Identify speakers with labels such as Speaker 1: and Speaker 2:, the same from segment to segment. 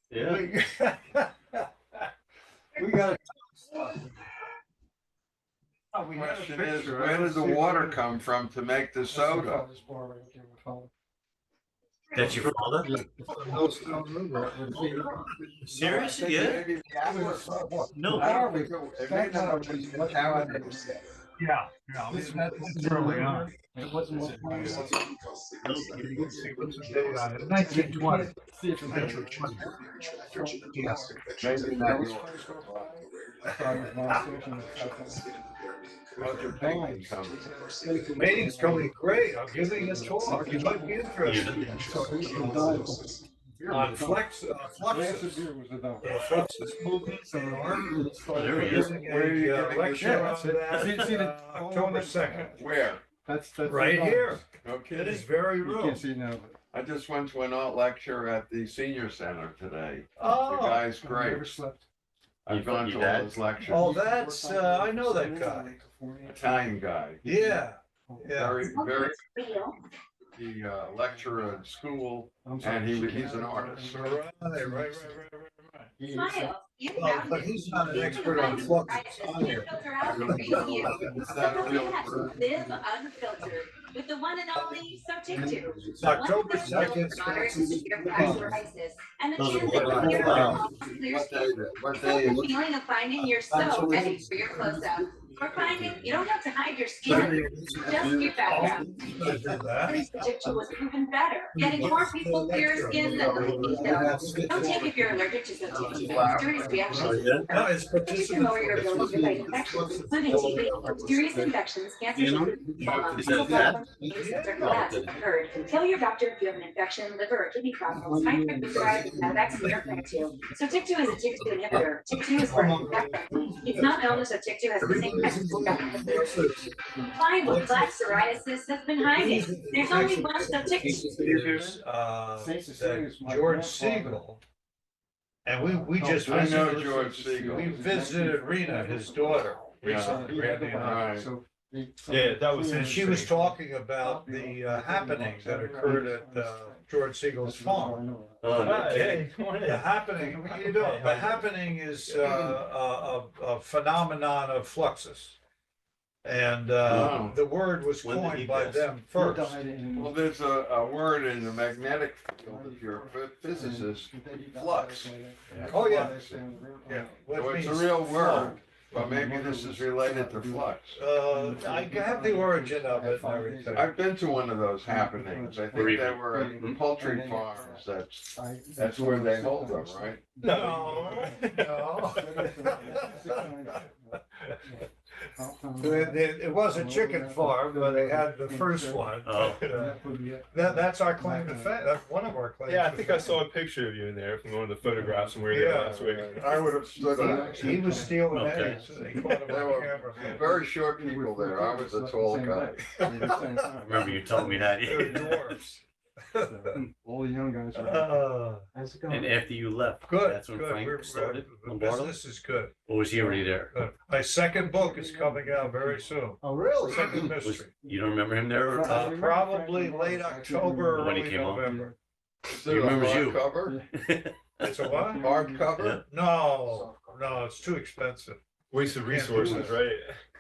Speaker 1: Yeah.
Speaker 2: We got
Speaker 3: The question is, where did the water come from to make the soda?
Speaker 1: That's your father? Seriously? Yeah? No.
Speaker 2: Yeah, that's early on. It wasn't. 1920. Yes.
Speaker 3: Maybe not yours.
Speaker 2: Meeting's going great. I'm giving a talk. You might be interested. On fluxus movements and art.
Speaker 1: There he is.
Speaker 2: Giving a lecture on that October 2nd.
Speaker 3: Where?
Speaker 2: That's right here.
Speaker 3: No
Speaker 2: It
Speaker 3: kidding.
Speaker 2: is very
Speaker 4: You
Speaker 2: rude.
Speaker 4: can't see now.
Speaker 3: I just went to an art lecture at the senior center today. The
Speaker 2: Oh,
Speaker 3: guy's
Speaker 4: I've never
Speaker 3: great.
Speaker 4: slept.
Speaker 3: I've gone to
Speaker 1: Your
Speaker 3: all
Speaker 1: dad?
Speaker 3: his lectures.
Speaker 2: oh, that's, I know that guy.
Speaker 3: Italian guy.
Speaker 2: Yeah, yeah.
Speaker 3: Very. He lecturer at school, and he's an artist.
Speaker 2: Right.
Speaker 5: Smile. You
Speaker 2: Well,
Speaker 5: found
Speaker 2: but
Speaker 5: it.
Speaker 2: he's not an
Speaker 5: You
Speaker 2: expert
Speaker 5: can
Speaker 2: on
Speaker 5: find
Speaker 2: fluxus
Speaker 5: it.
Speaker 2: on here.
Speaker 5: Filter out and breathe you.
Speaker 3: Is that a real
Speaker 5: Yes,
Speaker 3: word?
Speaker 5: live unfiltered with the one and only Sotictu.
Speaker 2: October 2nd.
Speaker 5: And the
Speaker 1: Those are
Speaker 5: chance
Speaker 1: what-
Speaker 5: that your
Speaker 1: wow.
Speaker 5: clear
Speaker 3: What
Speaker 5: skin.
Speaker 3: day? What
Speaker 5: The
Speaker 3: day is it?
Speaker 5: feeling of finding you're so ready for your close-up. For finding you don't have to hide your skin, just your background. Sotictu was proven better, getting more people clearer skin than the pills. Don't take if you're allergic to Sotictu. Serious reactions.
Speaker 2: No, it's
Speaker 5: You can lower your ability to fight
Speaker 2: participants.
Speaker 5: infections, including TB, serious infections, cancer,
Speaker 1: You know?
Speaker 5: trauma,
Speaker 1: Is that bad?
Speaker 5: occurred. Tell your doctor if you have an infection, liver or kidney problems, high triglycerides, and vaccine or TIC2. So TIC2 is a TIC2 inhibitor. TIC2 is for it's not known that TIC2 has the same Find what plaque psoriasis has been hiding. There's only one TIC2.
Speaker 2: Here's, George Siegel. And we just
Speaker 3: I know
Speaker 2: visited,
Speaker 3: George Siegel.
Speaker 2: we visited Rena, his daughter, recently, Randy and I.
Speaker 3: Right.
Speaker 6: Yeah, that was
Speaker 2: And she was talking about the happenings that occurred at George Siegel's farm.
Speaker 1: Oh, no kidding.
Speaker 6: Come on in.
Speaker 2: The happening, the happening is a phenomenon of fluxus. And the word was
Speaker 1: When did he
Speaker 2: coined by
Speaker 1: pass?
Speaker 2: them first.
Speaker 3: Well, there's a word in the magnetic field, if you're a physicist, flux.
Speaker 2: Oh, yeah. Yeah.
Speaker 3: So
Speaker 2: What
Speaker 3: it's a
Speaker 2: means
Speaker 3: real
Speaker 2: flow.
Speaker 3: word, but maybe this is related to flux.
Speaker 2: I have the origin of it and everything.
Speaker 3: I've been to one of those happenings. I think they were at poultry farms. That's where they hold them, right?
Speaker 2: No. It was a chicken farm, but they had the first one.
Speaker 1: Oh.
Speaker 2: That's our claim to fame. That's one of our claims.
Speaker 6: Yeah, I
Speaker 2: to
Speaker 6: think I
Speaker 2: fame.
Speaker 6: saw a picture of you in there from one of the photographs when we were there
Speaker 2: Yeah.
Speaker 6: last week.
Speaker 3: I would have stood up.
Speaker 2: He was stealing
Speaker 1: Okay.
Speaker 2: eggs. And they caught him
Speaker 3: There
Speaker 2: on
Speaker 3: were
Speaker 2: camera.
Speaker 3: very short people there. I was a tall guy.
Speaker 1: I remember you told me that.
Speaker 2: They're dwarfs.
Speaker 4: All the young guys are. How's it
Speaker 1: And
Speaker 4: going?
Speaker 1: after you left,
Speaker 2: Good,
Speaker 1: that's when
Speaker 2: good.
Speaker 1: Frank started
Speaker 2: The
Speaker 1: Lombardo?
Speaker 2: business is good.
Speaker 1: Or was he already there?
Speaker 2: Good. My second book is coming out very soon.
Speaker 4: Oh, really?
Speaker 2: Second
Speaker 1: Was,
Speaker 2: mystery.
Speaker 1: you don't remember him there?
Speaker 2: Probably late October,
Speaker 1: When he
Speaker 2: early
Speaker 1: came on.
Speaker 2: November.
Speaker 3: Is there a
Speaker 1: remembers you.
Speaker 3: hardcover?
Speaker 2: It's a what?
Speaker 3: Hardcover?
Speaker 2: No, it's too expensive.
Speaker 6: Waste of resources, right?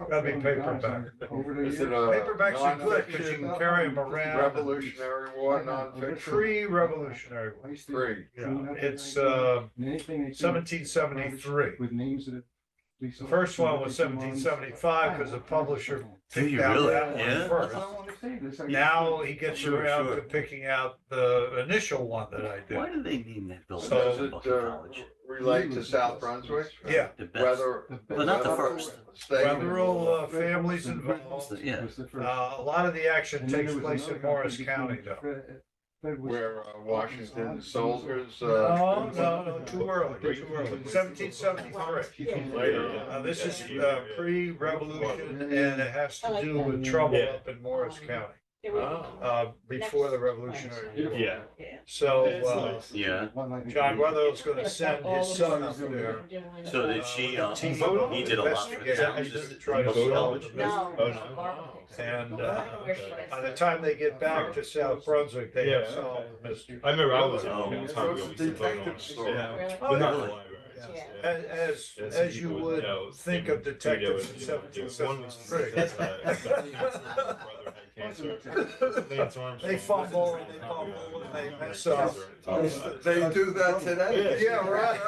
Speaker 2: That'd be paperback.
Speaker 4: Over the
Speaker 3: Is it
Speaker 4: years.
Speaker 3: a
Speaker 2: Paperbacks are good because you
Speaker 3: nonfiction,
Speaker 2: can carry them around.
Speaker 3: Revolutionary War nonfiction?
Speaker 2: Pre-revolutionary
Speaker 4: I
Speaker 2: war.
Speaker 4: used to
Speaker 3: Free.
Speaker 2: Yeah,
Speaker 4: clean up
Speaker 2: it's
Speaker 4: anything they could
Speaker 2: 1773.
Speaker 4: with names that.
Speaker 2: The first one was 1775 because the publisher
Speaker 1: Do you
Speaker 2: picked out
Speaker 1: really?
Speaker 2: that one
Speaker 1: Yeah.
Speaker 2: first.
Speaker 4: That's what I wanted to say. That's how you-
Speaker 2: Now he gets
Speaker 1: Sure,
Speaker 2: around
Speaker 1: sure.
Speaker 2: to picking out the initial one that I
Speaker 1: Why
Speaker 2: did.
Speaker 1: do they name that building?
Speaker 2: So-
Speaker 3: Does it
Speaker 1: Bucky College.
Speaker 3: relate to South Brunswick?
Speaker 2: Yeah,
Speaker 1: The best.
Speaker 3: Whether.
Speaker 1: But not the
Speaker 3: whether
Speaker 1: first.
Speaker 3: state-
Speaker 2: Wetherell families involved.
Speaker 1: Yeah.
Speaker 4: Was the first.
Speaker 2: A lot of the action
Speaker 4: And then
Speaker 2: takes
Speaker 4: there was
Speaker 2: place
Speaker 4: another
Speaker 2: in Morris
Speaker 4: company
Speaker 2: County
Speaker 4: between
Speaker 2: though.
Speaker 4: Fred was-
Speaker 3: Where Washington soldiers.
Speaker 2: No, too early, 1773. This is pre-revolution and it has to do with trouble
Speaker 6: Yeah.
Speaker 2: up in Morris County,
Speaker 6: Oh.
Speaker 2: before the Revolutionary War.
Speaker 6: Yeah.
Speaker 2: So,
Speaker 1: Yeah.
Speaker 2: John Wetherell's gonna send his son up there.
Speaker 1: So did she,
Speaker 2: Team
Speaker 1: he did a lot for the
Speaker 2: investigate.
Speaker 1: town,
Speaker 2: He
Speaker 1: just
Speaker 2: didn't try to
Speaker 1: Bucky
Speaker 2: solve
Speaker 1: College?
Speaker 2: it.
Speaker 6: Oh, no.
Speaker 2: And by the time they get back to South Brunswick, they have solved the mystery.
Speaker 6: I remember I was in
Speaker 1: Oh.
Speaker 6: a long time ago. We used to vote on
Speaker 3: Detective
Speaker 6: it.
Speaker 3: story.
Speaker 6: Yeah.
Speaker 2: Oh,
Speaker 6: But not the
Speaker 1: really?
Speaker 6: library.
Speaker 2: Yeah. As
Speaker 6: Yeah,
Speaker 2: as
Speaker 6: some
Speaker 2: you
Speaker 6: people
Speaker 2: would
Speaker 6: know,
Speaker 2: think
Speaker 6: they
Speaker 2: of detectives in
Speaker 6: you know, do. One was
Speaker 2: 1773.
Speaker 6: brother had cancer. Lance Armstrong.
Speaker 2: They fumble and they fumble and they mess up.
Speaker 3: They do that today.
Speaker 2: Yeah, right.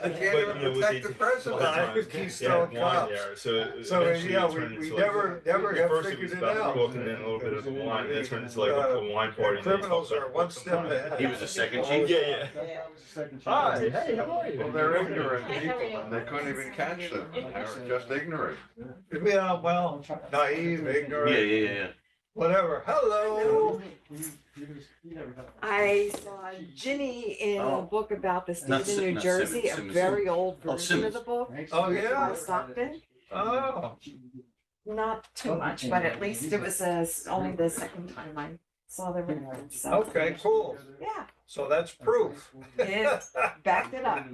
Speaker 3: They can't even protect the president.
Speaker 2: Keystone Cops.
Speaker 6: So
Speaker 2: So,
Speaker 6: eventually
Speaker 2: yeah,
Speaker 6: it turned
Speaker 2: we
Speaker 6: into like-
Speaker 2: never
Speaker 6: at
Speaker 2: have
Speaker 6: first
Speaker 2: figured
Speaker 6: was
Speaker 2: it
Speaker 6: about the
Speaker 2: out.
Speaker 6: book and then a little bit of the wine, and then it turned into like a wine party. and then
Speaker 2: Criminals
Speaker 6: talked
Speaker 2: are
Speaker 6: about
Speaker 2: one
Speaker 6: books and
Speaker 2: step
Speaker 6: wine.
Speaker 2: ahead.
Speaker 1: He was a second
Speaker 6: Yeah,
Speaker 1: chief.
Speaker 6: yeah. Hi,
Speaker 4: Hi.
Speaker 6: hey, how are you?
Speaker 3: Well, they're ignorant people and they couldn't even catch them. They're just ignorant.
Speaker 2: Yeah, well, naive,
Speaker 1: Yeah,
Speaker 2: ignorant,
Speaker 1: yeah.
Speaker 2: Hello. Hello.
Speaker 7: I saw Ginny in a
Speaker 1: Oh.
Speaker 7: book about the
Speaker 1: Not
Speaker 7: state of
Speaker 1: Sim-
Speaker 7: New
Speaker 1: not
Speaker 7: Jersey,
Speaker 1: Simmons,
Speaker 7: a
Speaker 1: Simmons.
Speaker 7: very old
Speaker 1: Oh,
Speaker 7: version of
Speaker 1: Simmons.
Speaker 7: the book.
Speaker 2: Oh, yeah.
Speaker 7: By Stockton.
Speaker 2: Oh,
Speaker 7: Not too much, but at least it was only the second time I saw the reference. So,
Speaker 2: okay, cool.
Speaker 7: yeah,
Speaker 2: So that's proof.
Speaker 7: it backed it up.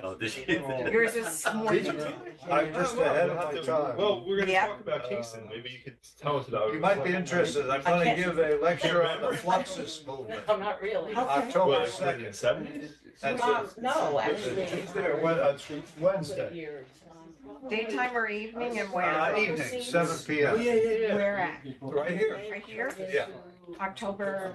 Speaker 1: Oh, this.
Speaker 7: Yours is more.
Speaker 6: Did you?
Speaker 2: I'm just ahead of my time.
Speaker 6: Well, we're gonna
Speaker 7: Yeah.
Speaker 6: talk about Kingston. Maybe you could tell us about it.
Speaker 2: You might be interested. I'm
Speaker 7: I
Speaker 2: gonna
Speaker 7: can't-
Speaker 2: give a lecture on the Fluxus movement.
Speaker 8: No, not really.
Speaker 7: Okay.
Speaker 2: October
Speaker 6: What, like in the
Speaker 2: 2nd.
Speaker 6: 70s?
Speaker 2: That's it.
Speaker 8: No, actually.
Speaker 2: Tuesday or Wednesday.
Speaker 7: Daytime or evening and where?
Speaker 2: Evening, 7
Speaker 6: Oh,
Speaker 2: PM.
Speaker 6: yeah.
Speaker 7: Where at?
Speaker 2: Right here.
Speaker 7: Right here?
Speaker 2: Yeah.
Speaker 7: October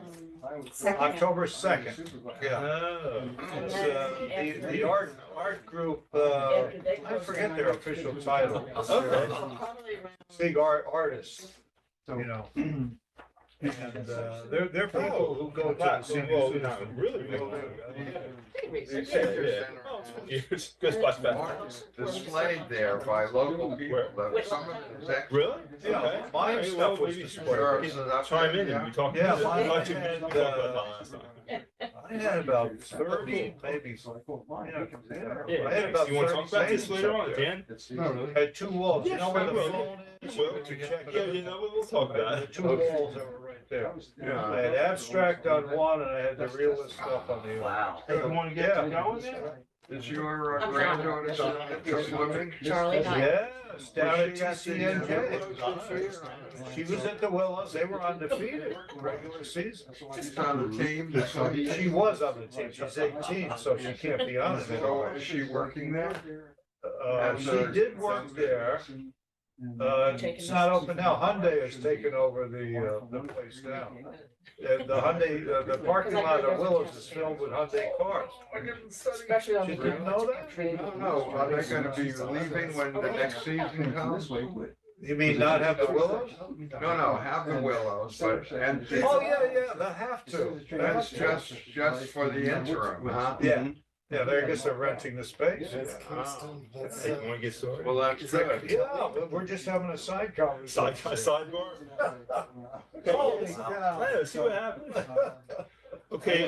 Speaker 7: 2nd.
Speaker 2: October 2nd. Yeah.
Speaker 6: Oh.
Speaker 2: It's, the art group, I forget their official title. Big artists, you know. And they're people who go to the senior
Speaker 6: Well,
Speaker 2: citizen.
Speaker 6: not really.
Speaker 3: Yeah.
Speaker 6: Years. Good splash pad.
Speaker 3: Marks displayed there by local people that some of the executives.
Speaker 6: Really?
Speaker 2: Yeah,
Speaker 6: Okay.
Speaker 2: my
Speaker 6: All right,
Speaker 2: stuff
Speaker 6: well,
Speaker 2: was
Speaker 6: maybe
Speaker 2: displayed.
Speaker 3: Sure,
Speaker 6: you
Speaker 3: so
Speaker 6: can
Speaker 3: that's-
Speaker 6: chime in and we talk.
Speaker 2: Yeah,
Speaker 6: we
Speaker 2: mine
Speaker 6: talked
Speaker 2: had,
Speaker 6: about that last time.
Speaker 2: I had about 30, maybe.
Speaker 6: Yeah,
Speaker 2: I had about
Speaker 6: you want to talk
Speaker 2: 30
Speaker 6: about this
Speaker 2: pages
Speaker 6: later
Speaker 2: up
Speaker 6: on,
Speaker 2: there.
Speaker 6: Dan?
Speaker 3: No, really.
Speaker 2: I had two walls, you
Speaker 6: Yes,
Speaker 2: know where
Speaker 6: I
Speaker 2: the
Speaker 6: will.
Speaker 2: phone is?
Speaker 6: Well,
Speaker 2: To check
Speaker 6: Yeah,
Speaker 2: it.
Speaker 6: you know, we'll talk about
Speaker 2: The
Speaker 6: it.
Speaker 2: two walls that were right there.
Speaker 3: Yeah.
Speaker 2: I had abstract on one and I had the realist stuff on the other.
Speaker 1: Wow.
Speaker 6: Hey, you want to get
Speaker 2: Yeah.
Speaker 6: going there?
Speaker 3: Is your
Speaker 8: I'm
Speaker 3: granddaughter down into swimming?
Speaker 8: Charlie, hi.
Speaker 2: Yes, down at
Speaker 3: Was she at the,
Speaker 2: TCNJ. She was at the Willows, they were undefeated regular season.
Speaker 3: She's on the team, so
Speaker 2: She was on the team, she's 18, so she can't be on it
Speaker 3: So
Speaker 2: anymore.
Speaker 3: is she working there?
Speaker 2: She did work there, it's not open now, Hyundai has taken over the place now. And the Hyundai, the parking lot of Willows is filled with Hyundai cars.
Speaker 8: Especially on the.
Speaker 2: You didn't know that?
Speaker 3: No, are they gonna be leaving when the next season comes?
Speaker 2: You mean not have the Willows?
Speaker 3: No, have the Willows, but, and
Speaker 2: Oh, yeah, they have to.
Speaker 3: that's just for the interim, huh?
Speaker 2: Yeah, yeah, I guess they're renting the space.
Speaker 6: Hey, you want to get started?
Speaker 3: Well, that's good.
Speaker 2: Yeah, but we're just having a side conversation.
Speaker 6: Sidebar?
Speaker 2: Holy cow.
Speaker 6: Hey, let's see what happens. Okay,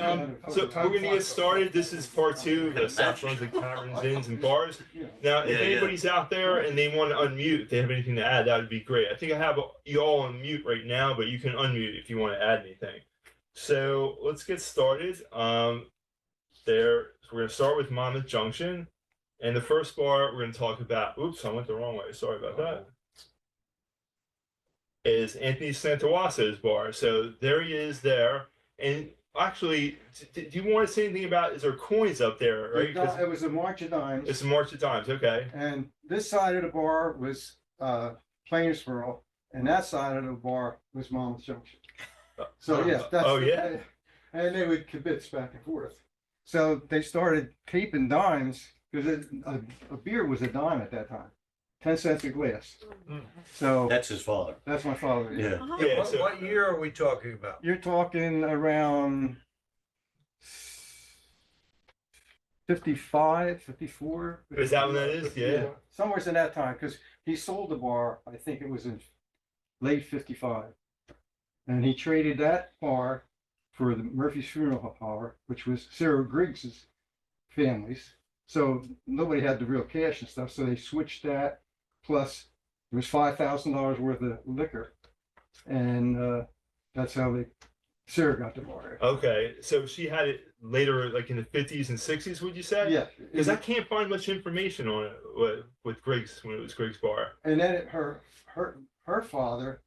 Speaker 6: so we're gonna get started. This is part 2 of the South Brunswick Taverns, Inns, and Bars. Now, if
Speaker 1: Yeah, yeah.
Speaker 6: anybody's out there and they want to unmute, if they have anything to add, that would be great. I think I have you all on mute right now, but you can unmute if you want to add anything. So let's get started. So we're gonna start with Monmouth Junction, and the first bar we're gonna talk about. Oops, I went the wrong way. Sorry about that. Is Anthony Santawasa's bar. So there he is there, and actually, do you want to say anything about? Is there coins up there? Right? 'Cause
Speaker 4: It was a March of Dimes,
Speaker 6: it's a March of Dimes. Okay.
Speaker 4: and this side of the bar was Plainsboro, and that side of the bar was Monmouth Junction. So yes, that's.
Speaker 6: Oh, yeah?
Speaker 4: And they would kibitz back and forth. So they started keeping dimes because a beer was a dime at that time, 10 cents a glass. So
Speaker 1: That's his father.
Speaker 4: that's my father.
Speaker 1: Yeah.
Speaker 6: Yeah.
Speaker 2: What,
Speaker 6: So
Speaker 2: what year are we talking about?
Speaker 4: You're talking around 55, 54.
Speaker 6: is that when that is? Yeah.
Speaker 4: Somewhere's in that time, because he sold the bar, I think it was in late 55. And he traded that bar for the Murphy's Funeral Parlor, which was Sarah Griggs's family's. So nobody had the real cash and stuff, so they switched that. Plus, it was $5,000 worth of liquor. And that's how Sarah got the bar.
Speaker 6: Okay. So she had it later, like in the 50s and 60s. Would you say?
Speaker 4: Yeah.
Speaker 6: Because I can't find much information on it with Griggs when it was Griggs Bar.
Speaker 4: And then her father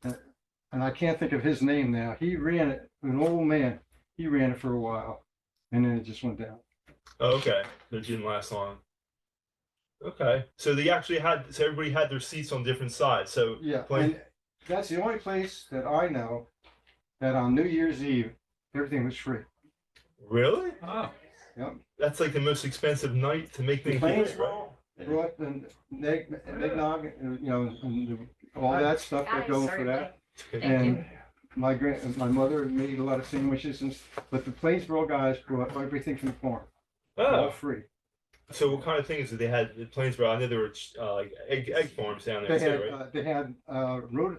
Speaker 4: and I can't think of his name now. He ran it, an old man. He ran it for a while, and then it just went down.
Speaker 6: Oh, okay. It didn't last long. Okay. So they actually so everybody had their seats on different sides. So
Speaker 4: Yeah,
Speaker 6: playing.
Speaker 4: and that's the only place that I know that on New Year's Eve everything was free.
Speaker 6: Really?
Speaker 2: Ah,
Speaker 4: Yep.
Speaker 6: That's like the most expensive night to make things
Speaker 4: Plains
Speaker 6: free, right?
Speaker 4: brought the eggnog, and all that stuff that goes for that. And my mother made a lot of sandwiches, but the Plainsboro guys brought everything from the farm, all
Speaker 6: Oh,
Speaker 4: free.
Speaker 6: so what kind of things did they had at Plainsboro? I know there were like egg farms down there
Speaker 4: They
Speaker 6: too,
Speaker 4: had
Speaker 6: right?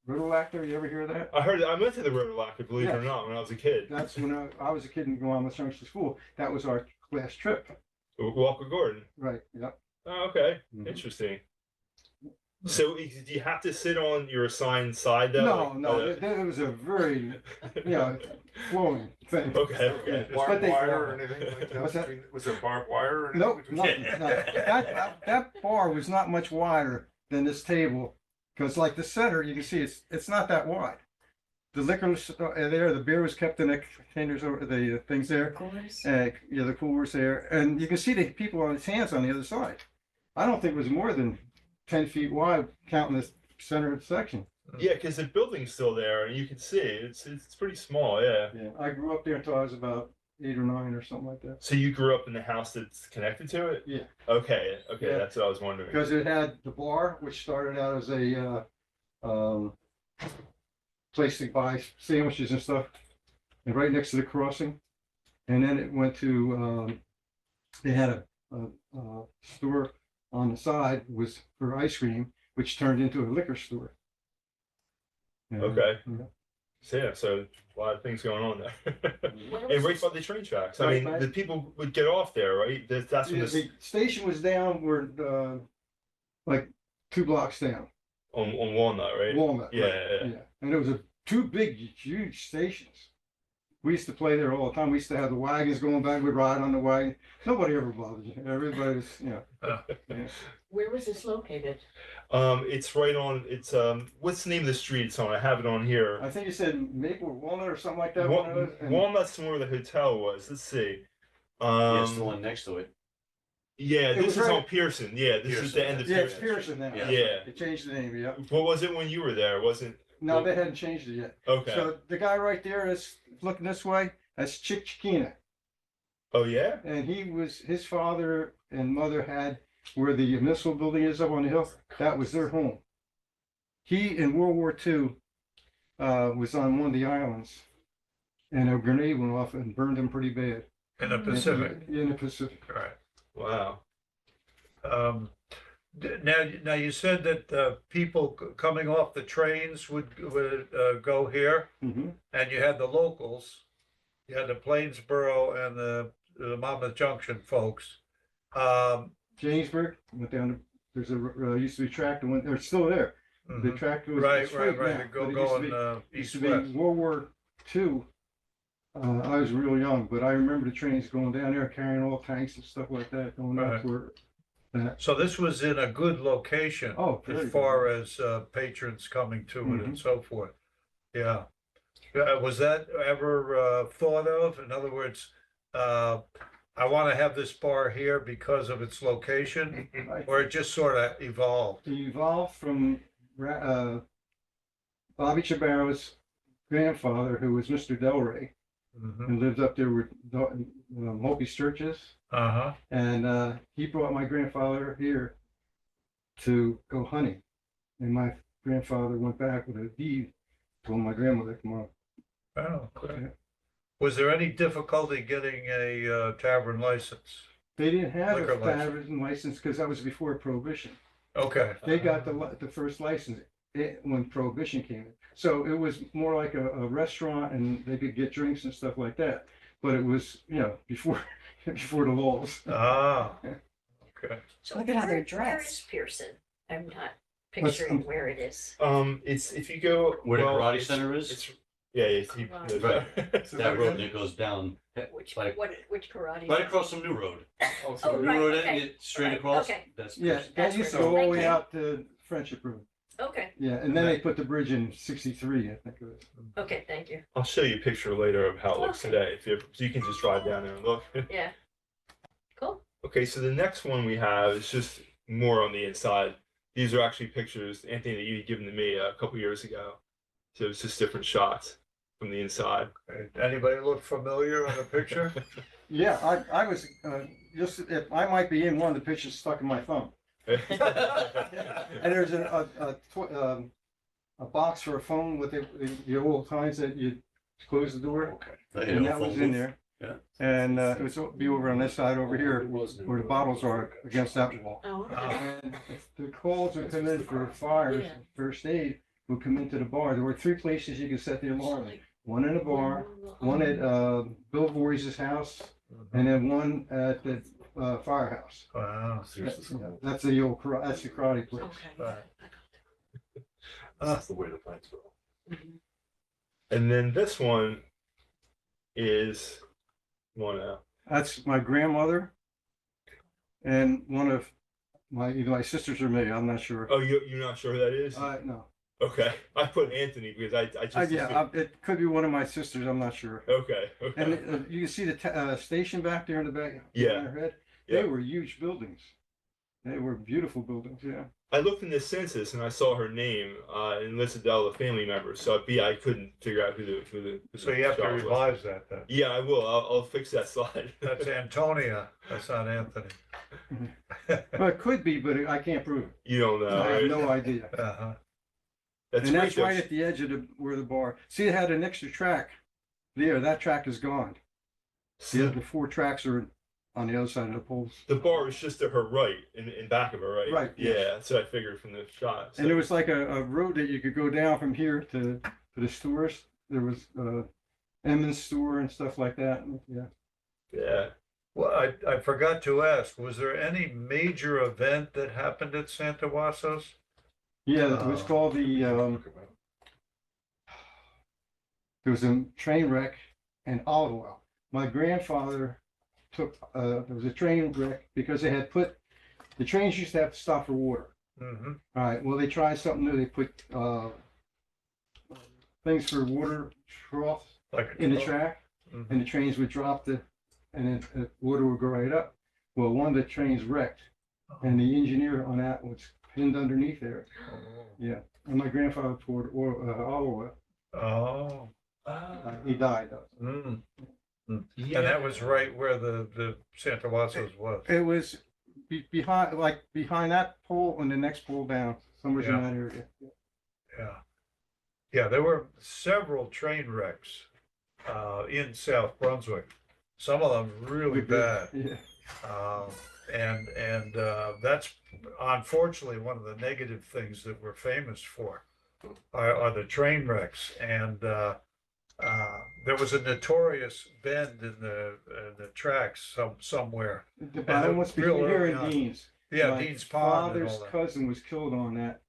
Speaker 4: rhodolactor. You ever hear of that?
Speaker 6: I went to the Rotolactor, believe it or
Speaker 4: Yeah.
Speaker 6: not, when I was a kid.
Speaker 4: That's when I was a kid and going on Junction School. That was our class trip.
Speaker 6: Walker Gordon.
Speaker 4: Right. Yep.
Speaker 6: Oh, okay.
Speaker 4: Mhm.
Speaker 6: Interesting. So do you have to sit on your assigned side though?
Speaker 4: No,
Speaker 6: Like,
Speaker 4: no, it was a very, flowing thing.
Speaker 6: Okay. Okay.
Speaker 4: But
Speaker 3: Barbed
Speaker 4: they-
Speaker 3: wire or anything like that?
Speaker 4: What's that?
Speaker 3: Was there barbed wire or anything?
Speaker 4: Nope,
Speaker 3: between-
Speaker 4: nothing. No. That bar was not much wider than this table, because like the center, you can see it's not that wide. The liquor was there, the beer was kept in the containers over the things there.
Speaker 7: Coolers.
Speaker 4: The coolers there, and you can see the people on his hands on the other side. I don't think it was more than 10 feet wide, counting this center section.
Speaker 6: Yeah, because the building's still there, and you can see it's pretty small. Yeah.
Speaker 4: Yeah, I grew up there until I was about 8 or 9 or something like that.
Speaker 6: So you grew up in the house that's connected to it?
Speaker 4: Yeah.
Speaker 6: Okay. Okay,
Speaker 4: Yeah.
Speaker 6: that's what I was wondering.
Speaker 4: Because it had the bar, which started out as a place to buy sandwiches and stuff, and right next to the crossing. And then it went to they had a store on the side was for ice cream, which turned into a liquor store. Yeah.
Speaker 6: Okay.
Speaker 4: Yeah.
Speaker 6: So yeah, so a lot of things going on there.
Speaker 7: Where
Speaker 6: And
Speaker 7: was
Speaker 6: right
Speaker 7: this?
Speaker 6: by the train tracks. I
Speaker 4: Right
Speaker 6: mean,
Speaker 4: by-
Speaker 6: the people would get off there, right? That's when
Speaker 4: Yeah, the station was down where like 2 blocks down,
Speaker 6: on Walnut, right?
Speaker 4: Walnut.
Speaker 6: Yeah,
Speaker 4: right,
Speaker 6: yeah.
Speaker 4: And it was two big, huge stations. We used to play there all the time. We used to have the wagons going back. We'd ride on the wagon. Nobody ever bothered you. Everybody was, yeah.
Speaker 8: Where was this located?
Speaker 6: It's right on. It's what's the name of the street it's on? I have it on here.
Speaker 4: I think you said Maple or Walnut or something like that.
Speaker 6: Walnut's where the hotel was. Let's see.
Speaker 1: Yeah, it's the one next to it.
Speaker 6: Yeah,
Speaker 4: It
Speaker 6: this
Speaker 4: was
Speaker 6: is
Speaker 4: right-
Speaker 6: on Pearson. Yeah, this is the end of
Speaker 4: Yeah, it's
Speaker 6: Pearson.
Speaker 4: Pearson now.
Speaker 1: Yeah.
Speaker 6: Yeah.
Speaker 4: They changed the name, yeah.
Speaker 6: What was it when you were there? Wasn't
Speaker 4: No, they hadn't changed it yet.
Speaker 6: okay?
Speaker 4: So the guy right there is looking this way. That's Chick Chiquina.
Speaker 6: Oh yeah.
Speaker 4: And his father and mother had where the municipal building is up on the hill. That was their home. He in World War II was on one of the islands, and a grenade went off and burned him pretty bad.
Speaker 2: in the Pacific.
Speaker 4: In the Pacific.
Speaker 2: Right.
Speaker 6: Wow.
Speaker 2: Now you said that people coming off the trains would go here,
Speaker 4: Mm-hmm.
Speaker 2: and you had the locals, you had the Plainsboro and the Monmouth Junction folks.
Speaker 4: Jamesburg went down. There's a used to be tractor. They're still there. The
Speaker 2: Mhm.
Speaker 4: tractor was
Speaker 2: Right,
Speaker 4: straight
Speaker 2: right.
Speaker 4: now,
Speaker 2: Go
Speaker 4: but it used to
Speaker 2: going
Speaker 4: be- used
Speaker 2: east
Speaker 4: to
Speaker 2: west.
Speaker 4: be World War II. I was real young, but I remember the trains going down there carrying all tanks and stuff like that going out
Speaker 2: Right.
Speaker 4: where.
Speaker 2: So this was in a good location.
Speaker 4: Oh, very
Speaker 2: As far as patrons coming to it and so forth. Yeah. Was that ever thought of? In other words, I want to have this bar here because of its location, or it just sort of evolved?
Speaker 4: It evolved from Bobby Chabarro's grandfather, who was Mr. Delray,
Speaker 2: Mhm.
Speaker 4: and lived up there with Hopi Sturgis.
Speaker 2: Uh-huh.
Speaker 4: And he brought my grandfather here to go hunting. And my grandfather went back with a deed, told my grandmother, come on.
Speaker 2: Oh, okay.
Speaker 4: Yeah.
Speaker 2: Was there any difficulty getting a tavern license?
Speaker 4: They didn't have
Speaker 2: Liquor
Speaker 4: a
Speaker 2: license.
Speaker 4: tavern license because that was before Prohibition.
Speaker 2: Okay.
Speaker 4: They got the first license when Prohibition came in. So it was more like a restaurant, and they could get drinks and stuff like that. But it was, before before the laws.
Speaker 2: Ah, okay.
Speaker 8: So
Speaker 7: Look at how they're
Speaker 8: where
Speaker 7: dressed.
Speaker 8: is Pearson? I'm not
Speaker 4: What's-
Speaker 8: picturing where it is.
Speaker 6: It's if you go
Speaker 1: Where the karate
Speaker 6: it's-
Speaker 1: center is?
Speaker 6: It's yeah. It's,
Speaker 1: That road that goes down,
Speaker 8: Which
Speaker 1: like
Speaker 8: which karate?
Speaker 1: right across from New Road.
Speaker 8: Oh,
Speaker 1: New
Speaker 8: right,
Speaker 1: Road,
Speaker 8: okay.
Speaker 1: and straight
Speaker 8: Right,
Speaker 1: across.
Speaker 8: okay.
Speaker 1: That's
Speaker 4: Yeah,
Speaker 1: Pearson.
Speaker 4: that
Speaker 8: That's
Speaker 4: used to
Speaker 8: where-
Speaker 4: go all the way
Speaker 8: okay.
Speaker 4: out to Friendship Road.
Speaker 8: Okay,
Speaker 4: Yeah, and then they put the bridge in 63, I think it was.
Speaker 8: okay, thank you.
Speaker 6: I'll show you a picture later of how it looks
Speaker 8: Okay.
Speaker 6: today. If you, so you can just drive down there and look.
Speaker 8: Yeah. Cool.
Speaker 6: Okay, so the next one we have is just more on the inside. These are actually pictures, Anthony, that you had given to me a couple years ago. So it's just different shots from the inside.
Speaker 2: Anybody look familiar on the picture?
Speaker 4: Yeah, I was, just, if I might be in one of the pictures stuck in my thumb. And there's a box for a phone with the old times that you close the door, and that was in there.
Speaker 1: Yeah.
Speaker 4: And it was be over on this side over here, where the bottles are against that wall.
Speaker 8: Oh, okay.
Speaker 4: And if the calls would come in for fires,
Speaker 8: Yeah.
Speaker 4: first aid would come into the bar. There were 3 places you could set the alarm. One in the bar, one at Bill Voorhees' house, and then one at the firehouse.
Speaker 2: Wow.
Speaker 4: That's the old that's the karate place.
Speaker 8: Okay.
Speaker 2: Right.
Speaker 1: That's the way the plants grow.
Speaker 6: And then this one is
Speaker 4: That's my grandmother and one of either my sisters or me. I'm not sure.
Speaker 6: oh, you're not sure who that is?
Speaker 4: No.
Speaker 6: Okay, I put Anthony because I just
Speaker 4: It could be one of my sisters. I'm not sure.
Speaker 6: okay.
Speaker 4: And you can see the station back there in the back.
Speaker 6: Yeah.
Speaker 4: behind her head.
Speaker 6: Yeah.
Speaker 4: They were huge buildings. They were beautiful buildings. Yeah.
Speaker 6: I looked in the census and I saw her name and listed all the family members. So I couldn't figure out who the
Speaker 2: So you have to
Speaker 6: child was.
Speaker 2: revise that then.
Speaker 6: Yeah, I will. I'll fix that slide.
Speaker 2: That's Antonia, that's not Anthony.
Speaker 4: Well, it could be, but I can't prove it.
Speaker 6: You don't know.
Speaker 4: I have
Speaker 6: right?
Speaker 4: no idea.
Speaker 2: Uh-huh.
Speaker 6: That's
Speaker 4: And
Speaker 6: great,
Speaker 4: that's
Speaker 6: though.
Speaker 4: right at the edge of where the bar. See, it had an extra track there. That track is gone. See, the 4 tracks are on the other side of the poles.
Speaker 6: The bar is just to her right, in back of her, right?
Speaker 4: Right,
Speaker 6: Yeah,
Speaker 4: yes.
Speaker 6: that's what I figured from the shot. So.
Speaker 4: And there was like a road that you could go down from here to the stores. There was Emmons store and stuff like that. Yeah.
Speaker 6: Yeah.
Speaker 2: Well, I forgot to ask, was there any major event that happened at Santa Wassos?
Speaker 4: Yeah, it was called there was a train wreck in olive oil. My grandfather took, there was a train wreck because they had put, the trains used to have to stop for water.
Speaker 2: Mm-hmm.
Speaker 4: All right, well, they tried something new. They put things for water troughs
Speaker 2: Like a
Speaker 4: in the
Speaker 2: trough?
Speaker 4: track,
Speaker 2: Mhm.
Speaker 4: and the trains would drop and then water would go right up. Well, one of the trains wrecked, and the engineer on that was pinned underneath there. Yeah, and my grandfather poured olive oil.
Speaker 2: Oh.
Speaker 4: He died though.
Speaker 2: Mm.
Speaker 6: Yeah.
Speaker 2: And that was right where the Santa Wassos was.
Speaker 4: It was behind that pole and the next pole down, somewhere in
Speaker 2: Yeah.
Speaker 4: that area.
Speaker 2: Yeah. Yeah, there were several train wrecks in South Brunswick. Some of them really bad.
Speaker 4: Yeah.
Speaker 2: And that's unfortunately one of the negative things that we're famous for are the train wrecks. And there was a notorious bend in the tracks somewhere.
Speaker 4: The bottom was
Speaker 2: real
Speaker 4: between here
Speaker 2: early
Speaker 4: and
Speaker 2: on.
Speaker 4: Dean's.
Speaker 2: Yeah,
Speaker 4: My
Speaker 2: Dean's Pond and
Speaker 4: father's
Speaker 2: all that.
Speaker 4: cousin was killed on that.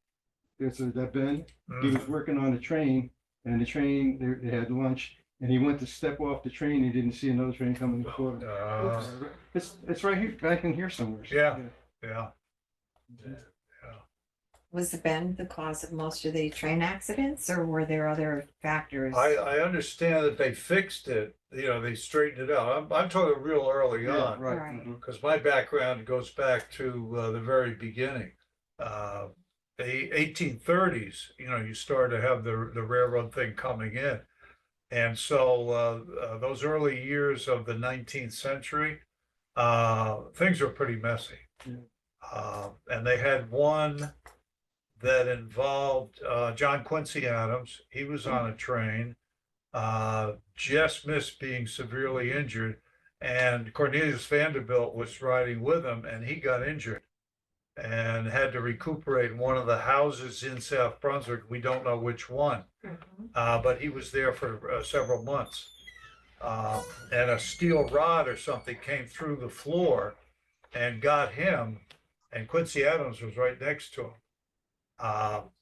Speaker 4: There's that bend. He
Speaker 2: Mm.
Speaker 4: was working on the train, and the train they had lunch, and he went to step off the train. He didn't see another train coming toward him. It's right here, back in here somewhere.
Speaker 2: Yeah. Yeah.
Speaker 7: Was the bend the cause of most of the train accidents, or were there other factors?
Speaker 2: I understand that they fixed it, they straightened it out. I'm talking real early
Speaker 4: Yeah,
Speaker 2: on,
Speaker 4: right.
Speaker 7: Right.
Speaker 4: Mhm.
Speaker 2: because my background goes back to the very beginning. The 1830s, you started to have the railroad thing coming in. And so those early years of the 19th century, things were pretty messy. And they had one that involved John Quincy Adams. He was on a train, just missed being severely injured. And Cornelius Vanderbilt was riding with him, and he got injured and had to recuperate in one of the houses in South Brunswick. We don't know which one, but he was there for several months. And a steel rod or something came through the floor and got him, and Quincy Adams was right next to him.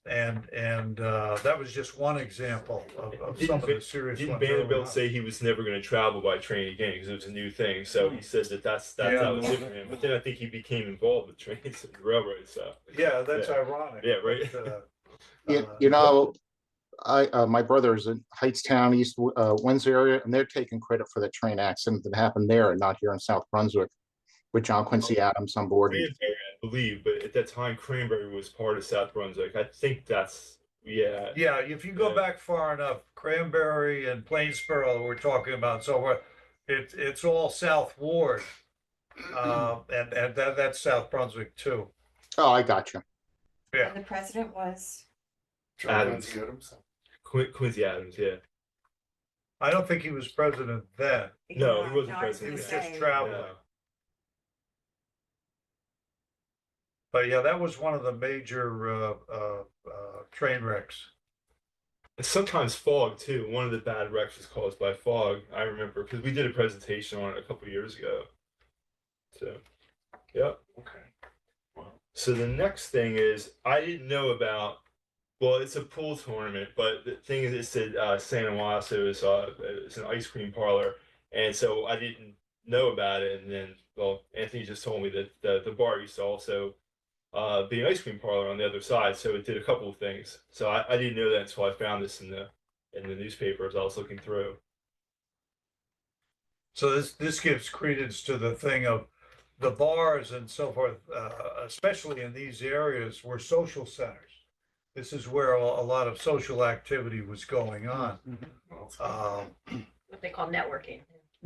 Speaker 2: That was just one example of some of the serious
Speaker 6: Didn't
Speaker 2: ones early
Speaker 6: Vanderbilt
Speaker 2: on.
Speaker 6: say he was never going to travel by train again because it was a new thing? So he said that's
Speaker 2: Yeah.
Speaker 6: how it was different for him. But then I think he became involved with trains and railroads. So
Speaker 2: Yeah, that's
Speaker 6: Yeah.
Speaker 2: ironic.
Speaker 6: Yeah, right.
Speaker 2: But,
Speaker 9: You know, my brother's in Hightstown, East Windsor area, and they're taking credit for the train accident that happened there and not here in South Brunswick with John Quincy Adams on board.
Speaker 6: Cranberry, I believe, but at that time, Cranberry was part of South Brunswick. I think that's, yeah.
Speaker 2: Yeah, if you go back far enough, Cranberry and Plainsboro, we're talking about, so forth, it's all South Ward. And that's South Brunswick too.
Speaker 9: Oh, I got you.
Speaker 2: Yeah.
Speaker 7: And the president was,
Speaker 6: Adams. Quincy Adams, yeah.
Speaker 2: I don't think he was president then.
Speaker 6: No, he wasn't
Speaker 7: I was
Speaker 6: president.
Speaker 2: He
Speaker 7: gonna
Speaker 2: was
Speaker 7: say,
Speaker 2: just traveling.
Speaker 6: No.
Speaker 2: But yeah, that was one of the major train wrecks.
Speaker 6: Sometimes fog too. One of the bad wrecks was caused by fog. I remember because we did a presentation on it a couple of years ago. So, yep.
Speaker 3: Okay.
Speaker 6: So the next thing is I didn't know about. Well, it's a pool tournament, but the thing is, it said Santa Juan, so it's an ice cream parlor, and so I didn't know about it. And then, well, Anthony just told me that the bar used to also be an ice cream parlor on the other side, so it did a couple of things. So I didn't know that until I found this in the newspaper as I was looking through.
Speaker 2: So this gives credence to the thing of the bars and so forth, especially in these areas were social centers. This is where a lot of social activity was going on.
Speaker 8: What they call networking.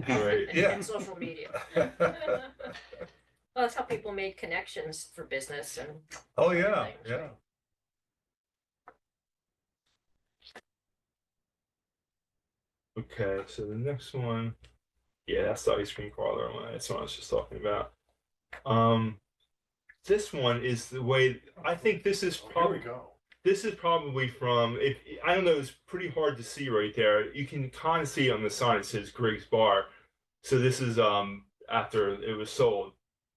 Speaker 6: Right.
Speaker 8: And,
Speaker 2: Yeah.
Speaker 8: and social media. Well, that's how people made connections for business and.
Speaker 2: Oh, yeah,
Speaker 8: things,
Speaker 2: yeah.
Speaker 8: right?
Speaker 6: Okay, so the next one, yeah, that's the ice cream parlor one. That's what I was just talking about. This one is the way I think this is probably.
Speaker 3: Here we go.
Speaker 6: This is probably from, if I don't know, it's pretty hard to see right there. You can kind of see on the sign it says Griggs Bar. So this is after it was sold.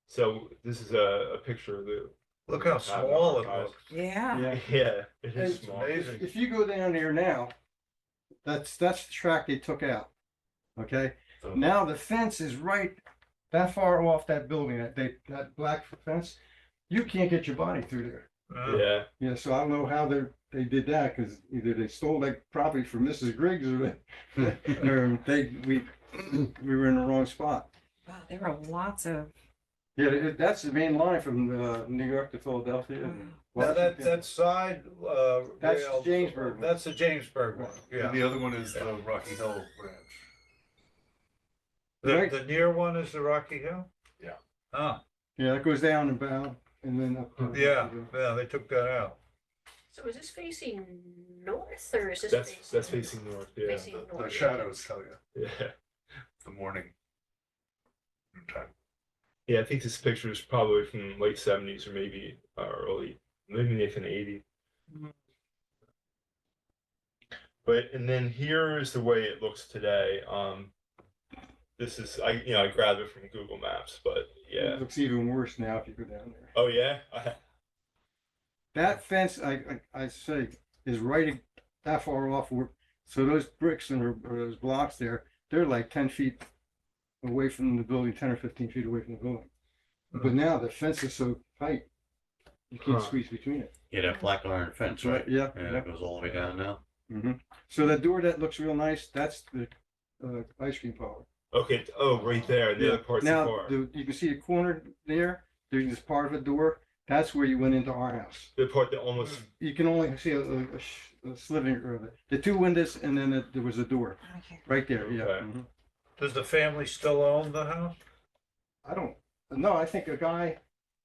Speaker 6: So this is a picture of the.
Speaker 2: Look how small it looks.
Speaker 7: yeah.
Speaker 4: Yeah.
Speaker 6: Yeah, it is
Speaker 2: It's
Speaker 6: small.
Speaker 2: amazing.
Speaker 4: If you go down there now, that's the track they took out. Okay.
Speaker 3: So-
Speaker 4: Now the fence is right that far off that building, that black fence. You can't get your body through there.
Speaker 6: Yeah,
Speaker 4: Yeah, so I don't know how they did that because either they stole that property from Mrs. Griggs or we were in the wrong spot.
Speaker 7: Wow, there were lots of,
Speaker 4: Yeah, that's the main line from New York to Philadelphia.
Speaker 2: Now that side,
Speaker 4: That's
Speaker 2: rail,
Speaker 4: Jamesburg one.
Speaker 2: That's the Jamesburg one, yeah.
Speaker 3: And the other one is the Rocky Hill branch.
Speaker 4: Right.
Speaker 2: The near one is the Rocky Hill?
Speaker 3: Yeah.
Speaker 2: Oh,
Speaker 4: Yeah, it goes down and bound and then up.
Speaker 2: yeah, they took that out.
Speaker 8: So is this facing north or is this?
Speaker 6: that's facing north. Yeah,
Speaker 8: Facing
Speaker 3: The
Speaker 8: north.
Speaker 3: shadows tell you
Speaker 6: yeah,
Speaker 3: the morning time.
Speaker 6: yeah. I think this picture is probably from late '70s or maybe early, maybe in the '80s. But and then here is the way it looks today. This is I grabbed it from Google Maps, but yeah.
Speaker 4: It looks even worse now if you go down there.
Speaker 6: Oh yeah.
Speaker 4: That fence, I say, is right that far off. So those bricks or those blocks there, they're like 10 feet away from the building, 10 or 15 feet away from the building. But now the fence is so tight, you can't
Speaker 6: Huh.
Speaker 4: squeeze between it.
Speaker 1: Yeah, that black iron fence, right?
Speaker 4: Yeah.
Speaker 1: Yeah, it goes all the way down now.
Speaker 4: So that door that looks real nice, that's the ice cream parlor.
Speaker 6: Okay. Oh, right there. The other part's the
Speaker 4: Now,
Speaker 6: bar.
Speaker 4: you can see the corner there. There's part of a door. That's where you went into our house.
Speaker 6: The part that almost.
Speaker 4: You can only see a sliving of it. The two windows, and then there was a door
Speaker 7: okay.
Speaker 4: right there. Yeah.
Speaker 6: Okay.
Speaker 2: Does the family still own the house?
Speaker 4: I don't. No, I think a guy.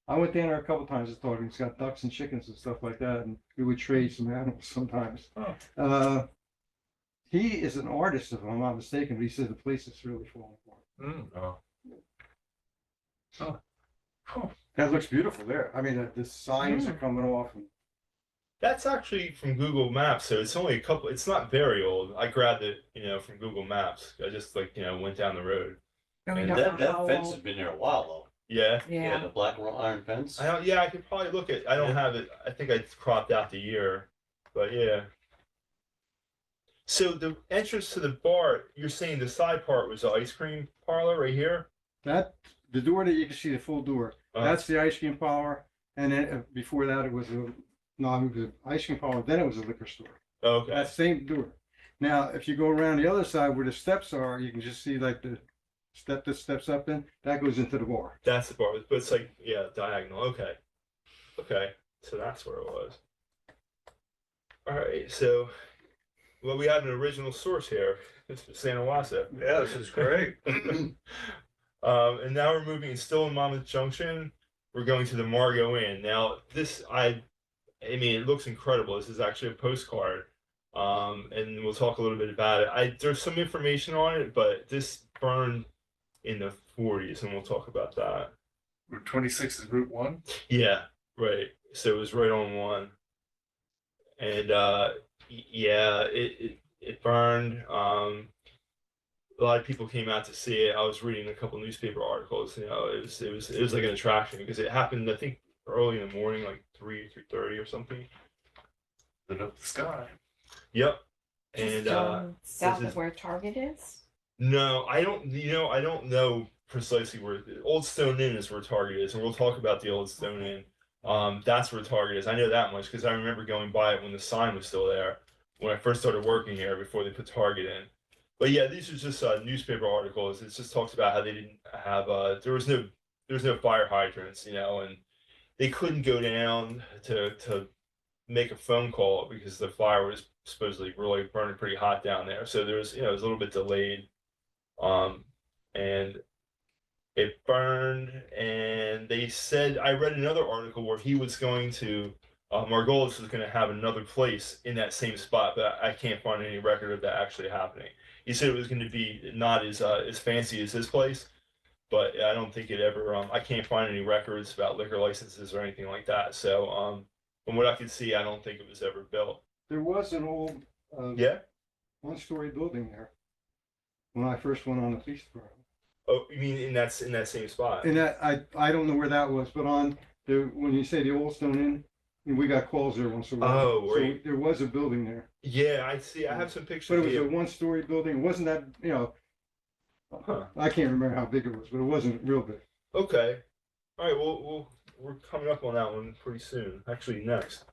Speaker 4: I went down there a couple times to talk. He's got ducks and chickens and stuff like that, and we would trade some animals sometimes.
Speaker 2: Oh.
Speaker 4: He is an artist, if I'm not mistaken. But he said the place is really falling apart.
Speaker 2: Oh.
Speaker 4: That looks beautiful there. I mean, the signs are coming off. And,
Speaker 6: That's actually from Google Maps, so it's only a couple. It's not very old. I grabbed it, from Google Maps. I just went down the road.
Speaker 7: And we
Speaker 1: And
Speaker 7: don't
Speaker 1: that
Speaker 7: know how
Speaker 1: fence
Speaker 7: old-
Speaker 1: has been there a while though.
Speaker 6: Yeah.
Speaker 1: Yeah, the black iron fence.
Speaker 6: I could probably look at. I don't have it. I think I cropped out the year, but yeah. So the entrance to the bar, you're saying the side part was the ice cream parlor right here?
Speaker 4: that the door that you can see the full door. That's the ice cream parlor, and then before that it was No, I mean, the ice cream parlor, then it was a liquor store.
Speaker 6: Okay.
Speaker 4: That same door. Now, if you go around the other side where the steps are, you can just see like the step that steps up in, that goes into the bar.
Speaker 6: That's the bar, but it's like, yeah, diagonal. Okay. Okay. So that's where it was. All right. So, well, we have an original source here. It's Santa Wasa.
Speaker 2: Yeah, this is great.
Speaker 6: And now we're moving, still in Monmouth Junction. We're going to the Margot Inn. Now, this, I mean, it looks incredible. This is actually a postcard. And we'll talk a little bit about it. There's some information on it, but this burned in the 40s, and we'll talk about that.
Speaker 10: Route 26 is Route 1?
Speaker 6: Yeah, right. So it was right on one. And yeah, it burned. A lot of people came out to see it. I was reading a couple newspaper articles. You know, it was like an attraction because it happened, I think, early in the morning, like 3:30 or something.
Speaker 10: Lit up the sky.
Speaker 6: Yep. And
Speaker 7: south of where Target is.
Speaker 6: no, I don't. You know, I don't know precisely where Old Stone Inn is where Target is, and we'll talk about the Old Stone Inn. That's where Target is. I know that much because I remember going by it when the sign was still there when I first started working here before they put Target in. But yeah, these are just newspaper articles. It just talks about how they didn't have there was no fire hydrants, you know, and they couldn't go down to make a phone call because the fire was supposedly really burning pretty hot down there. So there was, you know, it was a little bit delayed. And it burned, and they said, I read another article where he was going to Margolis was going to have another place in that same spot, but I can't find any record of that actually happening. He said it was going to be not as fancy as this place, but I don't think it ever. I can't find any records about liquor licenses or anything like that. So from what I could see, I don't think it was ever built.
Speaker 4: There was an old
Speaker 6: Yeah.
Speaker 4: one-story building there when I first went on the police department.
Speaker 6: Oh, you mean in that same spot?
Speaker 4: And that I don't know where that was, but on the when you say the Old Stone Inn, we got calls there once in a while.
Speaker 6: Oh, right.
Speaker 4: So there was a building there.
Speaker 6: Yeah, I see. I have some pictures.
Speaker 4: But it was
Speaker 6: here.
Speaker 4: a one-story building. It wasn't that, you know,
Speaker 6: Huh.
Speaker 4: I can't remember how big it was, but it wasn't real big.
Speaker 6: Okay. All right. We're coming up on that one pretty soon. Actually, next.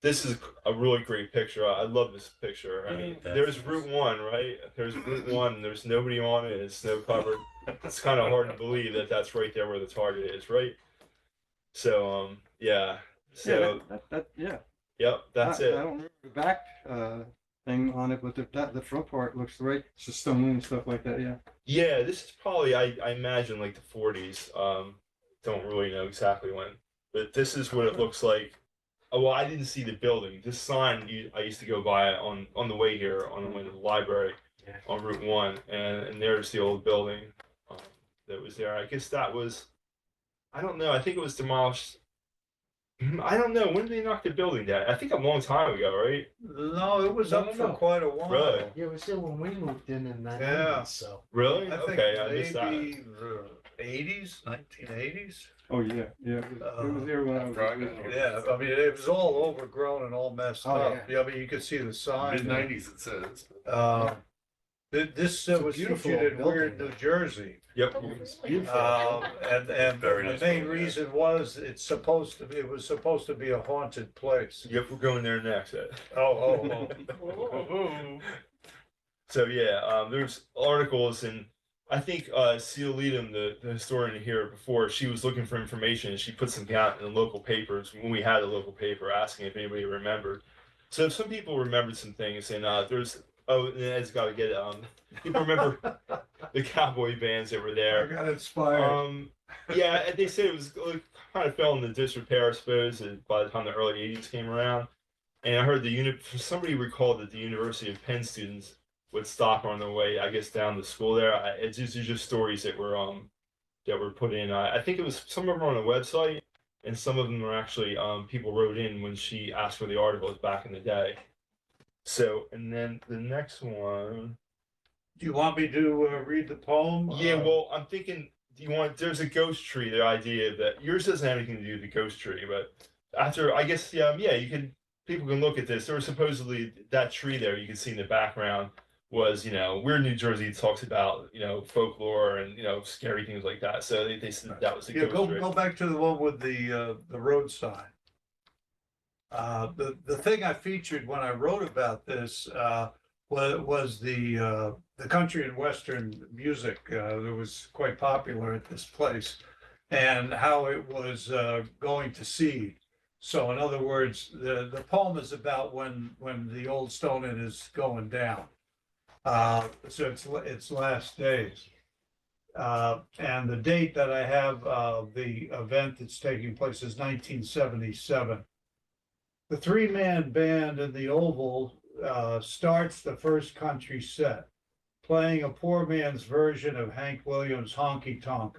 Speaker 6: This is a really great picture. I love this picture. I mean, there's Route 1, right? There's Route 1. There's nobody on it. It's snow covered. It's kind of hard to believe that that's right there where the Target is, right? So, yeah. So,
Speaker 4: Yeah.
Speaker 6: Yep, that's it.
Speaker 4: I don't remember the back thing on it, but the front part looks right. It's just stone and stuff like that. Yeah.
Speaker 6: Yeah, this is probably I imagine like the 40s. Don't really know exactly when, but this is what it looks like. Oh, well, I didn't see the building. This sign I used to go by on the way here on the way to the library on Route 1, and there's the old building that was there. I guess that was, I don't know. I think it was demolished. I don't know. When did they knock the building down? I think a long time ago, right?
Speaker 2: No, it was up for quite a while.
Speaker 6: Really?
Speaker 11: Yeah, it was there when we moved in the
Speaker 2: Yeah.
Speaker 11: 90s, so.
Speaker 6: Really?
Speaker 2: I think
Speaker 6: Okay, I missed that.
Speaker 2: maybe the 80s, 1980s.
Speaker 4: Oh yeah, yeah. It was there when I was.
Speaker 2: Yeah, I mean, it was all overgrown and all messed
Speaker 11: Oh,
Speaker 2: up. Yeah, I mean, you could see the sign.
Speaker 10: Mid-90s it says.
Speaker 2: This
Speaker 11: a
Speaker 2: was
Speaker 11: beautiful
Speaker 2: featured in
Speaker 11: building,
Speaker 2: Weird,
Speaker 11: though.
Speaker 2: New Jersey.
Speaker 6: Yep.
Speaker 2: And
Speaker 10: Very
Speaker 2: the
Speaker 10: nice
Speaker 2: main
Speaker 10: building, yeah.
Speaker 2: reason was it was supposed to be a haunted place.
Speaker 6: Yep, we're going there next.
Speaker 2: Oh.
Speaker 6: So yeah, there's articles, and I think Seal Leadham, the historian here before, she was looking for information, and she put some out in the local papers when we had a local paper, asking if anybody remembered. So some people remembered some things, and there's and Ed's got to get it. People remember the cowboy bands that were
Speaker 2: I
Speaker 6: there.
Speaker 2: got inspired.
Speaker 6: Yeah, and they said it was kind of fell into disrepair, I suppose, by the time the early '80s came around. And I heard somebody recalled that the University of Penn students would stop on their way, I guess, down to school there. It's just stories that were put in. I think it was some of them on the website, and some of them were actually people wrote in when she asked for the articles back in the day. So, and then the next one.
Speaker 2: Do you want me to read the poem?
Speaker 6: Yeah, well, I'm thinking, there's a ghost tree, the idea that yours doesn't have anything to do with the ghost tree, but after, I guess, people can look at this. There was supposedly that tree there you can see in the background was, we're in New Jersey, talks about, folklore and, scary things like that. So they said that was a
Speaker 2: Yeah,
Speaker 6: ghost
Speaker 2: go back to the one with the road sign. The thing I featured when I wrote about this was the country and western music that was quite popular at this place, and how it was going to seed. So in other words, the poem is about when the old Stone Inn is going down. So its last days. And the date that I have the event that's taking place is 1977. The three-man band in the Oval starts the first country set, playing a poor man's version of Hank Williams' Honky Tonk.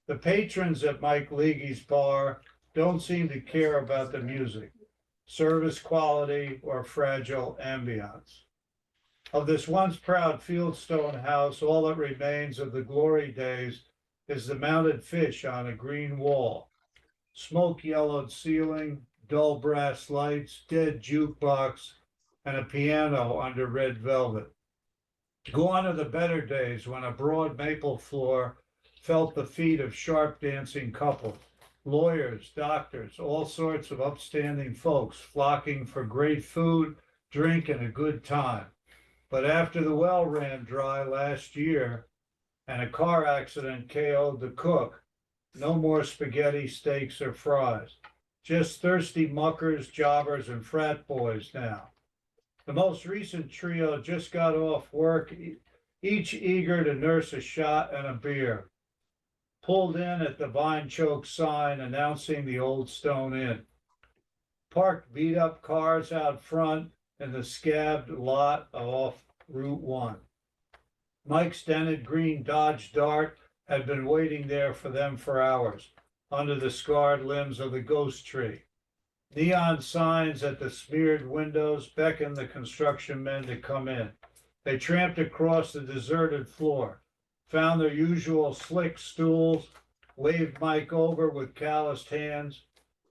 Speaker 2: The patrons at Mike Leahy's bar don't seem to care about the music, service quality, or fragile ambiance. Of this once proud fieldstone house, all that remains of the glory days is the mounted fish on a green wall, smoke-yellowed ceiling, dull brass lights, dead jukebox, and a piano under red velvet. Go on to the better days when a broad maple floor felt the feet of sharp dancing couples, lawyers, doctors, all sorts of upstanding folks flocking for great food, drink, and a good time. But after the well ran dry last year and a car accident KO'd the cook, no more spaghetti, steaks, or fries. Just thirsty muckers, jobbers, and frat boys now. The most recent trio just got off work, each eager to nurse a shot and a beer. Pulled in at the vine choke sign announcing the Old Stone Inn. Parked beat-up cars out front in the scabbed lot off Route 1. Mike's dented green Dodge Dart had been waiting there for them for hours, under the scarred limbs of the ghost tree. Neon signs at the smeared windows beckoned the construction men to come in. They tramped across the deserted floor, found their usual slick stools, waved Mike over with calloused hands.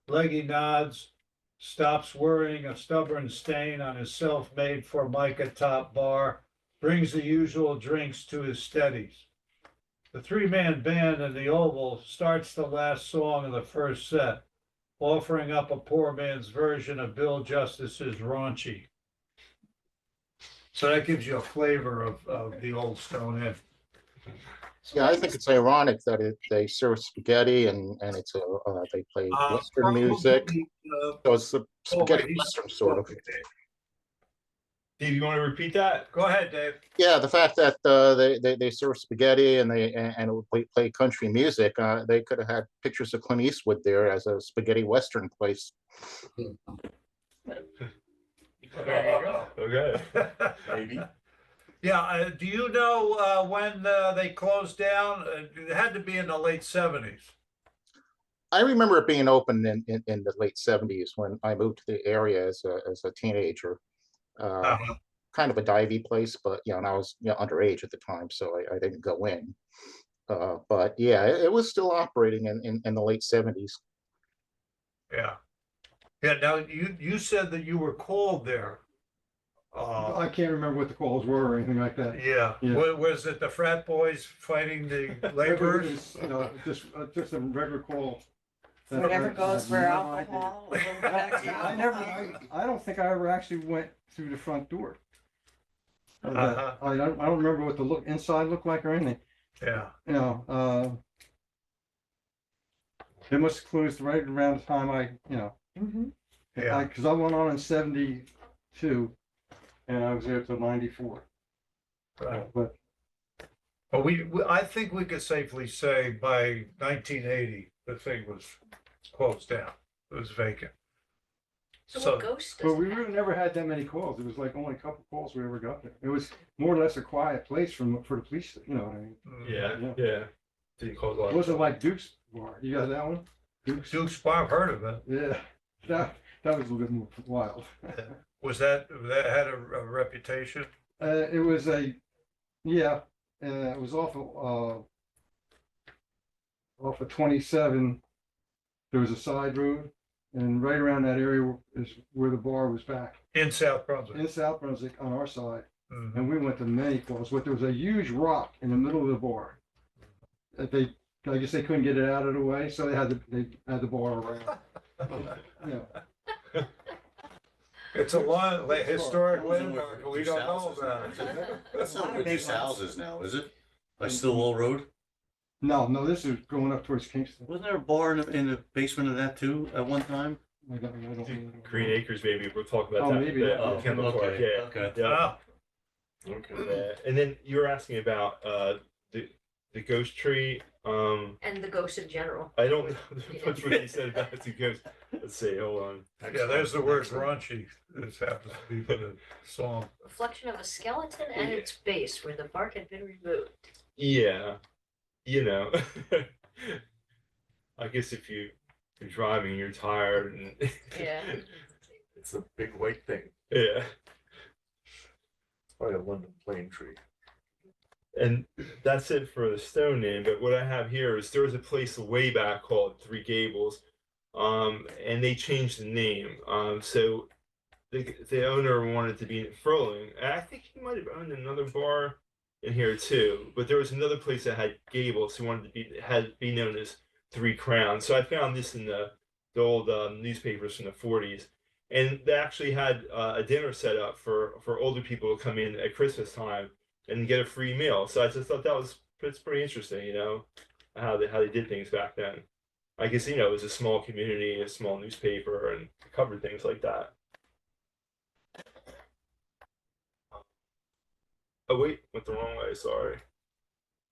Speaker 2: Leggy nods, stops worrying a stubborn stain on his self-made Formica top bar, brings the usual drinks to his steadies. The three-man band in the Oval starts the last song of the first set, offering up a poor man's version of Bill Justice's Raunchy. So that gives you a flavor of the Old Stone Inn.
Speaker 9: Yeah, I think it's ironic that they serve spaghetti and it's they play Western music. So it's the spaghetti Western sort of.
Speaker 6: Dave, you want to repeat that?
Speaker 2: Go ahead, Dave.
Speaker 9: Yeah, the fact that they serve spaghetti and it would play country music, they could have had pictures of Clint Eastwood there as a spaghetti Western place.
Speaker 6: There you go. Okay.
Speaker 3: Maybe.
Speaker 2: Yeah, do you know when they closed down? It had to be in the late 70s.
Speaker 9: I remember it being open in the late 70s when I moved to the area as a teenager. Kind of a divey place, but and I was underage at the time, so I didn't go in. But yeah, it was still operating in the late 70s.
Speaker 2: Yeah. Yeah. Now you said that you were called there.
Speaker 4: I can't remember what the calls were or anything like that.
Speaker 2: Yeah.
Speaker 4: Yeah.
Speaker 2: Was it the frat boys fighting the laborers?
Speaker 4: Just a regular call.
Speaker 7: Whatever goes for alcohol.
Speaker 4: I don't think I ever actually went through the front door.
Speaker 2: Uh-huh.
Speaker 4: I don't remember what the inside looked like or anything.
Speaker 2: Yeah.
Speaker 4: It must have closed right around the time
Speaker 2: Yeah.
Speaker 4: because I went on in 72 and I was there till 94.
Speaker 2: Right.
Speaker 4: But
Speaker 2: I think we could safely say by 1980 the thing was closed down. It was vacant.
Speaker 8: So what ghost does
Speaker 4: But we
Speaker 8: it have?
Speaker 4: really never had that many calls. It was like only a couple calls we ever got there. It was more or less a quiet place for the police. You know what I mean?
Speaker 6: Yeah. Didn't cause a lot.
Speaker 4: It wasn't like Duke's Bar. You got that one?
Speaker 2: Duke's Bar, I've heard of it.
Speaker 4: Yeah, that was a little bit more wild.
Speaker 2: Was that had a reputation?
Speaker 4: It was it was off of 27. There was a side road, and right around that area is where the bar was back.
Speaker 2: In South Brunswick.
Speaker 4: In South Brunswick on our side. and we went to many calls, but there was a huge rock in the middle of the bar. That I guess they couldn't get it out of the way, so they had the bar around. Yeah.
Speaker 2: It's a long, historic
Speaker 1: Where
Speaker 2: landmark, we don't know
Speaker 1: Deuce
Speaker 2: about
Speaker 1: House is
Speaker 2: it.
Speaker 1: now. That's not where Deuce House is now, is it? By Stillwell Road?
Speaker 4: No, this is going up towards Kingston.
Speaker 1: Wasn't there a bar in the basement of that too at one time?
Speaker 4: I don't know.
Speaker 6: Green Acres, maybe we'll talk about
Speaker 4: Oh,
Speaker 6: that.
Speaker 4: maybe,
Speaker 6: the
Speaker 4: yeah.
Speaker 1: Oh,
Speaker 6: Kendall Park,
Speaker 1: okay,
Speaker 6: yeah.
Speaker 1: okay.
Speaker 6: Yeah.
Speaker 2: Ah,
Speaker 10: Okay.
Speaker 6: Yeah. And then you were asking about the ghost tree.
Speaker 8: And the ghost in general.
Speaker 6: I don't know much what you said about the ghost. Let's see, hold on.
Speaker 2: yeah, there's the word raunchy, this happens to be for the song.
Speaker 8: Reflection of a skeleton at its base where the bark had been removed.
Speaker 6: Yeah, you know, I guess if you're driving, you're tired, and
Speaker 8: Yeah.
Speaker 10: It's a big white thing.
Speaker 6: yeah,
Speaker 10: Probably a London plane tree.
Speaker 6: and that's it for the stone name. But what I have here is there was a place way back called Three Gables, and they changed the name. So the owner wanted to be in Furling, and I think he might have owned another bar in here too. But there was another place that had gables who wanted to be known as Three Crowns. So I found this in the old newspapers from the 40s, and they actually had a dinner set up for older people to come in at Christmas time and get a free meal. So I just thought it's pretty interesting, you know, how they did things back then. I guess, you know, it was a small community, a small newspaper, and covered things like that. Oh wait, went the wrong way, sorry.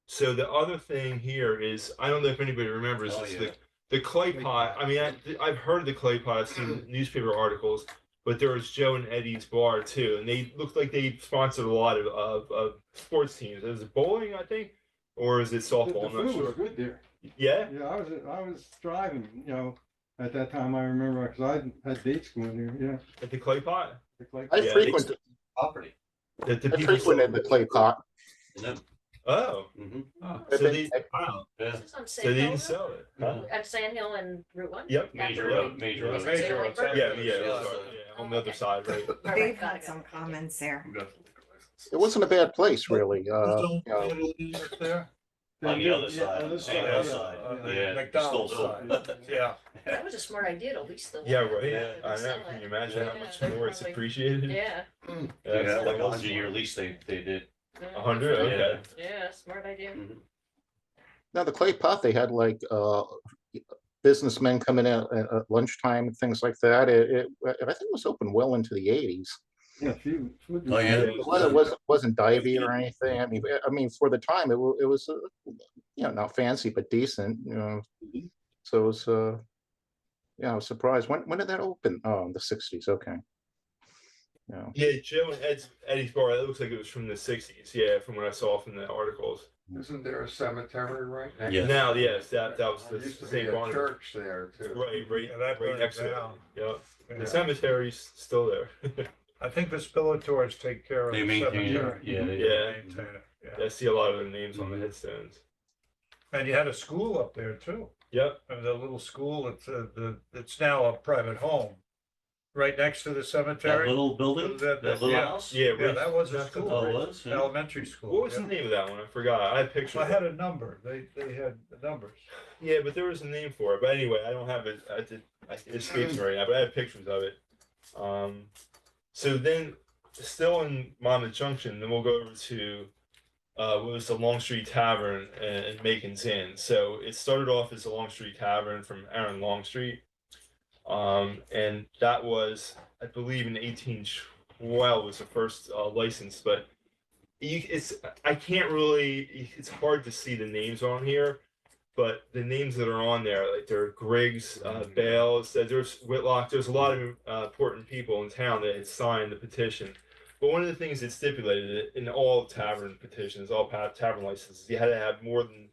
Speaker 6: So the other thing here is, I don't know if anybody remembers,
Speaker 1: Oh,
Speaker 6: it's
Speaker 1: yeah.
Speaker 6: the clay pot. I mean, I've heard of the clay pot, I've seen newspaper articles, but there was Joe and Eddie's bar too, and they looked like they sponsored a lot of sports teams. Is it bowling, I think, or is it
Speaker 4: The
Speaker 6: softball? I'm not
Speaker 4: food was
Speaker 6: sure.
Speaker 4: good there.
Speaker 6: Yeah,
Speaker 4: Yeah, I was driving, you know, at that time, I remember, because I had dates going there, yeah.
Speaker 6: at the clay pot.
Speaker 4: Like,
Speaker 9: I
Speaker 6: Yeah,
Speaker 9: frequented,
Speaker 1: Property.
Speaker 6: The
Speaker 9: I
Speaker 6: people
Speaker 9: frequented the clay pot.
Speaker 1: Isn't it?
Speaker 6: Oh,
Speaker 1: Mhm.
Speaker 6: so
Speaker 9: think-
Speaker 6: they wow,
Speaker 1: Yeah.
Speaker 8: This is on
Speaker 6: so
Speaker 8: Sand
Speaker 6: they
Speaker 8: Hill
Speaker 6: didn't
Speaker 8: Road?
Speaker 6: sell it. Huh?
Speaker 8: At Sand Hill and Route 1?
Speaker 6: Yep.
Speaker 1: Major
Speaker 8: After
Speaker 1: road, major road.
Speaker 2: Major road.
Speaker 6: Yeah,
Speaker 1: Yeah.
Speaker 6: on the other side, right?
Speaker 7: They've had some comments there.
Speaker 10: Who got the liquor license?
Speaker 9: It wasn't a bad place, really. You know,
Speaker 2: Up there?
Speaker 1: On the other
Speaker 4: Yeah,
Speaker 1: side,
Speaker 4: on
Speaker 1: on
Speaker 4: this
Speaker 1: the
Speaker 4: side,
Speaker 1: other
Speaker 4: yeah.
Speaker 1: side,
Speaker 2: On the
Speaker 1: yeah.
Speaker 2: McDonald's
Speaker 1: Still
Speaker 2: side, yeah.
Speaker 8: That was a smart idea to lease the.
Speaker 6: Yeah, right.
Speaker 1: Yeah.
Speaker 6: I know. Can you imagine how much
Speaker 8: Yeah,
Speaker 6: more it's
Speaker 8: probably-
Speaker 6: appreciated?
Speaker 8: Yeah.
Speaker 1: Yeah,
Speaker 6: That's
Speaker 1: like a 100-year lease they did.
Speaker 6: 100. Okay.
Speaker 8: Yeah, smart idea.
Speaker 9: now the clay pot, they had like businessmen coming in at lunchtime and things like that. I think it was open well into the 80s.
Speaker 4: Yeah, food.
Speaker 1: Oh, yeah.
Speaker 9: The weather wasn't divey or anything. I mean, for the time, it was you know, not fancy but decent. You know, so it was yeah, I was surprised. When did that open? Oh, in the 60s. Okay. Yeah.
Speaker 6: Yeah, Joe and Eddie's bar. It looks like it was from the 60s. Yeah, from what I saw from the articles.
Speaker 3: Isn't there a cemetery right next?
Speaker 1: Yeah.
Speaker 6: Now, yes, that was
Speaker 3: There
Speaker 6: the
Speaker 3: used to be
Speaker 6: St.
Speaker 3: a
Speaker 6: Barnabas.
Speaker 3: church there too.
Speaker 6: Right,
Speaker 2: Yeah, that
Speaker 6: right
Speaker 2: burned
Speaker 6: next to it.
Speaker 2: down.
Speaker 6: Yep.
Speaker 2: Yeah.
Speaker 6: The cemetery's still there.
Speaker 2: I think the Spillators take care of
Speaker 1: They
Speaker 2: the
Speaker 1: maintain
Speaker 2: cemetery.
Speaker 1: it. Yeah, they do.
Speaker 6: Yeah.
Speaker 2: Maintain it, yeah.
Speaker 6: I see a lot of their names on the headstones.
Speaker 2: And you had a school up there too.
Speaker 6: Yep.
Speaker 2: And the little school, it's now a private home, right next to the
Speaker 1: That
Speaker 2: cemetery.
Speaker 1: little building,
Speaker 2: That-
Speaker 1: that little
Speaker 2: yeah.
Speaker 1: house?
Speaker 6: Yeah,
Speaker 2: Yeah,
Speaker 6: right.
Speaker 2: that was a
Speaker 6: That's the-
Speaker 2: school.
Speaker 1: Oh, it was? Yeah.
Speaker 2: Elementary school.
Speaker 6: What was
Speaker 2: yeah.
Speaker 6: the name of that one? I forgot. I had pictures.
Speaker 2: I
Speaker 6: of
Speaker 2: had
Speaker 6: it.
Speaker 2: a number. They had the numbers.
Speaker 6: Yeah, but there was a name for it. But anyway, I don't have it. It escapes me right now. But I have pictures of it. So then, still in Monmouth Junction, then we'll go over to what was the Long Street Tavern and Macon's Inn. So it started off as the Long Street Tavern from Aaron Longstreet, and that was, I believe, in 1812 was the first license. But I can't really. It's hard to see the names on here. But the names that are on there, like there are Griggs, Bales, there's Whitlock, there's a lot of important people in town that had signed the petition. But one of the things that stipulated in all tavern petitions, all tavern licenses, you had to have more than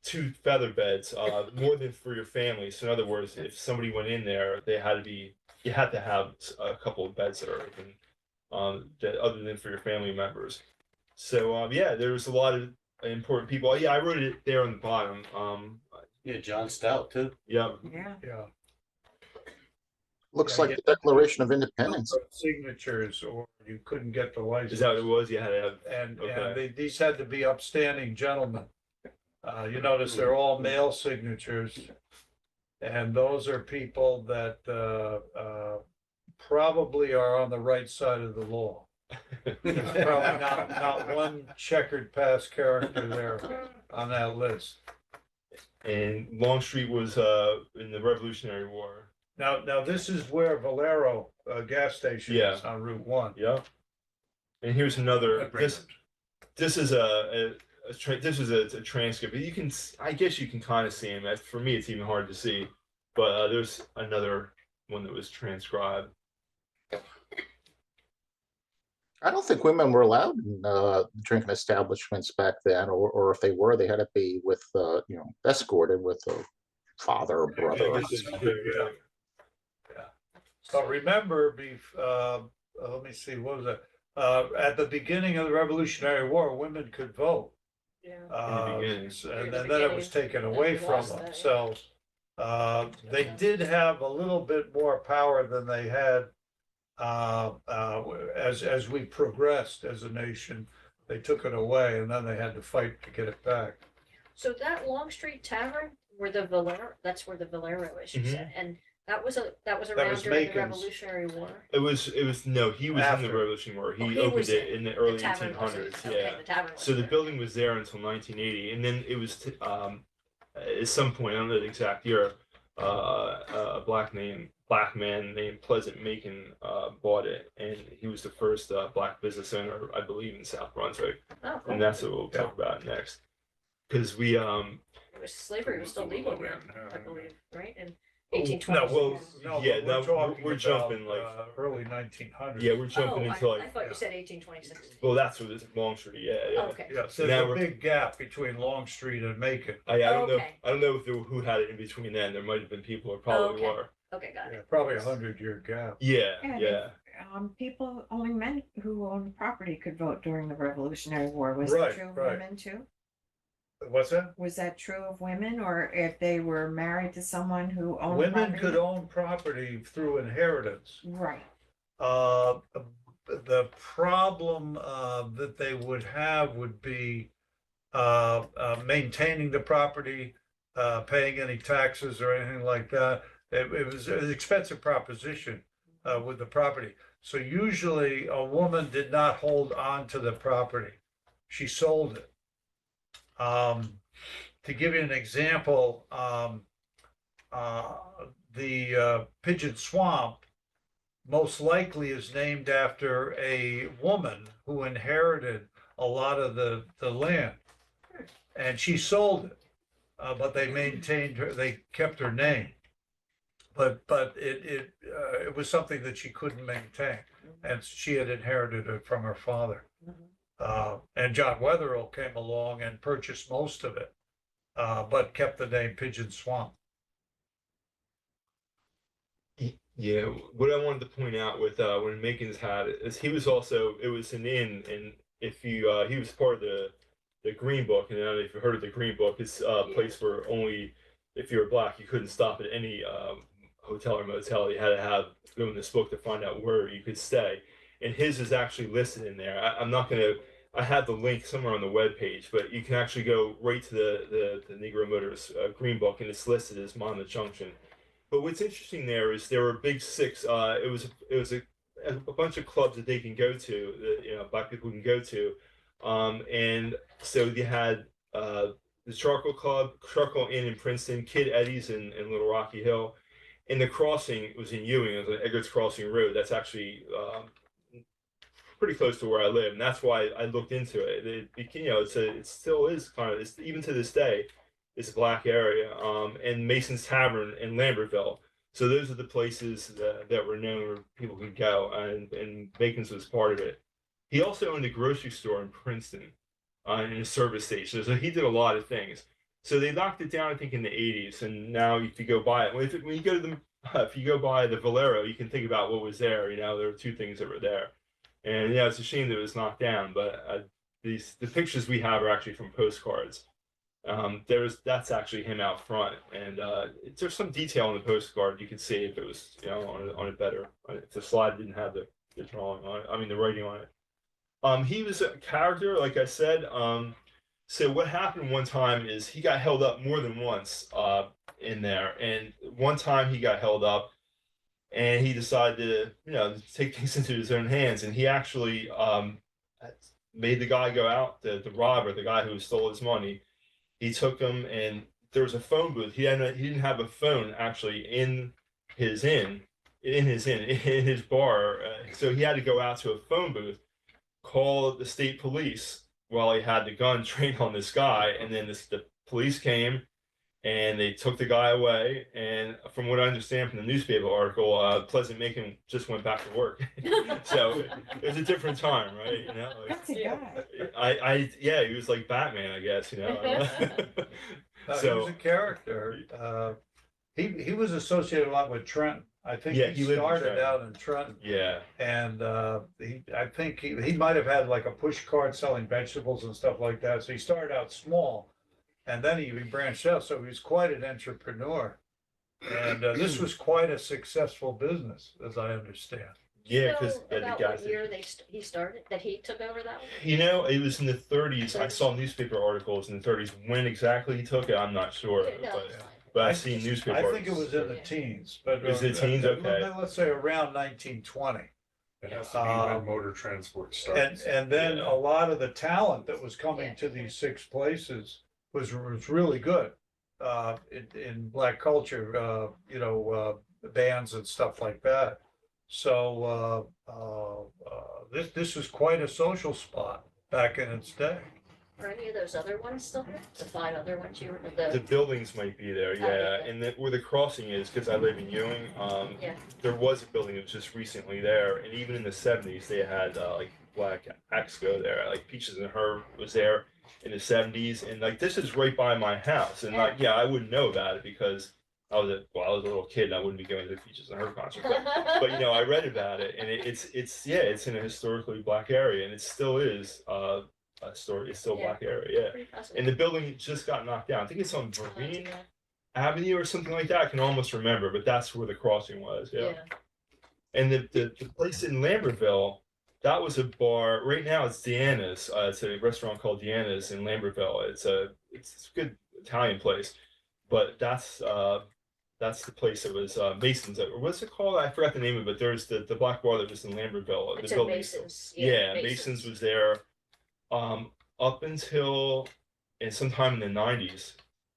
Speaker 6: 2 feather beds, more than for your family. So in other words, if somebody went in there, you had to have a couple of beds that are open, that other than for your family members. So yeah, there was a lot of important people. Yeah, I wrote it there on the bottom.
Speaker 1: Yeah, John Stout too.
Speaker 6: Yeah.
Speaker 7: Yeah.
Speaker 2: Yeah.
Speaker 9: Looks
Speaker 2: Yeah,
Speaker 9: like the Declaration of Independence.
Speaker 2: signatures, or you couldn't get the license.
Speaker 6: Is that what it was? You had to have.
Speaker 2: And
Speaker 6: Okay.
Speaker 2: these had to be upstanding gentlemen. You notice they're all male signatures. And those are people that probably are on the right side of the law. There's probably not one checkered past character there on that list.
Speaker 6: And Longstreet was in the Revolutionary War.
Speaker 2: Now this is where Valero gas station is on Route 1.
Speaker 6: Yeah. And here's another. This is a transcript, but I guess you can kind of see him. For me, it's even hard to see, but there's another one that was transcribed.
Speaker 9: I don't think women were allowed in drinking establishments back then, or if they were, they had to be with, escorted with a father or brother.
Speaker 2: Yeah. But remember, let me see, what was that? At the beginning of the Revolutionary War, women could vote. And then it was taken away from them. So they did have a little bit more power than they had as we progressed as a nation. They took it away, and then they had to fight to get it back.
Speaker 8: So that Longstreet Tavern, that's where the Valero is, you said, and that was around during the Revolutionary War.
Speaker 6: It was no, he was in the Revolutionary War. He opened it in the early 1800s.
Speaker 8: Okay, the tavern was
Speaker 6: So the
Speaker 8: there.
Speaker 6: building was there until 1980, and then it was at some point, I don't know the exact year, a black man named Pleasant Macon bought it, and he was the first black business owner, I believe, in South Brunswick.
Speaker 8: Oh, cool.
Speaker 6: And that's what we'll talk about next, because
Speaker 8: slavery was still legal then, I believe, right? And
Speaker 6: No,
Speaker 8: 1820s.
Speaker 6: we're jumping like
Speaker 2: early 1900s.
Speaker 6: Yeah, we're jumping into
Speaker 8: I thought you said 1826.
Speaker 6: Well, that's what it's Longstreet. Yeah.
Speaker 8: Okay.
Speaker 2: Yeah, so there's a big gap between Longstreet and Macon.
Speaker 6: I don't know. I don't know who had it in between then. There might have been people who probably were.
Speaker 8: Okay, got it.
Speaker 2: Probably 100-year gap.
Speaker 6: Yeah.
Speaker 7: People, only men who owned property could vote during the Revolutionary War. Was
Speaker 2: Right,
Speaker 7: that true of
Speaker 2: right.
Speaker 7: women too?
Speaker 2: What's that?
Speaker 7: Was that true of women, or if they were married to someone who owned
Speaker 2: Women
Speaker 7: property?
Speaker 2: could own property through inheritance.
Speaker 7: Right.
Speaker 2: The problem that they would have would be maintaining the property, paying any taxes or anything like that. It was an expensive proposition with the property. So usually a woman did not hold on to the property. She sold it. To give you an example, the Pigeon Swamp most likely is named after a woman who inherited a lot of the land, and she sold it, but they maintained her, they kept her name. But it was something that she couldn't maintain, and she had inherited it from her father. And John Wetherill came along and purchased most of it, but kept the name Pigeon Swamp.
Speaker 6: Yeah, what I wanted to point out with when Macon's had it is it was an inn, and if you he was part of the Green Book, and I don't know if you've heard of the Green Book, it's a place where only if you were black you couldn't stop at any hotel or motel. You had to go in this book to find out where you could stay, and his is actually listed in there. I'm not gonna. I have the link somewhere on the webpage, but you can actually go right to the Negro Motors Green Book, and it's listed as Monmouth Junction. But what's interesting there is there were big six. It was a bunch of clubs that they can go to, black people can go to, and so you had the Charcoal Club, Charcoal Inn in Princeton, Kid Eddie's in Little Rocky Hill, and the Crossing was in Ewing. It was on Edgar's Crossing Road. That's actually pretty close to where I live, and that's why I looked into it. It still is kind of, even to this day, it's a black area. And Mason's Tavern in Lambertville. So those are the places that were known where people could go, and Bacon's was part of it. He also owned a grocery store in Princeton, and a service station. So he did a lot of things. So they knocked it down, I think, in the 80s, and now if you go by it, when you go to if you go by the Valero, you can think about what was there. There were two things that were there. And yeah, it's a shame that it was knocked down, but the pictures we have are actually from postcards. That's actually him out front, and there's some detail on the postcard you could see if it was on it better. If the slide didn't have the drawing on it, I mean the writing on it. He was a character, like I said. So what happened one time is he got held up more than once in there, and one time he got held up, and he decided to take things into his own hands, and he actually made the guy go out, the robber, the guy who stole his money. He took him, and there was a phone booth. He didn't have a phone actually in his bar, so he had to go out to a phone booth, call the state police while he had the gun trained on this guy, and then the police came and they took the guy away. And from what I understand from the newspaper article, Pleasant Macon just went back to work. So it was a different time, right?
Speaker 7: That's a guy.
Speaker 6: Yeah, he was like Batman, I guess.
Speaker 2: He was a character. He was associated a lot with Trenton. I think he
Speaker 6: lived in
Speaker 2: started
Speaker 6: Trenton.
Speaker 2: out in Trenton.
Speaker 6: Yeah.
Speaker 2: And I think he might have had like a push cart selling vegetables and stuff like that. So he started out small, and then he branched out. So he was quite an entrepreneur. And this was quite a successful business, as I understand.
Speaker 6: Yeah, because
Speaker 8: about what year he started, that he took over that one?
Speaker 6: It was in the 30s. I saw newspaper articles in the 30s. When exactly he took it, I'm not sure. But I've seen newspaper
Speaker 2: I
Speaker 6: articles.
Speaker 2: think it was in the teens, but
Speaker 6: Is it teens? Okay.
Speaker 2: let's say around 1920.
Speaker 10: It has to be when motor transport starts.
Speaker 2: And then a lot of the talent that was coming to these 6 places was really good in black culture, bands and stuff like that. So this was quite a social spot back in its day.
Speaker 8: Are any of those other ones still there? The 5 other ones you were,
Speaker 6: The buildings might be there, yeah. And where the crossing is, because I live in Ewing, there was a building that was just recently there. And even in the 70s, they had like Black Exco there. Like Peaches and Herb was there in the 70s. And like this is right by my house. And like, I wouldn't know about it because I was a little kid and I wouldn't be going to the Peaches and Herb concert. But I read about it, and it's in a historically black area, and it still is it's still a black area, and the building just got knocked down. I think it's on Vereen Avenue or something like that. I can almost remember, but that's where the crossing was. And the place in Lambertville, that was a bar. Right now it's Deanna's. It's a restaurant called Deanna's in Lambertville. It's a good Italian place, but that's the place that was Mason's. What's it called? I forgot the name of it. There's the black bar that was in Lambertville.
Speaker 8: It's
Speaker 6: the building.
Speaker 8: Mason's.
Speaker 6: Mason's was there. Up until sometime in the 90s,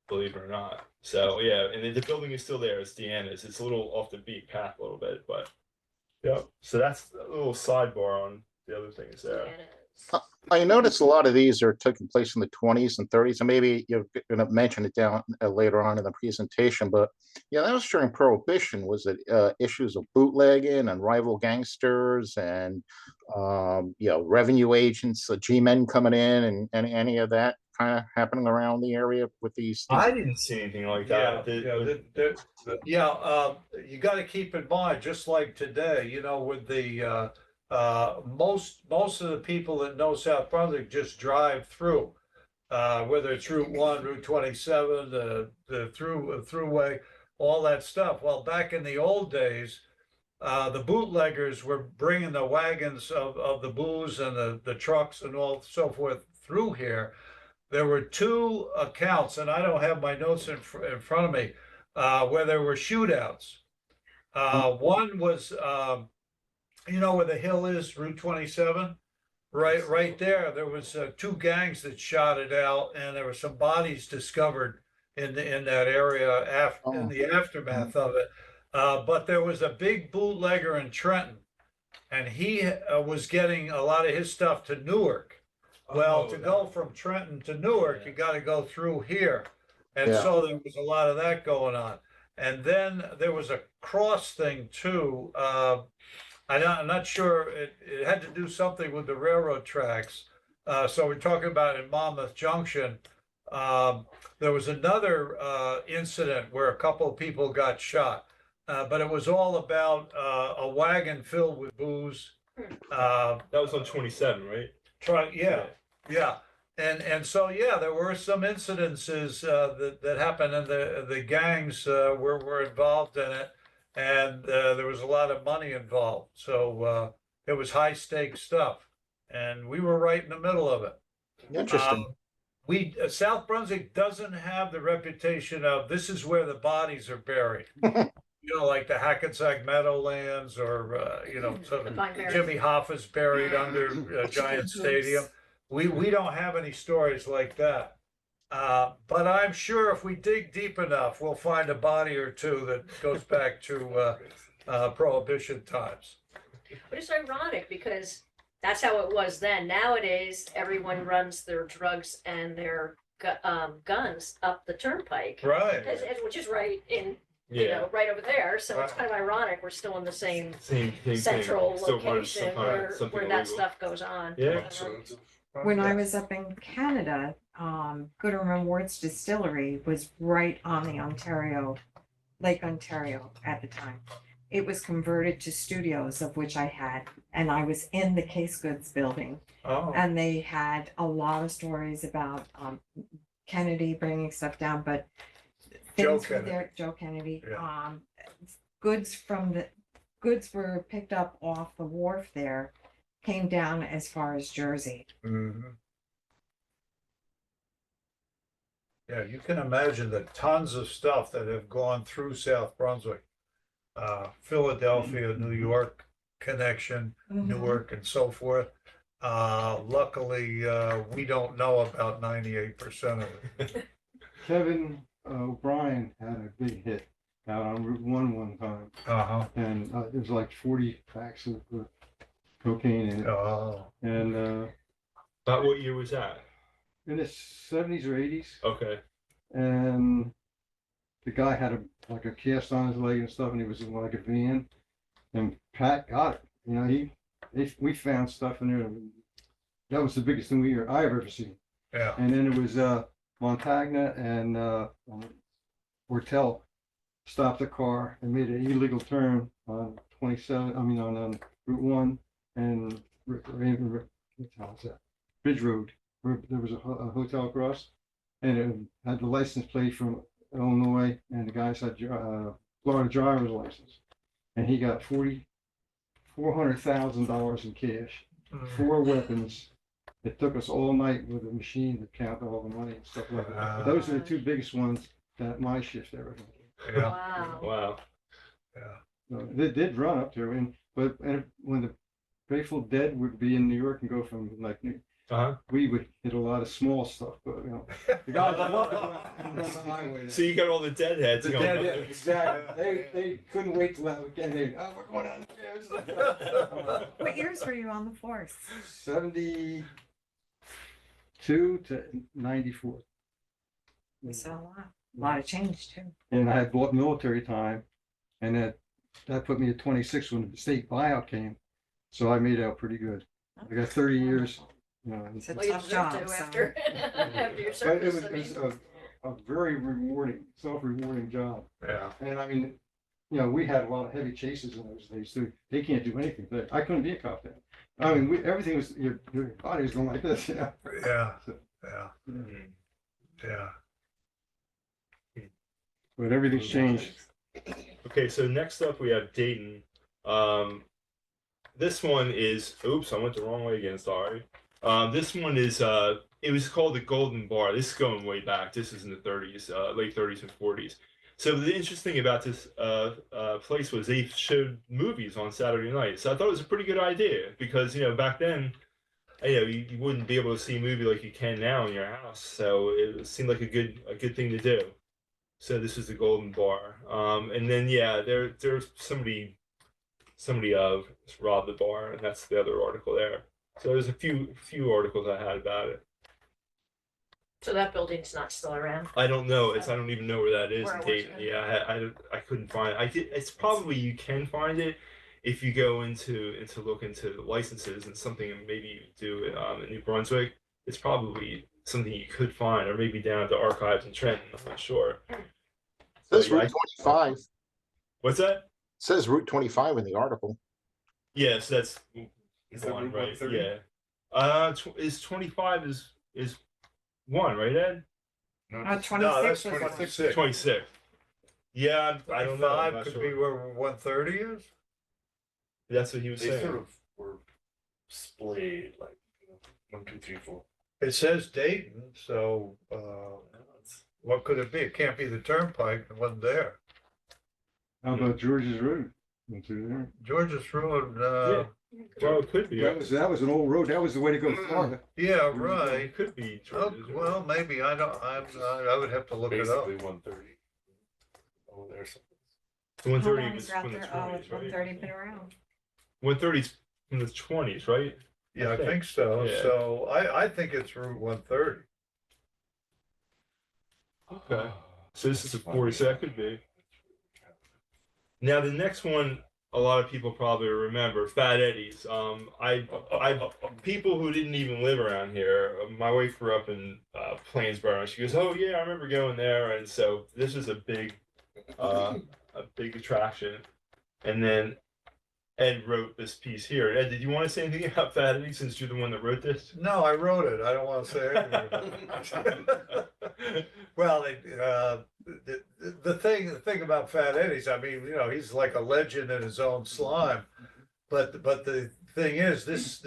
Speaker 6: believe it or not. So and the building is still there. It's Deanna's. It's a little off the beat path a little bit, but so that's a little sidebar on the other things there.
Speaker 9: I noticed a lot of these are taking place in the 20s and 30s, and maybe you're going to mention it down later on in the presentation. But that was during Prohibition. Was it issues of bootlegging and rival gangsters and revenue agents, G-men coming in, and any of that kind of happening around the area with these?
Speaker 6: I didn't see anything like that.
Speaker 2: You got to keep in mind, just like today, with the most of the people that know South Brunswick just drive through, whether it's Route 1, Route 27, the throughway, all that stuff. Well, back in the old days, the bootleggers were bringing the wagons of the booze and the trucks and all so forth through here. There were 2 accounts, and I don't have my notes in front of me, where there were shootouts. One was where the hill is, Route 27, right there. There was 2 gangs that shot it out, and there were some bodies discovered in that area in the aftermath of it. But there was a big bootlegger in Trenton, and he was getting a lot of his stuff to Newark. Well, to go from Trenton to Newark, you got to go through here, and so there was a lot of that going on. And then there was a cross thing too. I'm not sure, it had to do something with the railroad tracks. So we're talking about in Monmouth Junction. There was another incident where a couple of people got shot, but it was all about a wagon filled with booze.
Speaker 6: That was on 27, right?
Speaker 2: Yeah. And so, yeah, there were some incidences that happened, and the gangs were involved in it, and there was a lot of money involved. So it was high stakes stuff, and we were right in the middle of it.
Speaker 9: Interesting.
Speaker 2: We South Brunswick doesn't have the reputation of this is where the bodies are buried. Like the Hackensack Meadowlands, or so
Speaker 8: The Pine Barrens.
Speaker 2: Jimmy Hoffa's buried under Giant Stadium. We don't have any stories like that. But I'm sure if we dig deep enough, we'll find a body or two that goes back to Prohibition times.
Speaker 8: But it's ironic because that's how it was then. Nowadays, everyone runs their drugs and their guns up the turnpike,
Speaker 2: Right.
Speaker 8: which is right in,
Speaker 6: Yeah.
Speaker 8: right over there. So it's kind of ironic. We're still in the same
Speaker 6: Same
Speaker 8: central
Speaker 6: thing. Still find
Speaker 8: location
Speaker 6: some kind of something
Speaker 8: where that
Speaker 6: illegal.
Speaker 8: stuff goes on.
Speaker 6: Yeah.
Speaker 7: When I was up in Canada, Goodham and Ward's distillery was right on the Lake Ontario at the time. It was converted to studios, of which I had, and I was in the case goods building.
Speaker 2: Oh.
Speaker 7: And they had a lot of stories about Kennedy bringing stuff down, but
Speaker 2: Joe
Speaker 7: things were
Speaker 2: Kennedy.
Speaker 7: there. Joe Kennedy.
Speaker 2: Yeah.
Speaker 7: Goods were picked up off the wharf there, came down as far as Jersey.
Speaker 2: Mhm. Yeah, you can imagine the tons of stuff that have gone through South Brunswick. Philadelphia, New York connection, Newark, and so forth. Luckily, we don't know about 98% of it.
Speaker 4: Kevin O'Brien had a big hit out on Route 1 one time,
Speaker 2: Uh-huh.
Speaker 4: and there was like 40 packs of cocaine in it.
Speaker 2: Oh.
Speaker 4: And
Speaker 6: About what year was that?
Speaker 4: in the 70s or 80s,
Speaker 6: Okay.
Speaker 4: and the guy had a cast on his leg and stuff, and he was in like a van, and Pat got it. We found stuff in there. That was the biggest thing I ever seen.
Speaker 2: Yeah.
Speaker 4: And then it was Montagna and Ortel stopped the car and made an illegal turn on 27. I mean on Route 1 and what's that? Bridge Road, where there was a hotel across, and it had the license plate from Illinois, and the guy had Florida driver's license, and he got $400,000 in cash, 4 weapons. It took us all night with a machine to count all the money and stuff like that. Those are the 2 biggest ones that my shift ever had.
Speaker 2: Yeah.
Speaker 8: Wow.
Speaker 6: Wow.
Speaker 2: Yeah.
Speaker 4: So they did run up there, and when the Grateful Dead would be in New York and go from like we would hit a lot of small stuff, but the guys loved it on the highway.
Speaker 6: So you got all the deadheads going up there.
Speaker 4: Exactly. They couldn't wait till that weekend. We're going on the
Speaker 7: What years were you on the force?
Speaker 4: 72 to 94.
Speaker 7: We saw a lot of change too.
Speaker 4: And I had bought military time, and that put me at 26 when the state buyout came. So I made out pretty good. I got 30 years.
Speaker 7: It's a
Speaker 8: Well, you
Speaker 7: tough
Speaker 8: deserve
Speaker 7: job.
Speaker 8: to
Speaker 7: So.
Speaker 8: after your
Speaker 4: But
Speaker 8: service.
Speaker 4: it was a very rewarding, self-rewarding job.
Speaker 2: Yeah.
Speaker 4: And I mean, we had a lot of heavy chases in those days too. They can't do anything. I couldn't be a cop then. I mean, everything was, your body was going like this,
Speaker 2: Yeah.
Speaker 4: So,
Speaker 2: Yeah.
Speaker 6: Mhm.
Speaker 2: Yeah.
Speaker 4: but everything's changed.
Speaker 6: Okay, so next up we have Dayton. This one is, oops, I went the wrong way again, sorry. This one is, it was called the Golden Bar. This is going way back. This is in the 30s, late 30s and 40s. So the interesting about this place was they showed movies on Saturday night. So I thought it was a pretty good idea because, back then, you wouldn't be able to see a movie like you can now in your house. So it seemed like a good thing to do. So this is the Golden Bar. And then, there's somebody robbed the bar, and that's the other article there. So there's a few articles I had about it.
Speaker 8: So that building's not still around.
Speaker 6: I don't know. I don't even know where that is
Speaker 8: Where
Speaker 6: in
Speaker 8: was
Speaker 6: Dayton.
Speaker 8: it?
Speaker 6: Yeah, I couldn't find it. It's probably you can find it if you go into look into the licenses and something, and maybe you do it in New Brunswick. It's probably something you could find, or maybe down at the archives in Trenton. I'm not sure.
Speaker 9: Says Route 25.
Speaker 6: What's that?
Speaker 9: Says Route 25 in the article.
Speaker 6: Yes, that's
Speaker 10: Is that
Speaker 6: one,
Speaker 10: Route
Speaker 6: right?
Speaker 10: 130?
Speaker 6: Yeah. Is 25 is is one, right, Ed?
Speaker 2: No,
Speaker 7: 26
Speaker 2: that's
Speaker 7: was one.
Speaker 2: 26.
Speaker 6: 26. Yeah, I don't know. I'm
Speaker 2: 25
Speaker 6: not
Speaker 2: could
Speaker 6: sure.
Speaker 2: be where 130 is?
Speaker 6: That's what he was
Speaker 10: They
Speaker 6: saying.
Speaker 10: sort of were splayed, like, 1, 2, 3, 4.
Speaker 2: It says Dayton, so, what could it be? It can't be the turnpike, it wasn't there.
Speaker 4: How about George's Road? Went through there.
Speaker 2: George's Road,
Speaker 6: Well, it could be.
Speaker 4: That was an old road. That was the way to go to Florida.
Speaker 2: yeah,
Speaker 6: It
Speaker 2: right.
Speaker 6: could be.
Speaker 2: Oh,
Speaker 6: George's Road.
Speaker 2: well, maybe, I would have to look it up.
Speaker 10: Basically 130. Oh, there's something.
Speaker 6: The
Speaker 7: How
Speaker 6: 130
Speaker 7: long
Speaker 6: was
Speaker 7: is out
Speaker 6: from the
Speaker 7: there? Oh,
Speaker 6: 20s,
Speaker 7: it's
Speaker 6: right?
Speaker 7: 130 been around.
Speaker 6: 130's from the 20s, right?
Speaker 2: Yeah, I think so.
Speaker 6: Yeah.
Speaker 2: So I think it's Route 130.
Speaker 6: Okay. So this is a 40, so that could be. Now the next one, a lot of people probably remember, Fat Eddie's. I people who didn't even live around here. My wife grew up in Plainsboro, and she goes, "Oh yeah, I remember going there." And so this is a big attraction. And then Ed wrote this piece here. Ed, did you want to say anything about Fat Eddie since you're the one that wrote this?
Speaker 2: No, I wrote it. I don't want to say anything about it. Well, the thing about Fat Eddie's, I mean, you know, he's like a legend in his own slime. But the thing is, this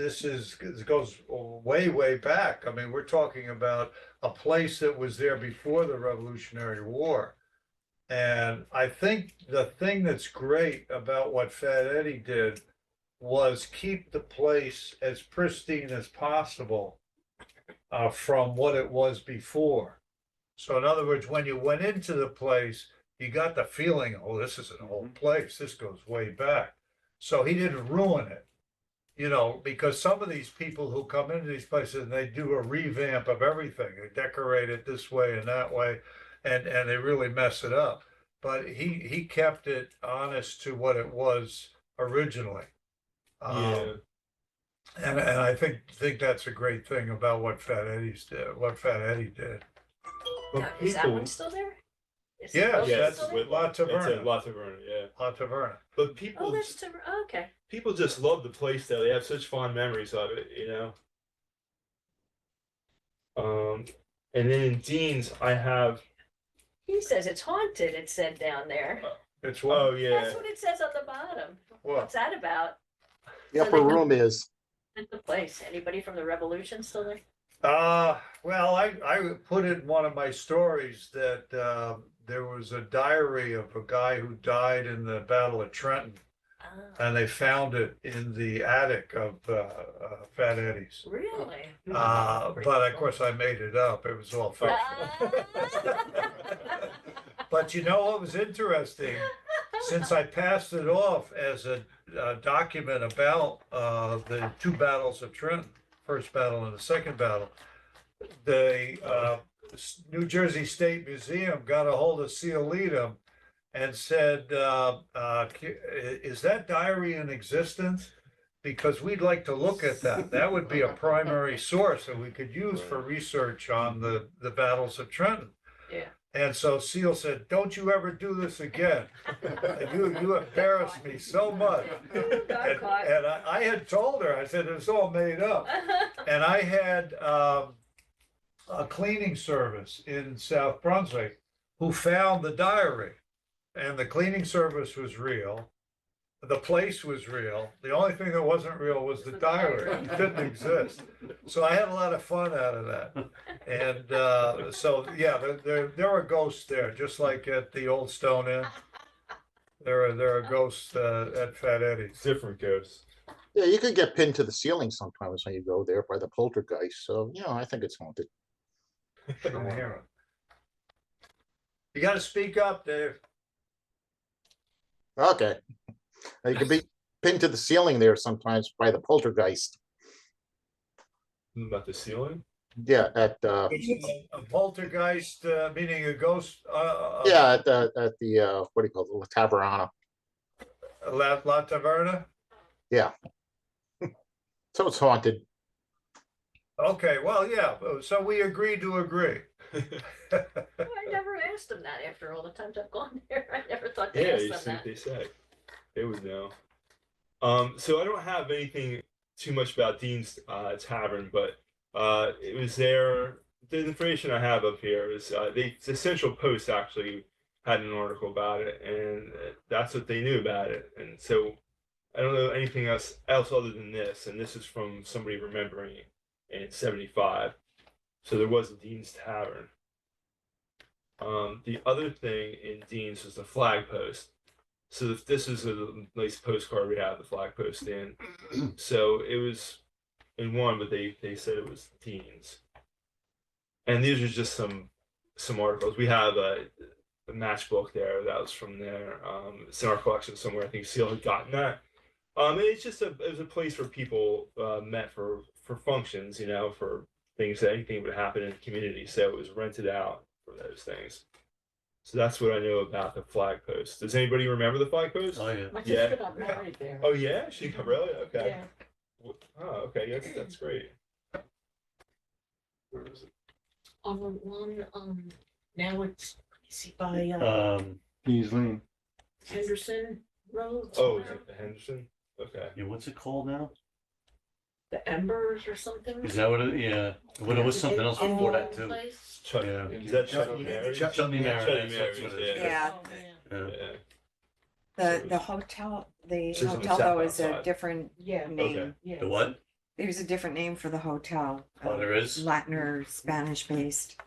Speaker 2: goes way back. I mean, we're talking about a place that was there before the Revolutionary War. And I think the thing that's great about what Fat Eddie did was keep the place as pristine as possible from what it was before. So in other words, when you went into the place, you got the feeling, oh, this is an old place. This goes way back. So he didn't ruin it, you know, because some of these people who come into these places and they do a revamp of everything. They decorate it this way and that way, and they really mess it up. But he kept it honest to what it was originally.
Speaker 6: Yeah.
Speaker 2: And I think that's a great thing about what Fat Eddie did.
Speaker 6: But
Speaker 8: Now, is that
Speaker 6: people-
Speaker 8: one still there? Is
Speaker 2: Yes,
Speaker 8: the building
Speaker 2: that's
Speaker 8: still there?
Speaker 6: with
Speaker 2: La
Speaker 6: It's a
Speaker 2: Taverna.
Speaker 6: La Taverna, yeah.
Speaker 2: La Taverna.
Speaker 6: But people,
Speaker 8: Oh, that's okay.
Speaker 6: people just love the place though. They have such fond memories of it, you know. And then in Dean's, I have.
Speaker 8: He says it's haunted, it said down there.
Speaker 2: It's what?
Speaker 6: Oh yeah.
Speaker 8: That's what it says on the bottom.
Speaker 2: What?
Speaker 8: What's that about?
Speaker 9: The upper room is,
Speaker 8: The place. Anybody from the Revolution still there?
Speaker 2: Well, I put in one of my stories that there was a diary of a guy who died in the Battle of Trenton,
Speaker 8: Ah,
Speaker 2: and they found it in the attic of Fat Eddie's.
Speaker 8: really?
Speaker 2: But of course, I made it up. It was all fiction. But you know what was interesting? Since I passed it off as a document about the two battles of Trenton, first battle and the second battle, the New Jersey State Museum got a hold of Seal Leadham and said, is that diary in existence? Because we'd like to look at that. That would be a primary source that we could use for research on the battles of Trenton.
Speaker 8: Yeah.
Speaker 2: And so Seal said, don't you ever do this again. You embarrassed me so much.
Speaker 8: Got caught.
Speaker 2: And I had told her, I said, it's all made up. And I had a cleaning service in South Brunswick who found the diary. And the cleaning service was real. The place was real. The only thing that wasn't real was the diary. It didn't exist. So I had a lot of fun out of that. And so, yeah, there are ghosts there, just like at the Old Stone Inn. There are ghosts at Fat Eddie's.
Speaker 6: Different ghosts.
Speaker 9: yeah, you could get pinned to the ceiling sometimes when you go there by the poltergeist. So, you know, I think it's haunted.
Speaker 2: Can hear it. You got to speak up, Dave.
Speaker 9: Okay. You could be pinned to the ceiling there sometimes by the poltergeist.
Speaker 6: About the ceiling?
Speaker 9: Yeah, at
Speaker 2: A poltergeist, meaning a ghost.
Speaker 9: yeah, at the what do you call it, La Taverna.
Speaker 2: La Taverna.
Speaker 9: Yeah. So it's haunted.
Speaker 2: Okay, well, yeah. So we agreed to agree.
Speaker 8: Well, I never asked them that after all the times I've gone there. I never thought to
Speaker 6: Yeah,
Speaker 8: ask
Speaker 6: you
Speaker 8: them
Speaker 6: see
Speaker 8: that.
Speaker 6: what they say. They would know. So I don't have anything too much about Dean's Tavern, but It was there. The information I have up here is the Central Post actually had an article about it, and that's what they knew about it. And so I don't know anything else other than this. And this is from somebody remembering it in '75. So there was a Dean's Tavern. The other thing in Dean's was the flag post. So this is a nice postcard we have the flag post in. So it was in one, but they said it was Dean's. And these are just some articles. We have a matchbook there that was from there. It's in our collection somewhere. I think Seal had gotten that. It's just it was a place where people met for functions, you know, for things that anything would happen in the community. So it was rented out for those things. So that's what I know about the flag post. Does anybody remember the flag post?
Speaker 1: Oh, yeah.
Speaker 11: My
Speaker 6: Yeah.
Speaker 11: sister got married there.
Speaker 6: Oh yeah, she really okay.
Speaker 11: Yeah.
Speaker 6: Oh okay, yeah, that's great.
Speaker 10: Where is it?
Speaker 11: On the one, now it's, see by,
Speaker 4: He's lean.
Speaker 11: Henderson Road.
Speaker 6: Oh, is it the Henderson? Okay.
Speaker 1: Yeah, what's it called now?
Speaker 11: The Embers or something.
Speaker 1: Is that what it, yeah, but it was something else before that too.
Speaker 11: Place.
Speaker 6: Chuck,
Speaker 1: Yeah.
Speaker 6: is that Chuck Mary?
Speaker 1: Chutney Mary,
Speaker 6: Chutney
Speaker 1: that's
Speaker 6: Mary's,
Speaker 1: what it is.
Speaker 7: Yeah,
Speaker 11: Oh,
Speaker 1: Yeah.
Speaker 6: Yeah.
Speaker 7: the hotel, the
Speaker 6: So it's on the
Speaker 7: hotel though
Speaker 6: south
Speaker 7: is a
Speaker 6: outside.
Speaker 7: different
Speaker 11: yeah,
Speaker 7: name.
Speaker 11: yeah.
Speaker 1: The what?
Speaker 7: There's a different name for the hotel.
Speaker 1: Oh, there is?
Speaker 7: Latin or Spanish based.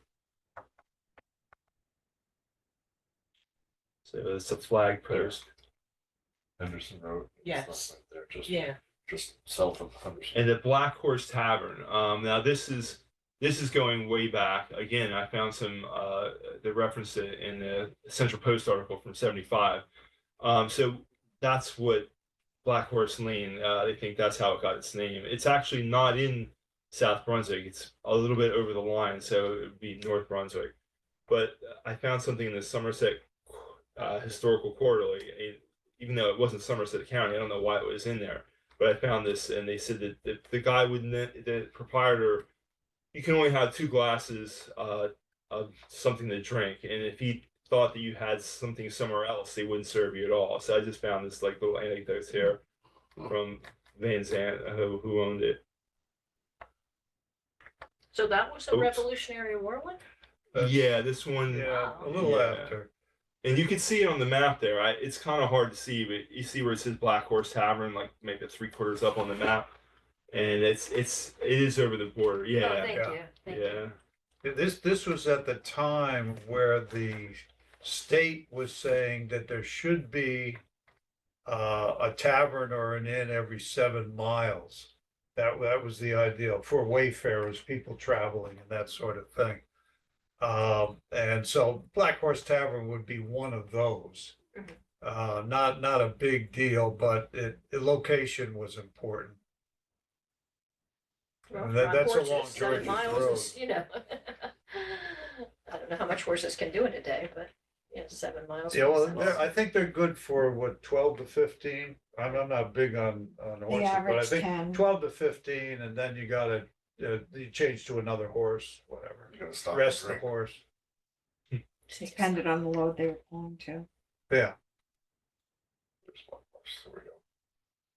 Speaker 6: So it's a flag post.
Speaker 10: Henderson Road.
Speaker 11: Yes.
Speaker 10: Right there, just south of Henderson.
Speaker 6: And the Black Horse Tavern. Now this is going way back. Again, I found some they referenced it in the Central Post article from '75. So that's what Black Horse Lane. They think that's how it got its name. It's actually not in South Brunswick. It's a little bit over the line, so it would be North Brunswick. But I found something in the Somerset Historical Quarterly. Even though it wasn't Somerset County, I don't know why it was in there. But I found this, and they said that the guy the proprietor, you can only have 2 glasses of something to drink, and if he thought that you had something somewhere else, they wouldn't serve you at all. So I just found this like little anecdotes here from Van Zandt, who owned it.
Speaker 8: So that was a
Speaker 6: Oops.
Speaker 8: Revolutionary War one?
Speaker 6: Yeah, this one.
Speaker 2: Yeah, a little
Speaker 6: Yeah.
Speaker 2: after.
Speaker 6: And you can see it on the map there. It's kind of hard to see, but you see where it says Black Horse Tavern, like maybe 3/4 up on the map, and it is over the border.
Speaker 8: Oh,
Speaker 6: Yeah,
Speaker 8: thank you. Thank you.
Speaker 6: yeah.
Speaker 2: This was at the time where the state was saying that there should be a tavern or an inn every 7 miles. That was the idea for wayfarers, people traveling and that sort of thing. And so Black Horse Tavern would be one of those. Not a big deal, but the location was important.
Speaker 8: Well,
Speaker 2: And that's a
Speaker 8: horses,
Speaker 2: long
Speaker 8: 7
Speaker 2: George's
Speaker 8: miles
Speaker 2: Road.
Speaker 8: is, you know. I don't know how much horses can do in a day, but yeah, 7 miles.
Speaker 2: Yeah, well,
Speaker 8: makes sense.
Speaker 2: I think they're good for what, 12 to 15? I'm not big on horses, but I
Speaker 7: average
Speaker 2: think
Speaker 7: 10.
Speaker 2: 12 to 15, and then you gotta, you change to another horse, whatever.
Speaker 10: You gotta stop and
Speaker 2: Rest the
Speaker 10: drink.
Speaker 2: horse.
Speaker 7: Depended on the load they were pulling to.
Speaker 2: Yeah.
Speaker 10: There's one horse, there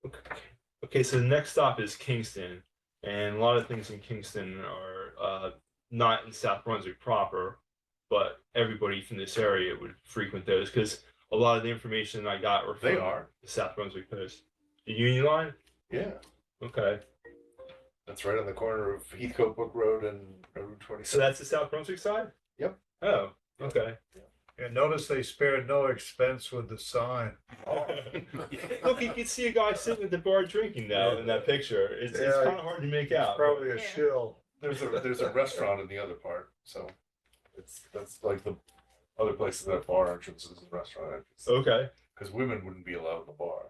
Speaker 10: we go.
Speaker 6: Okay, so the next stop is Kingston, and a lot of things in Kingston are not in South Brunswick proper, but everybody from this area would frequent those because a lot of the information I got were from
Speaker 10: They are.
Speaker 6: the South Brunswick Post. The Union Line?
Speaker 10: Yeah,
Speaker 6: Okay.
Speaker 10: that's right on the corner of Heathcote Brook Road and Route 27.
Speaker 6: So that's the South Brunswick side?
Speaker 10: Yep.
Speaker 6: Oh, okay.
Speaker 2: And notice they spared no expense with the sign.
Speaker 6: Look, you can see a guy sitting at the bar drinking now in that picture. It's
Speaker 2: Yeah,
Speaker 6: kind of hard to make
Speaker 2: It's
Speaker 6: out.
Speaker 2: probably a
Speaker 8: Yeah.
Speaker 2: shill.
Speaker 10: There's a restaurant in the other part, so that's like the other places that have bar entrances and restaurant entrances.
Speaker 6: Okay.
Speaker 10: Because women wouldn't be allowed in the bar.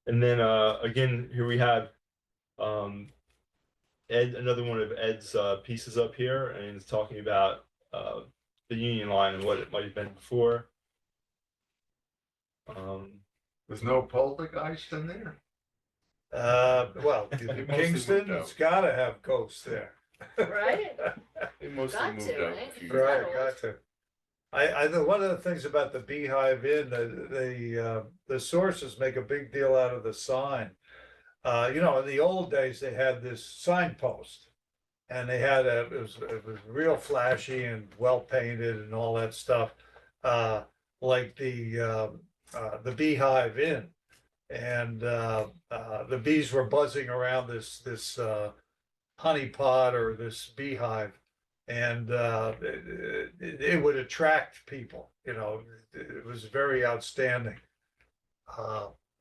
Speaker 6: And then again, here we have Ed, another one of Ed's pieces up here, and it's talking about the Union Line and what it might have been before.
Speaker 3: There's no poltergeist in there?
Speaker 2: Well,
Speaker 10: mostly
Speaker 2: Kingston,
Speaker 10: moved out.
Speaker 2: it's gotta have ghosts there.
Speaker 8: Right?
Speaker 10: They mostly
Speaker 8: Got
Speaker 10: moved
Speaker 8: to,
Speaker 10: out.
Speaker 8: right?
Speaker 10: a few
Speaker 8: Right.
Speaker 10: years
Speaker 2: Right,
Speaker 10: ago.
Speaker 2: got to. I know one of the things about the Beehive Inn, the sources make a big deal out of the sign. in the old days, they had this signpost. And they had it was real flashy and well painted and all that stuff. Like the Beehive Inn. And the bees were buzzing around this honey pot or this beehive, and it would attract people. It was very outstanding.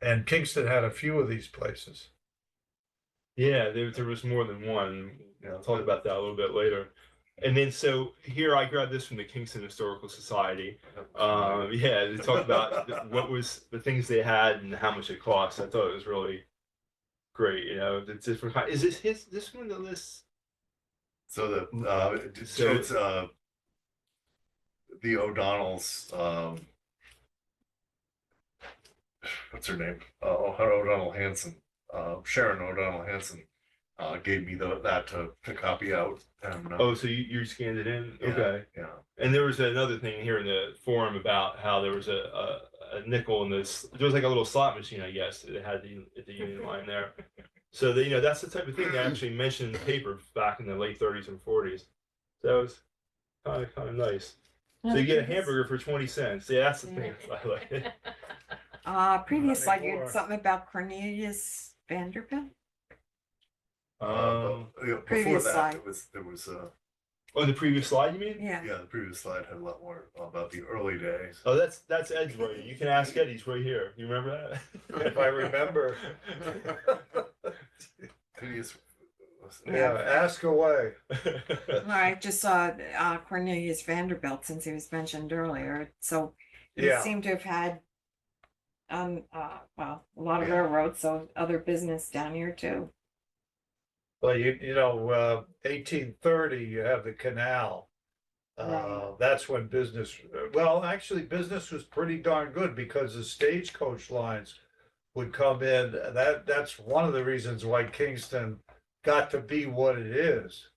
Speaker 2: And Kingston had a few of these places.
Speaker 6: Yeah, there was more than one. I'll talk about that a little bit later. And then so here I grabbed this from the Kingston Historical Society. Yeah, they talked about what was the things they had and how much it cost. I thought it was really great. The different is this one that lists?
Speaker 10: So it shows the O'Donnells. What's her name? O'Donnell Hanson. Sharon O'Donnell Hanson gave me that to copy out. And,
Speaker 6: oh, so you scanned it in?
Speaker 10: Yeah,
Speaker 6: okay.
Speaker 10: Yeah.
Speaker 6: And there was another thing here in the forum about how there was a nickel in this. There was like a little slot machine, I guess, that had the Union line there. So that's the type of thing they actually mentioned in the paper back in the late 30s and 40s. So that was kind of nice. So you get a hamburger for 20 cents. Yeah, that's the thing. By the way.
Speaker 7: Previous slide, you had something about Cornelius Vanderbilt?
Speaker 10: Before
Speaker 7: previous
Speaker 10: that,
Speaker 7: slide.
Speaker 10: there was
Speaker 6: Oh, the previous slide, you mean?
Speaker 7: Yeah.
Speaker 10: the previous slide had a lot more about the early days.
Speaker 6: Oh, that's Ed's writing. You can ask Ed. He's right here. You remember that?
Speaker 2: If I remember. Yeah, ask away.
Speaker 7: I just saw Cornelius Vanderbilt since he was mentioned earlier. So he
Speaker 2: Yeah.
Speaker 7: seemed to have had a lot of railroads, so other business down here too.
Speaker 2: Well, 1830, you have the canal.
Speaker 7: Right.
Speaker 2: That's when business, well, actually, business was pretty darn good because the stagecoach lines would come in. That's one of the reasons why Kingston got to be what it is.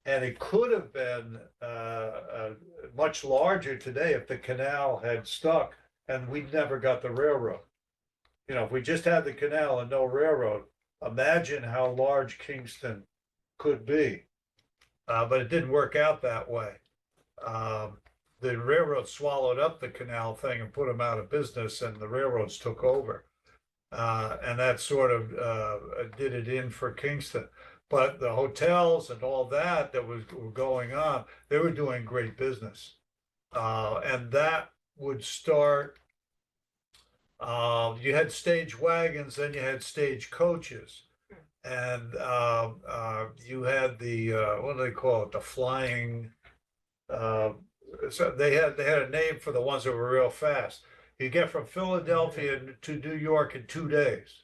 Speaker 2: And it could have been much larger today if the canal had stuck and we never got the railroad. If we just had the canal and no railroad, imagine how large Kingston could be. But it didn't work out that way. The railroad swallowed up the canal thing and put them out of business, and the railroads took over. And that sort of did it in for Kingston. But the hotels and all that were going on, they were doing great business. And that would start, you had stage wagons, then you had stage coaches. And you had the, what do they call it? The flying, so they had a name for the ones that were real fast. You get from Philadelphia to New York in 2 days.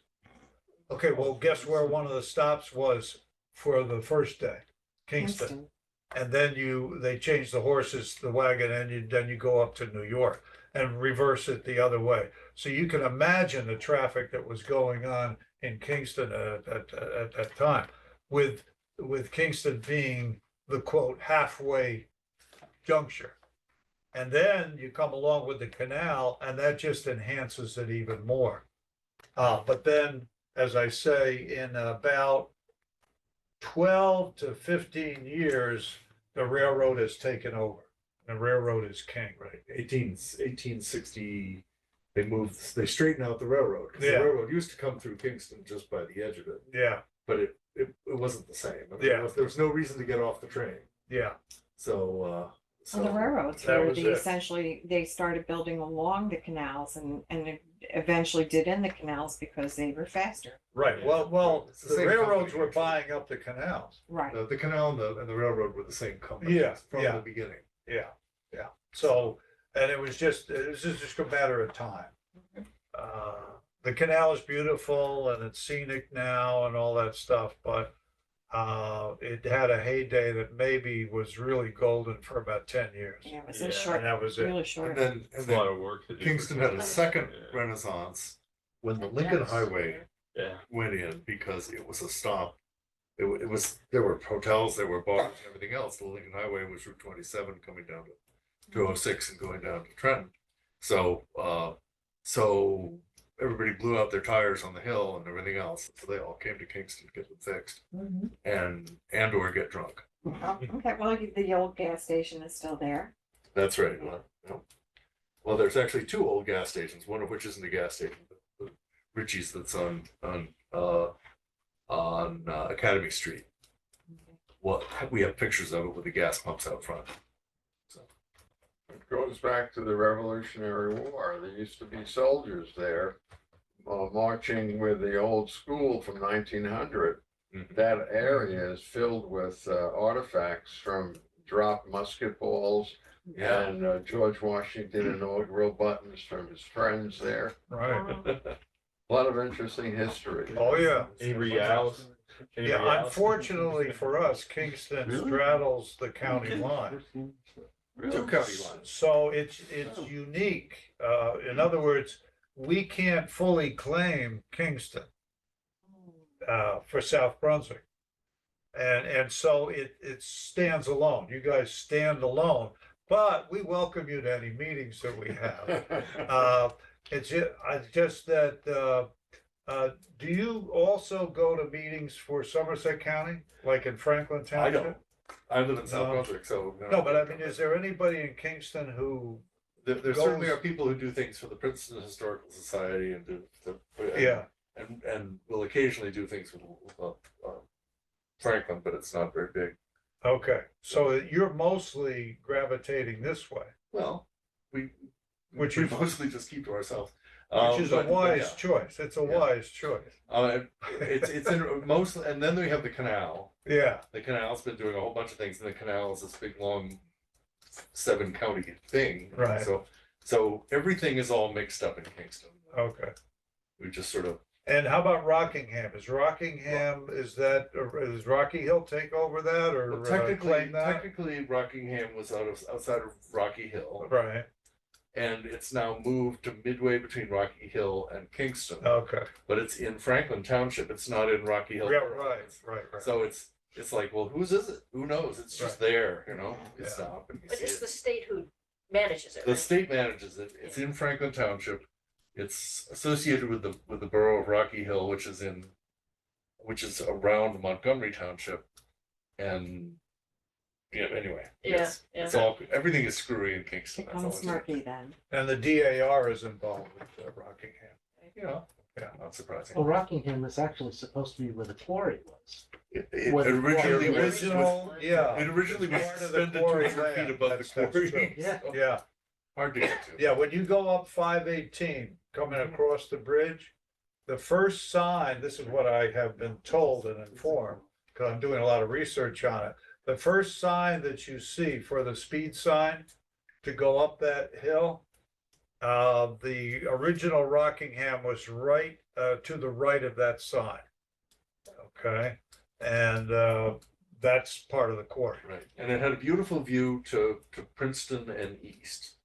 Speaker 2: Okay, well, guess where one of the stops was for the first day? Kingston. And then they change the horses, the wagon, and then you go up to New York and reverse it the other way. So you can imagine the traffic that was going on in Kingston at that time, with Kingston being the quote halfway juncture. And then you come along with the canal, and that just enhances it even more. But then, as I say, in about 12 to 15 years, the railroad has taken over. The railroad is king.
Speaker 10: Right. 1860, they straightened out the railroad. 'Cause
Speaker 2: Yeah.
Speaker 10: The railroad used to come through Kingston just by the edge of it,
Speaker 2: Yeah,
Speaker 10: but it wasn't the same. I mean,
Speaker 2: Yeah.
Speaker 10: there was no reason to get off the train.
Speaker 2: yeah.
Speaker 7: Well, the railroads
Speaker 2: that
Speaker 7: were
Speaker 2: was it.
Speaker 7: essentially, they started building along the canals and eventually did in the canals because they were faster.
Speaker 2: Right.
Speaker 10: Yeah.
Speaker 2: Well,
Speaker 10: It's the
Speaker 2: the
Speaker 10: same
Speaker 2: railroads
Speaker 10: company,
Speaker 2: were
Speaker 10: actually.
Speaker 2: buying up the canals.
Speaker 7: Right.
Speaker 10: The canal and the railroad were the same company
Speaker 2: Yeah,
Speaker 10: from
Speaker 2: yeah.
Speaker 10: the beginning.
Speaker 2: Yeah, yeah. So, and it was just a matter of time. The canal is beautiful and it's scenic now and all that stuff, but it had a heyday that maybe was really golden for about 10 years.
Speaker 7: Yeah, it was
Speaker 6: Yeah,
Speaker 7: a short,
Speaker 2: And that was it.
Speaker 7: really short.
Speaker 10: And
Speaker 6: It's a
Speaker 10: then
Speaker 6: lot of work to do.
Speaker 10: Kingston had a second renaissance when the Lincoln
Speaker 8: Yes.
Speaker 10: Highway
Speaker 6: Yeah.
Speaker 10: went in, because it was a stop. There were hotels, there were bars and everything else. The Lincoln Highway was Route 27 coming down to 206 and going down to Trenton. So everybody blew out their tires on the hill and everything else. So they all came to Kingston to get them fixed and or get drunk.
Speaker 7: Oh, okay, well, the old gas station is still there.
Speaker 10: That's right. Well, there's actually two old gas stations, one of which isn't a gas station, but Richie's that's on Academy Street. Well, we have pictures of it with the gas pumps out front. So.
Speaker 3: It goes back to the Revolutionary War. There used to be soldiers there marching with the old school from 1900. That area is filled with artifacts from dropped musket balls and George Washington inaugural buttons from his friends there.
Speaker 2: Right.
Speaker 3: A lot of interesting history.
Speaker 2: Oh, yeah.
Speaker 6: Any reals?
Speaker 2: Yeah, unfortunately for us, Kingston straddles the county line.
Speaker 10: Two county lines.
Speaker 2: So it's unique. In other words, we can't fully claim Kingston for South Brunswick. And so it stands alone. You guys stand alone, but we welcome you to any meetings that we have. It's just that, do you also go to meetings for Somerset County, like in Franklin Township?
Speaker 10: I don't. I live in South Brunswick, so.
Speaker 2: No, but I mean, is there anybody in Kingston who?
Speaker 10: There certainly are people who do things for the Princeton Historical Society and and will occasionally do things with Franklin, but it's not very big.
Speaker 2: Okay, so you're mostly gravitating this way.
Speaker 10: Well, we
Speaker 2: Which
Speaker 10: we
Speaker 2: is-
Speaker 10: mostly just keep to ourselves.
Speaker 2: Which is a
Speaker 10: But,
Speaker 2: wise
Speaker 10: yeah.
Speaker 2: choice. It's a wise choice.
Speaker 10: It's in mostly, and then we have the canal.
Speaker 2: Yeah,
Speaker 10: The canal's been doing a whole bunch of things, and the canal is this big long 7-county thing.
Speaker 2: Right.
Speaker 10: So everything is all mixed up in Kingston.
Speaker 2: okay.
Speaker 10: We just sort of
Speaker 2: And how about Rockingham? Is Rocky Hill take over that or
Speaker 10: well, technically
Speaker 2: claim that?
Speaker 10: technically Rockingham was outside of Rocky Hill,
Speaker 2: Right,
Speaker 10: and it's now moved to midway between Rocky Hill and Kingston.
Speaker 2: okay.
Speaker 10: But it's in Franklin Township. It's not in Rocky Hill.
Speaker 2: Yeah, right.
Speaker 10: So it's like, well, whose is it? Who knows? It's just there, you know. You
Speaker 2: Yeah.
Speaker 10: stop and you
Speaker 8: But
Speaker 10: see
Speaker 8: it's
Speaker 10: it.
Speaker 8: the state who manages it,
Speaker 10: The
Speaker 8: right?
Speaker 10: state manages it. It's in Franklin Township. It's associated with the borough of Rocky Hill, which is around Montgomery Township, and anyway,
Speaker 8: Yeah,
Speaker 10: it's all everything is screwy in Kingston. That's all
Speaker 7: Becomes
Speaker 10: it's
Speaker 7: murky then.
Speaker 2: And the DAR is involved with Rockingham.
Speaker 10: Yeah, not surprising.
Speaker 11: Well, Rockingham was actually supposed to be where the quarry was.
Speaker 10: It
Speaker 11: With-
Speaker 10: originally
Speaker 2: The
Speaker 10: was.
Speaker 2: original, yeah.
Speaker 10: It originally was
Speaker 2: Part of the
Speaker 10: suspended
Speaker 2: quarry
Speaker 10: 200 feet
Speaker 2: land.
Speaker 10: above
Speaker 2: That's
Speaker 10: the quarry.
Speaker 2: true.
Speaker 11: Yeah.
Speaker 10: So
Speaker 2: Yeah,
Speaker 10: hard to get to.
Speaker 2: yeah, when you go up 518, coming across the bridge, the first sign, this is what I have been told and informed, because I'm doing a lot of research on it. The first sign that you see for the speed sign to go up that hill, the original Rockingham was right to the right of that sign. Okay, and that's part of the quarry.
Speaker 10: Right, and it had a beautiful view to Princeton and east,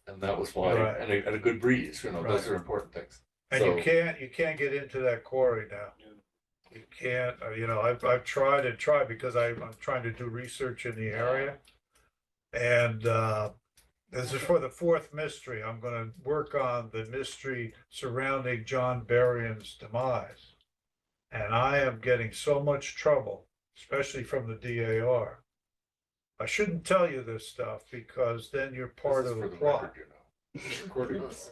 Speaker 10: and that was why,
Speaker 2: Right.
Speaker 10: and a good breeze. Those
Speaker 2: Right.
Speaker 10: are important things.
Speaker 2: And
Speaker 10: So-
Speaker 2: you can't get into that quarry now. You can't, I've tried and tried because I'm trying to do research in the area. And this is for the fourth mystery. I'm gonna work on the mystery surrounding John Berrien's demise. And I am getting so much trouble, especially from the DAR. I shouldn't tell you this stuff because then you're part
Speaker 10: This
Speaker 2: of
Speaker 10: is
Speaker 2: the
Speaker 10: for
Speaker 2: plot.
Speaker 10: record, Recording this.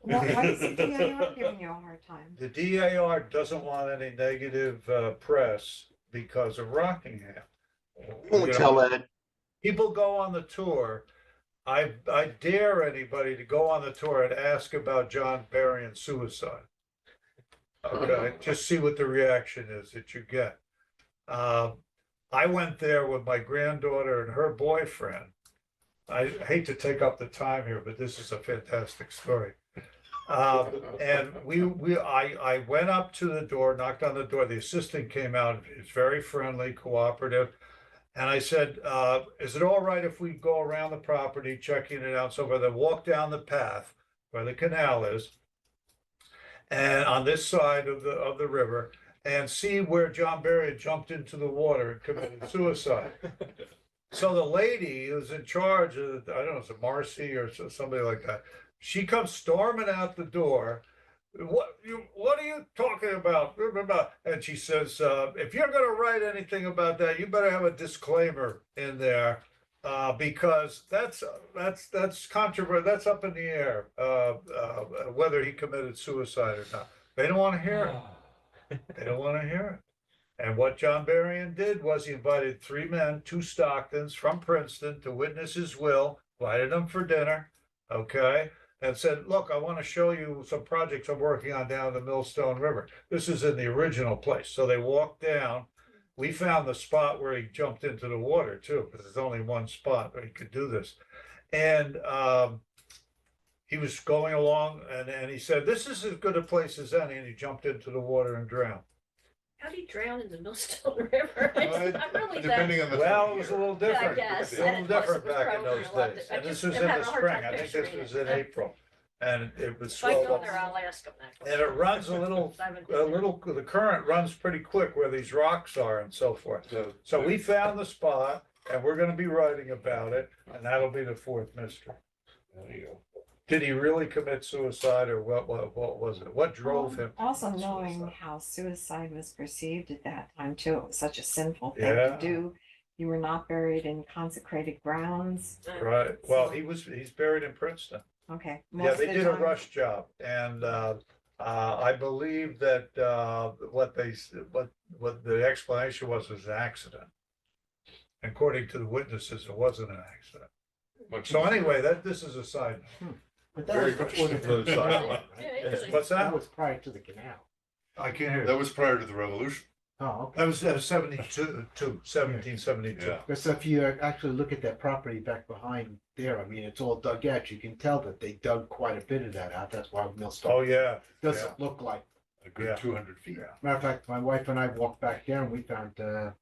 Speaker 7: Why is the DAR giving you a hard time?
Speaker 2: The DAR doesn't want any negative press because of Rockingham.
Speaker 9: Only
Speaker 2: You know,
Speaker 9: tell Ed.
Speaker 2: people go on the tour. I dare anybody to go on the tour and ask about John Berrien's suicide. Okay, just see what the reaction is that you get. I went there with my granddaughter and her boyfriend. I hate to take up the time here, but this is a fantastic story. And I went up to the door, knocked on the door. The assistant came out. It's very friendly, cooperative. And I said, is it all right if we go around the property, checking it out? So we're going to walk down the path where the canal is, and on this side of the river, and see where John Berrien jumped into the water and committed suicide. So the lady who's in charge of, I don't know, it's a Marcy or somebody like that, she comes storming out the door what are you talking about? And she says, if you're gonna write anything about that, you better have a disclaimer in there. Because that's controversial, that's up in the air, whether he committed suicide or not. They don't wanna hear it. They don't wanna hear it. And what John Berrien did was he invited three men, two Stocktons from Princeton to witness his will, invited them for dinner, okay? And said, look, I want to show you some projects I'm working on down the Millstone River. This is in the original place. So they walked down. We found the spot where he jumped into the water too, because there's only one spot where he could do this. And he was going along and he said, this is as good a place as any. And he jumped into the water and drowned.
Speaker 8: How do you drown in the Millstone River? It's not really
Speaker 10: Depending
Speaker 8: that.
Speaker 10: on the.
Speaker 2: Well, it was a little
Speaker 8: Yeah, I
Speaker 2: different.
Speaker 8: guess.
Speaker 2: It was a
Speaker 8: And
Speaker 2: little
Speaker 8: plus it
Speaker 2: different
Speaker 8: was
Speaker 2: back in
Speaker 8: probably
Speaker 2: those
Speaker 8: a lot
Speaker 2: days.
Speaker 8: I
Speaker 2: And this
Speaker 8: just
Speaker 2: was
Speaker 8: am
Speaker 2: in the
Speaker 8: having a hard
Speaker 2: spring.
Speaker 8: time
Speaker 2: I think this
Speaker 8: picturing
Speaker 2: was
Speaker 8: it.
Speaker 2: in April. And it was
Speaker 8: If I
Speaker 2: swelled
Speaker 8: go
Speaker 2: up.
Speaker 8: there, I'll ask them that
Speaker 2: And it runs a little, the current runs pretty quick where these rocks are and so forth. So we found the spot and we're gonna be writing about it, and that'll be the fourth mystery.
Speaker 10: There you go.
Speaker 2: Did he really commit suicide or what was it? What drove him? to
Speaker 7: Also
Speaker 2: commit
Speaker 7: knowing
Speaker 2: suicide?
Speaker 7: how suicide was perceived at that time too, it was such a sinful thing
Speaker 2: Yeah.
Speaker 7: to do. You were not buried in consecrated grounds.
Speaker 2: Right, well, he's buried in Princeton.
Speaker 7: Okay.
Speaker 2: Yeah,
Speaker 7: most
Speaker 2: they
Speaker 7: of the
Speaker 2: did a
Speaker 7: time-
Speaker 2: rush job, and I believe that what the explanation was an accident. According to the witnesses, it wasn't an accident. So anyway, this is a side note.
Speaker 12: But that
Speaker 10: Very
Speaker 12: was
Speaker 10: much
Speaker 12: before the
Speaker 10: to the
Speaker 12: canal.
Speaker 8: Yeah, interesting.
Speaker 2: What's
Speaker 12: That
Speaker 2: that?
Speaker 12: was prior to the canal.
Speaker 2: I can't hear
Speaker 10: That
Speaker 2: you.
Speaker 10: was prior to the revolution.
Speaker 12: Oh, okay.
Speaker 2: That was 1772.
Speaker 10: Yeah.
Speaker 12: Because if you actually look at that property back behind there, I mean, it's all dug out. You can tell that they dug quite a bit of that out. That's why Millstone.
Speaker 2: Oh, yeah,
Speaker 12: Doesn't look like.
Speaker 10: A good
Speaker 2: Yeah.
Speaker 10: 200 feet.
Speaker 2: Yeah.
Speaker 12: Matter of fact, my wife and I walked back there and we found a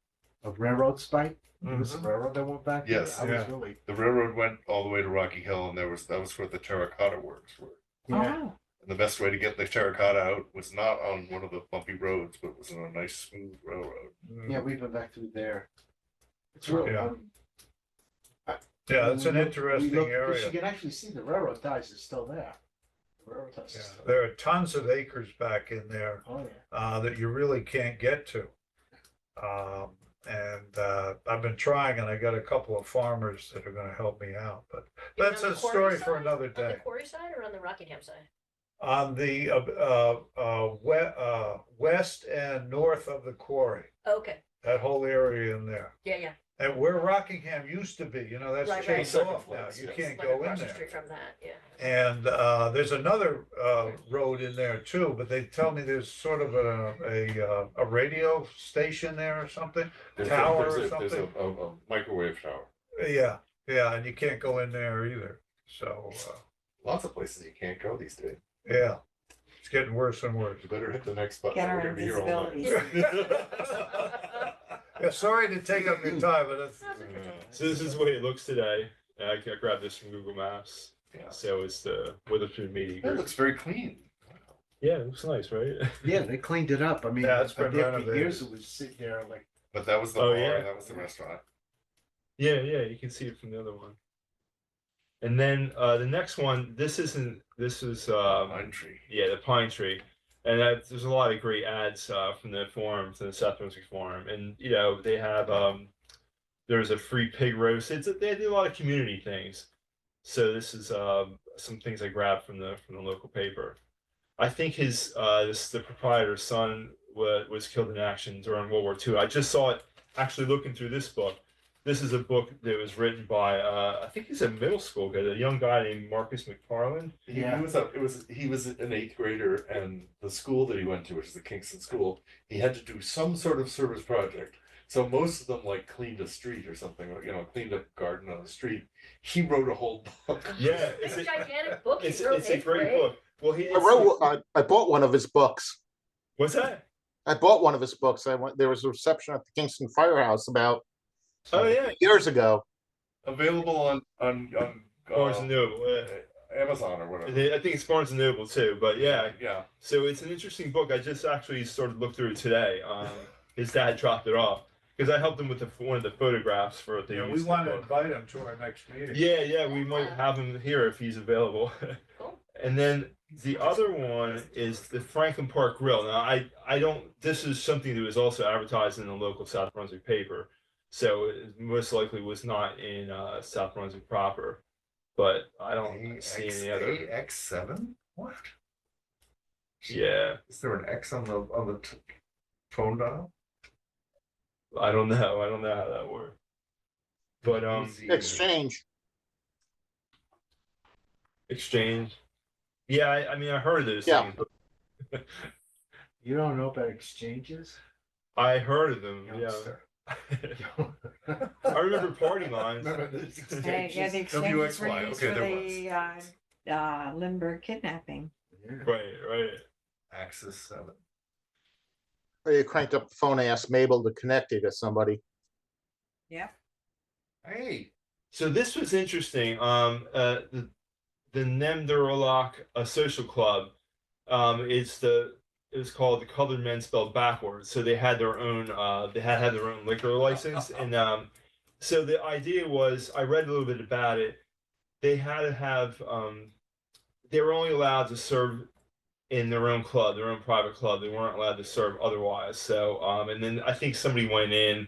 Speaker 12: railroad spike. It was a
Speaker 2: Mhm.
Speaker 12: railroad that went back there.
Speaker 10: Yes.
Speaker 12: I was
Speaker 2: Yeah.
Speaker 12: really,
Speaker 10: The railroad went all the way to Rocky Hill, and that was where the terracotta works were.
Speaker 12: yeah.
Speaker 7: Oh,
Speaker 10: And the best way to get the terracotta out was not on one of the bumpy roads, but was on a nice smooth railroad.
Speaker 12: Yeah, we've been back through there. It's really,
Speaker 2: Yeah.
Speaker 12: yeah,
Speaker 2: It's an interesting
Speaker 12: You
Speaker 2: area.
Speaker 12: can actually see the railroad ties is still there. The railroad ties
Speaker 2: Yeah,
Speaker 12: is still
Speaker 2: there are tons of acres back in there
Speaker 12: Oh, yeah.
Speaker 2: that you really can't get to. And I've been trying, and I got a couple of farmers that are gonna help me out, but
Speaker 8: Even
Speaker 2: that's
Speaker 8: on
Speaker 2: a
Speaker 8: the quarry
Speaker 2: story for
Speaker 8: side?
Speaker 2: another
Speaker 8: On the
Speaker 2: day.
Speaker 8: quarry side or on the Rockingham side?
Speaker 2: On the west and north of the quarry,
Speaker 8: Okay,
Speaker 2: that whole area in there.
Speaker 8: yeah.
Speaker 2: And where Rockingham used to be, that's
Speaker 8: Right,
Speaker 2: changed
Speaker 10: right.
Speaker 2: off now,
Speaker 10: Second
Speaker 2: you
Speaker 10: place,
Speaker 2: can't
Speaker 8: Like
Speaker 2: go in
Speaker 8: across the
Speaker 2: there.
Speaker 8: street from that, yeah.
Speaker 2: And there's another road in there too, but they tell me there's sort of a radio station there or something. Tower or
Speaker 3: There's
Speaker 2: something.
Speaker 3: a microwave tower.
Speaker 2: Yeah, and you can't go in there either. So
Speaker 3: Lots of places you can't go these days.
Speaker 2: yeah, it's getting worse and worse.
Speaker 3: You better hit the next button.
Speaker 7: Get
Speaker 3: We're
Speaker 7: our
Speaker 3: gonna be here all night.
Speaker 7: invisibilities.
Speaker 2: Yeah, sorry to take up your time, but it's,
Speaker 6: So this is the way it looks today. I grabbed this from Google Maps.
Speaker 3: Yeah.
Speaker 6: So it's the Witherspoon Meeting
Speaker 3: It
Speaker 6: Group.
Speaker 3: looks very clean.
Speaker 6: Yeah, it looks nice, right?
Speaker 12: Yeah, they cleaned it up. I mean,
Speaker 2: Yeah, it's been
Speaker 12: there for
Speaker 2: renovated.
Speaker 12: years it was sitting there like,
Speaker 3: But that was the
Speaker 6: Oh,
Speaker 3: bar,
Speaker 6: yeah.
Speaker 3: that was the restaurant.
Speaker 6: Yeah, you can see it from the other one. And then the next one, this is
Speaker 3: Pine tree.
Speaker 6: yeah, the pine tree. And there's a lot of great ads from the forum, from the South Brunswick forum. And they have there's a free pig roast. They do a lot of community things. So this is some things I grabbed from the local paper. I think the proprietor's son was killed in action during World War II. I just saw it actually looking through this book. This is a book that was written by I think he's a middle school guy, a young guy named Marcus McFarland.
Speaker 12: Yeah.
Speaker 3: He was an 8th grader, and the school that he went to, which is the Kingston School, he had to do some sort of service project. So most of them like cleaned a street or something, cleaned a garden on the street. He wrote a whole book.
Speaker 6: Yeah,
Speaker 8: It's a gigantic book.
Speaker 6: It's
Speaker 8: He wrote
Speaker 6: a
Speaker 8: eighth
Speaker 6: great
Speaker 8: grade.
Speaker 6: book. Well,
Speaker 9: I bought one of his books.
Speaker 6: What's that?
Speaker 9: I bought one of his books. There was a reception at the Kingston Firehouse about
Speaker 6: Oh yeah,
Speaker 9: years ago.
Speaker 3: Available on
Speaker 6: Barnes and Noble.
Speaker 3: Amazon or whatever.
Speaker 6: I think it's Barnes and Noble too. But yeah,
Speaker 3: Yeah.
Speaker 6: so it's an interesting book. I just actually sort of looked through it today. His dad dropped it off because I helped him with one of the photographs for the.
Speaker 2: we want to invite him to our next meeting.
Speaker 6: Yeah, we might have him here if he's available.
Speaker 8: Cool.
Speaker 6: And then The other one is the Franklin Park Grill. Now, I don't. This is something that was also advertised in the local South Brunswick paper, so it most likely was not in South Brunswick proper. But I don't see any other.
Speaker 10: AX7? What?
Speaker 6: Yeah,
Speaker 10: Is there an X on the phone dial?
Speaker 6: I don't know. I don't know how that works. But
Speaker 9: Exchange.
Speaker 6: exchange. Yeah, I mean, I heard of those
Speaker 9: Yeah.
Speaker 6: things.
Speaker 12: You don't know about exchanges?
Speaker 6: I heard of them.
Speaker 12: Youngster.
Speaker 6: Yeah. I remember party lines.
Speaker 10: Remember this?
Speaker 7: Yeah, the exchanges were used for the Lindbergh kidnapping.
Speaker 6: Right.
Speaker 10: Axis 7.
Speaker 9: You cranked up the phone and asked Mabel to connect you to somebody.
Speaker 7: Yep.
Speaker 10: Hey.
Speaker 6: So this was interesting. The Nemderlock Social Club. It was called the Colored Men spelled backwards. So they had their own had their own liquor license, and so the idea was, I read a little bit about it. They had to have they were only allowed to serve in their own club, their own private club. They weren't allowed to serve otherwise. So and then I think somebody went in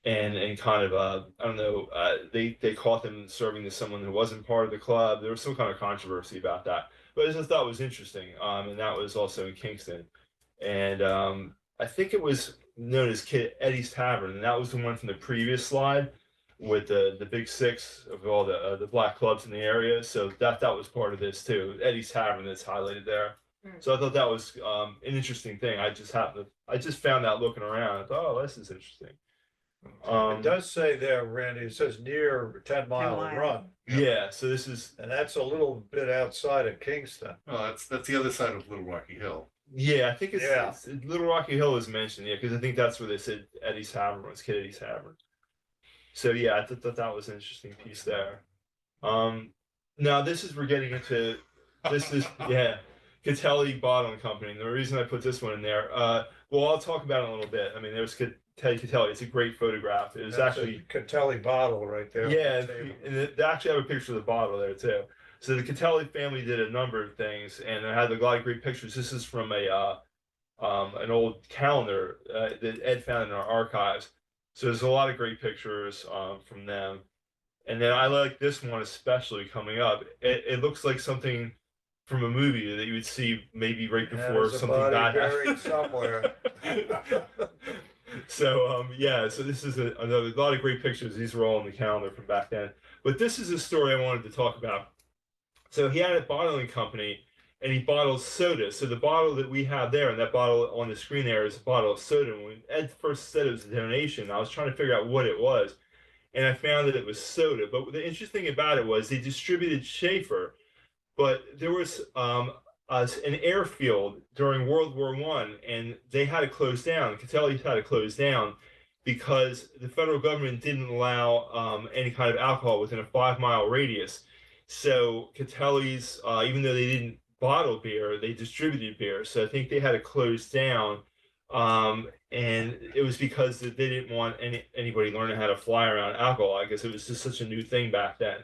Speaker 6: and kind of I don't know, they caught them serving to someone who wasn't part of the club. There was some kind of controversy about that, but I just thought it was interesting. And that was also in Kingston, and I think it was known as Kid Eddie's Tavern, and that was the one from the previous slide with the big six of all the black clubs in the area. So that was part of this too. Eddie's Tavern that's highlighted there. So I thought that was an interesting thing. I just found that looking around. I thought, oh, this is interesting.
Speaker 2: It does say there, Randy, it says near 10-mile run.
Speaker 6: Yeah, so this is,
Speaker 2: and that's a little bit outside of Kingston.
Speaker 10: Oh, that's the other side of Little Rocky Hill.
Speaker 6: Yeah, I think it's Little Rocky Hill is mentioned, yeah, because I think that's where they said Eddie's Tavern was, Kid Eddie's Tavern. So yeah, I thought that was an interesting piece there. Now we're getting into this is Catelli Bottling Company. And the reason I put this one in there, well, I'll talk about it in a little bit. I mean, there's Catelli. It's a great photograph. It was actually
Speaker 2: a Catelli bottle right there.
Speaker 6: Yeah, and they actually have a picture of the bottle there too. So the Catelli family did a number of things, and it had a lot of great pictures. This is from an old calendar that Ed found in our archives. So there's a lot of great pictures from them. And then I like this one especially coming up. It looks like something from a movie that you would see maybe right before something bad happened somewhere. So so this is another lot of great pictures. These were all in the calendar from back then. But this is a story I wanted to talk about. So he had a bottling company, and he bottles soda. So the bottle that we have there, and that bottle on the screen there, is a bottle of soda. And when Ed first said it was a donation, I was trying to figure out what it was, and I found that it was soda. But the interesting thing about it was they distributed Schaefer, but there was an airfield during World War I, and they had to close down. Catelli's had to close down because the federal government didn't allow any kind of alcohol within a 5-mile radius. So Catelli's, even though they didn't bottle beer, they distributed beer. So I think they had to close down, and it was because they didn't want anybody learning how to fly around alcohol. I guess it was just such a new thing back then.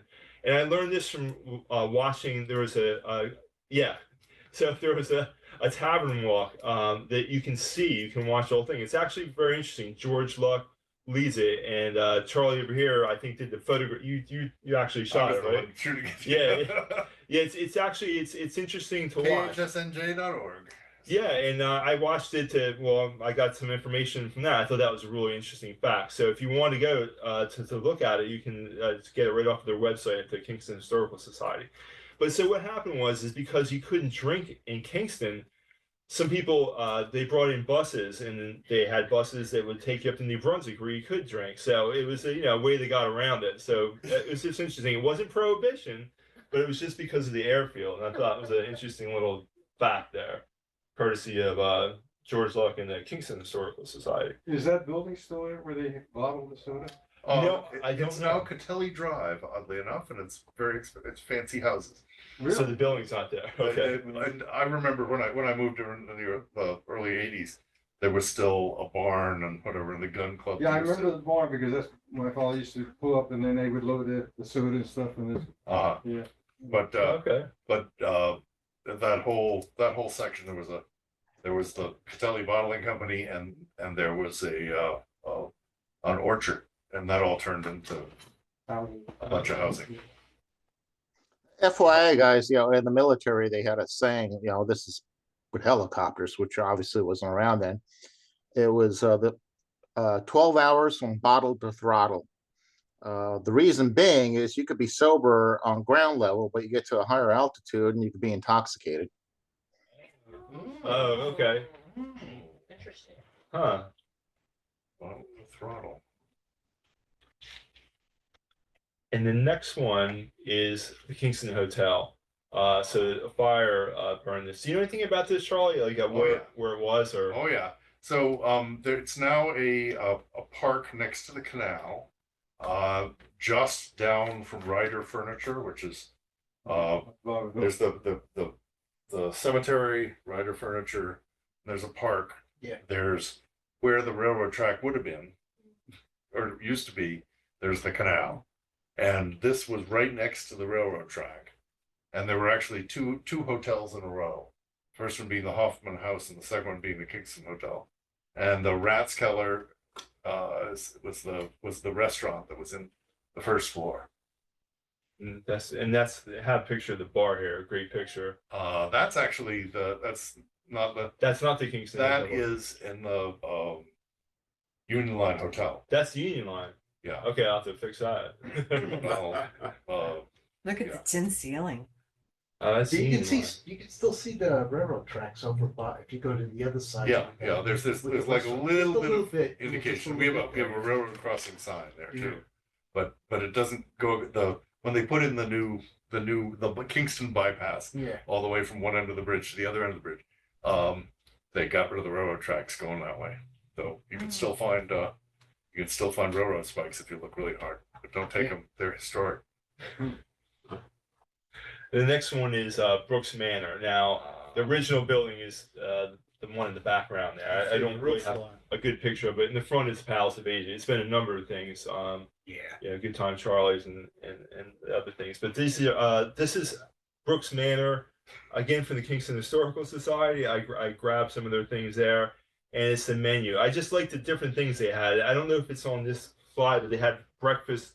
Speaker 6: And I learned this from watching. There was so if there was a tavern walk that you can watch the whole thing. It's actually very interesting. George Luck leads it, and Charlie over here, I think, did the photograph. You actually shot it, right? It's actually it's interesting to watch.
Speaker 10: PHSNJ.org.
Speaker 6: Yeah, and I watched it I got some information from that. I thought that was a really interesting fact. So if you want to go to look at it, you can get it right off of their website at the Kingston Historical Society. But so what happened is because you couldn't drink in Kingston, some people they brought in buses, and they had buses that would take you up to New Brunswick where you could drink. So it was a way they got around it. So it was just interesting. It wasn't prohibition, but it was just because of the airfield. And I thought it was an interesting little fact there, courtesy of George Luck and the Kingston Historical Society.
Speaker 4: Is that building still there where they bottle the soda?
Speaker 6: No, I don't
Speaker 10: it's
Speaker 6: know.
Speaker 10: now Catelli Drive, oddly enough, and it's it's fancy houses.
Speaker 4: Really?
Speaker 6: So the building's not there. Okay.
Speaker 10: And I remember when I moved in the early '80s, there was still a barn and whatever in the gun club.
Speaker 4: Yeah, I remember the barn because that's my father used to pull up, and then they would load the soda and stuff in this.
Speaker 10: Yeah. But
Speaker 6: okay.
Speaker 10: But that whole section, there was the Catelli Bottling Company, and there was an orchard, and that all turned into a bunch of housing.
Speaker 9: FYI, guys, in the military, they had a saying, this is with helicopters, which obviously wasn't around then. It was 12 hours from bottle to throttle. The reason being is you could be sober on ground level, but you get to a higher altitude and you could be intoxicated.
Speaker 6: Oh, okay.
Speaker 8: Interesting.
Speaker 6: Huh.
Speaker 10: Bottle to throttle.
Speaker 6: And the next one is the Kingston Hotel. So a fire burned this. Do you know anything about this, Charlie? Like where it was, or?
Speaker 10: Oh yeah. So it's now a park next to the canal, just down from Ryder Furniture, which is there's the cemetery, Ryder Furniture. There's a park.
Speaker 12: Yeah.
Speaker 10: There's where the railroad track would have been, or used to be. There's the canal, and this was right next to the railroad track. And there were actually two hotels in a row. First one being the Hoffman House, and the second one being the Kingston Hotel. And the Rathskeller was the restaurant that was in the first floor.
Speaker 6: And that's have a picture of the bar here. A great picture.
Speaker 10: That's actually that's not the
Speaker 6: Kingston.
Speaker 10: That
Speaker 6: Hotel.
Speaker 10: is in the Union Line Hotel.
Speaker 6: That's the Union Line.
Speaker 10: Yeah.
Speaker 6: Okay, I'll have to fix that.
Speaker 7: Look at the tin ceiling.
Speaker 12: You can still see the railroad tracks over by if you go to the other side.
Speaker 10: Yeah. There's like a little
Speaker 12: bit
Speaker 10: indication. We have a railroad crossing sign there too, but it doesn't go when they put in the Kingston bypass.
Speaker 12: Yeah.
Speaker 10: All the way from one end of the bridge to the other end of the bridge. They got rid of the railroad tracks going that way, so you can still find railroad spikes if you look really hard, but don't take them. They're historic.
Speaker 6: The next one is Brooks Manor. Now, the original building is the one in the background there. I don't really have a good picture of it. In the front is Palace of Asia. It's been a number of things. Good Time Charlie's and other things. But this is Brooks Manor, again from the Kingston Historical Society. I grabbed some of their things there, and it's the menu. I just like the different things they had. I don't know if it's on this slide, but they had breakfast.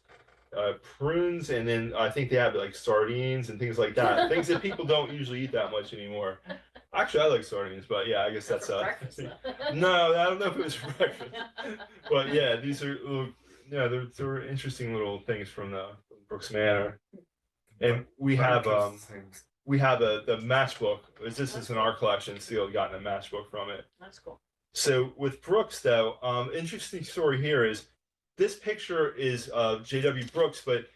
Speaker 6: Prunes, and then I think they have like sardines and things like that. Things that people don't usually eat that much anymore. Actually, I like sardines, but yeah, I guess that's
Speaker 8: breakfast.
Speaker 6: No, I don't know if it was for breakfast. But yeah, these are little, they're interesting little things from the Brooks Manor. And we have the matchbook. This is in our collection. Still gotten a matchbook from it.
Speaker 8: That's cool.
Speaker 6: So with Brooks, though, interesting story here is. This picture is of J.W. Brooks, but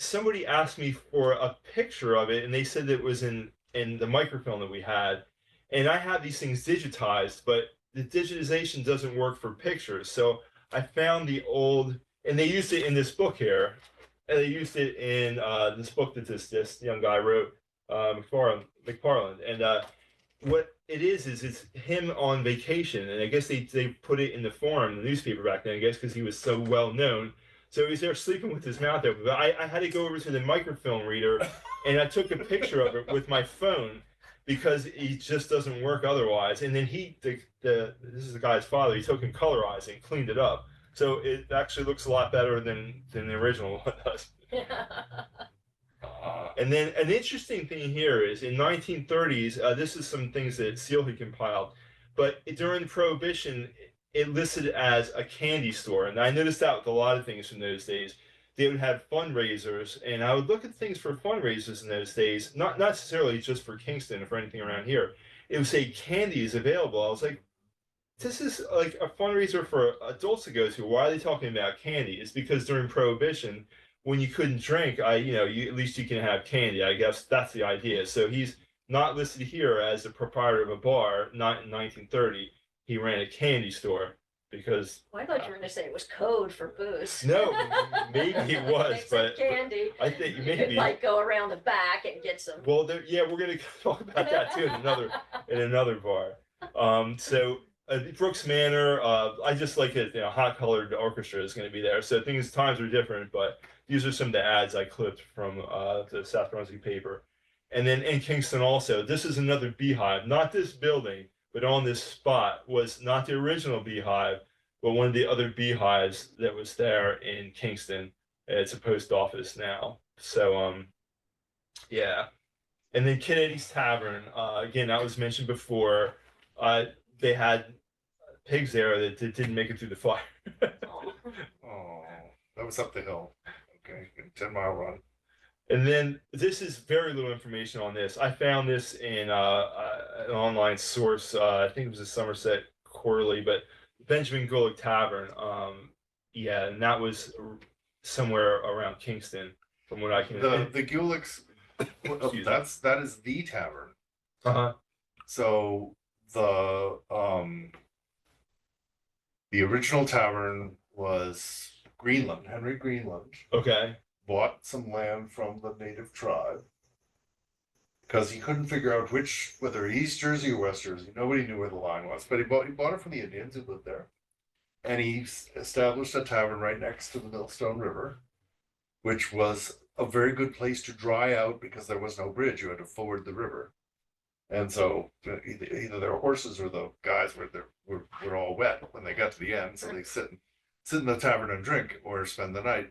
Speaker 6: somebody asked me for a picture of it, and they said that it was in the microfilm that we had. And I have these things digitized, but the digitization doesn't work for pictures. So I found the old, and they used it in this book here, and they used it in this book that this young guy wrote, McFarland. And what it is it's him on vacation, and I guess they put it in the forum, the newspaper back then, I guess because he was so well known. So he's there sleeping with his mouth open. But I had to go over to the microfilm reader, and I took a picture of it with my phone because it just doesn't work otherwise. And then this is the guy's father. He took and colorized it and cleaned it up, so it actually looks a lot better than the original one does. And then an interesting thing here is in 1930s, this is some things that Seal had compiled, but during Prohibition, it listed as a candy store. And I noticed that with a lot of things from those days. They would have fundraisers, and I would look at things for fundraisers in those days, not necessarily just for Kingston or for anything around here. It would say candy is available. I was like, this is like a fundraiser for adults to go to. Why are they talking about candy? It's because during Prohibition, when you couldn't drink, at least you can have candy. I guess that's the idea. So he's not listed here as the proprietor of a bar. Not in 1930. He ran a candy store because.
Speaker 8: Well, I thought you were going to say it was code for booze.
Speaker 6: No, maybe it was, but
Speaker 8: candy.
Speaker 6: I think
Speaker 8: You
Speaker 6: maybe
Speaker 8: could like go around the back and get some.
Speaker 6: Well, we're going to talk about that too in another bar. So Brooks Manor, I just like it. Hot colored orchestra is going to be there. So times are different, but these are some of the ads I clipped from the South Brunswick paper. And then in Kingston also, this is another beehive, not this building, but on this spot was not the original beehive, but one of the other beehives that was there in Kingston. It's a post office now. So, yeah. And then Kid Eddie's Tavern, again, that was mentioned before. They had pigs there that didn't make it through the fire.
Speaker 10: Oh, that was up the hill. Okay, 10-mile run.
Speaker 6: And then this is very little information on this. I found this in an online source. I think it was a Somerset Quarterly, but Benjamin Gulick Tavern. Yeah, and that was somewhere around Kingston, from what I can.
Speaker 10: The Gulicks, that is the tavern.
Speaker 6: Uh-huh.
Speaker 10: So the original tavern was Greenland. Henry Greenland
Speaker 6: Okay.
Speaker 10: bought some land from the native tribe because he couldn't figure out whether East Jersey or West Jersey. Nobody knew where the line was, but he bought it from the Indians who lived there, and he established a tavern right next to the Millstone River, which was a very good place to dry out because there was no bridge. You had to ford the river, and so either their horses or the guys were all wet when they got to the end, so they sit in the tavern and drink or spend the night.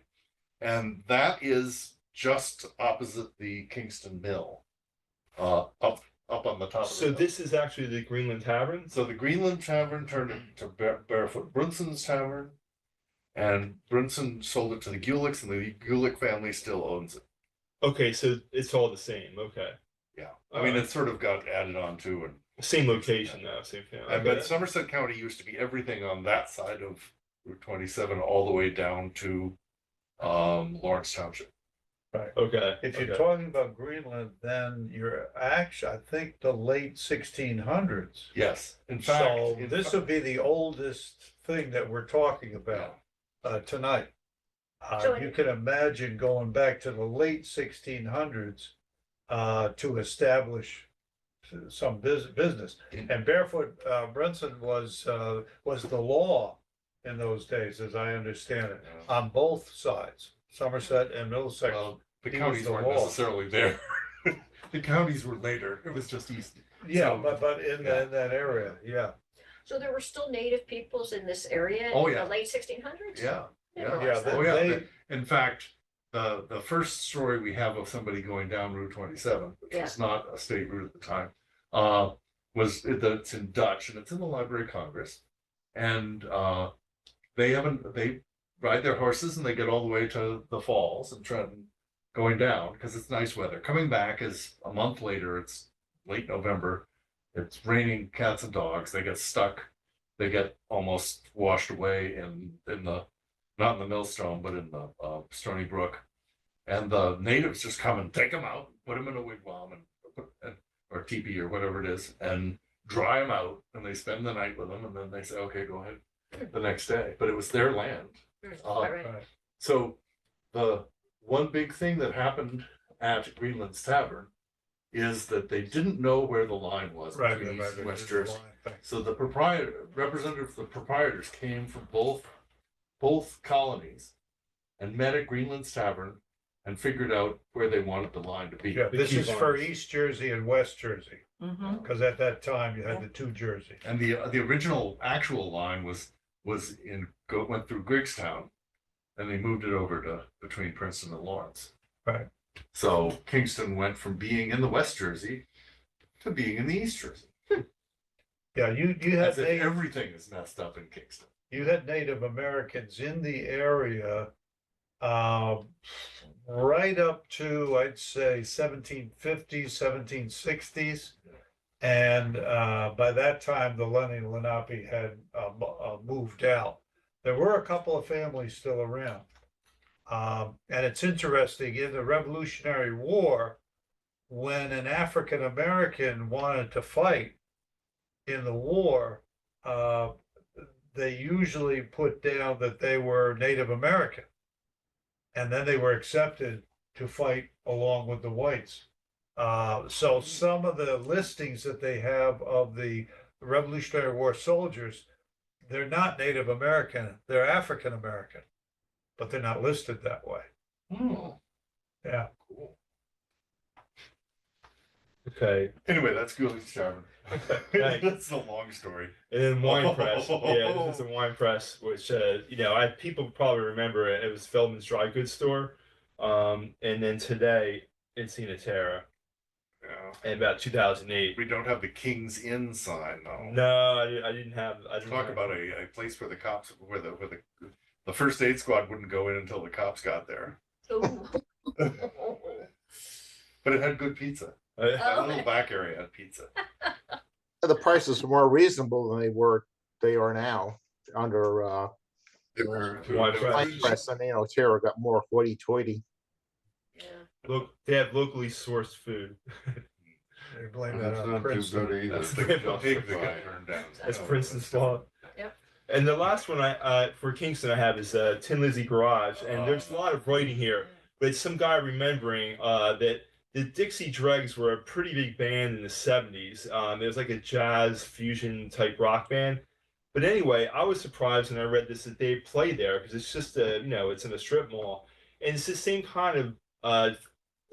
Speaker 10: And that is just opposite the Kingston Mill, up on the top of the
Speaker 6: So
Speaker 10: hill.
Speaker 6: this is actually the Greenland Tavern?
Speaker 10: So the Greenland Tavern turned into Barefoot Brunson's Tavern, and Brunson sold it to the Gulicks, and the Gulick family still owns it.
Speaker 6: Okay, so it's all the same. Okay.
Speaker 10: Yeah, I mean, it sort of got added on to, and
Speaker 6: Same location though, same family.
Speaker 10: and but Somerset County used to be everything on that side of Route 27 all the way down to Lawrence Township.
Speaker 2: Right.
Speaker 6: Okay.
Speaker 2: If you're
Speaker 6: okay.
Speaker 2: talking about Greenland, then you're actually, I think, the late 1600s.
Speaker 10: Yes, in fact,
Speaker 2: So this would be the oldest thing that we're talking about tonight.
Speaker 8: So
Speaker 2: You can imagine going back to the late 1600s to establish some business. And Barefoot Brunson was the law in those days, as I understand it, on both sides, Somerset and Middlesex.
Speaker 10: well, the
Speaker 2: he
Speaker 10: counties
Speaker 2: was the
Speaker 10: weren't
Speaker 2: law.
Speaker 10: necessarily there. The counties were later. It was just east.
Speaker 2: Yeah,
Speaker 10: So,
Speaker 2: but in that area, yeah.
Speaker 8: So there were still native peoples in this area
Speaker 10: Oh,
Speaker 8: in
Speaker 10: yeah.
Speaker 8: the late 1600s?
Speaker 10: Yeah,
Speaker 8: Never
Speaker 10: yeah.
Speaker 8: realized that.
Speaker 10: Oh, yeah.
Speaker 2: They-
Speaker 10: In fact, the first story we have of somebody going down Route 27, which was not a state route at the time, it's in Dutch, and it's in the Library of Congress. And they ride their horses and they get all the way to the falls in Trenton, going down because it's nice weather. Coming back is a month later. It's late November. It's raining cats and dogs. They get stuck. They get almost washed away in the not in the Millstone, but in the Stony Brook. And the natives just come and take them out, put them in a wigwam or teepee or whatever it is, and dry them out. And they spend the night with them, and then they say, "Okay, go ahead." The next day, but it was their land.
Speaker 8: Right.
Speaker 10: So the one big thing that happened at Greenland's Tavern is that they didn't know where the line was between East and West Jersey. So the representatives, the proprietors came from both colonies and met at Greenland's Tavern and figured out where they wanted the line to be.
Speaker 2: Yeah, this is for East Jersey and West Jersey,
Speaker 7: Mm-hmm.
Speaker 2: because at that time you had the two Jersey.
Speaker 10: And the original actual line went through Griggstown, and they moved it over to between Princeton and Lawrence.
Speaker 2: Right.
Speaker 10: So Kingston went from being in the West Jersey to being in the East Jersey.
Speaker 2: Yeah, you had
Speaker 10: As if everything is messed up in Kingston.
Speaker 2: you had Native Americans in the area right up to, I'd say, 1750s, 1760s. And by that time, the Lenni Lenape had moved out. There were a couple of families still around. And it's interesting, in the Revolutionary War, when an African American wanted to fight in the war, they usually put down that they were Native American. And then they were accepted to fight along with the whites. So some of the listings that they have of the Revolutionary War soldiers, they're not Native American, they're African American, but they're not listed that way.
Speaker 10: Oh,
Speaker 2: Yeah.
Speaker 10: cool.
Speaker 6: Okay.
Speaker 10: Anyway, that's Gooley's Tavern.
Speaker 6: Thanks.
Speaker 10: That's a long story.
Speaker 6: And then Wine Press. Yeah, this is the Wine Press, which people probably remember it. It was Feldman's dry goods store. And then today it's Ina Terra
Speaker 10: Yeah.
Speaker 6: in about 2008.
Speaker 10: We don't have the King's Inn sign though.
Speaker 6: No, I didn't have. I didn't
Speaker 10: Talk
Speaker 6: have-
Speaker 10: about a place where the cops, where the first aid squad wouldn't go in until the cops got there.
Speaker 8: Ooh.
Speaker 10: But it had good pizza. That little back area had pizza.
Speaker 9: The prices were more reasonable than they are now under
Speaker 10: They were-
Speaker 6: Wine Press.
Speaker 9: Wine Press, and Terra got more hoity-toity.
Speaker 8: Yeah.
Speaker 6: Look, they have locally sourced food.
Speaker 2: They blame that
Speaker 3: That's
Speaker 2: on
Speaker 3: not too
Speaker 2: Princeton.
Speaker 3: good either.
Speaker 10: That's the pig that got turned down.
Speaker 6: That's
Speaker 10: No,
Speaker 6: Princeton's
Speaker 10: that's
Speaker 6: fault.
Speaker 8: Yep.
Speaker 6: And the last one for Kingston I have is Tin Lizzy Garage, and there's a lot of writing here, but it's some guy remembering that the Dixie Dregs were a pretty big band in the 70s. It was like a jazz fusion type rock band. But anyway, I was surprised when I read this that they play there because it's just it's in a strip mall, and it's the same kind of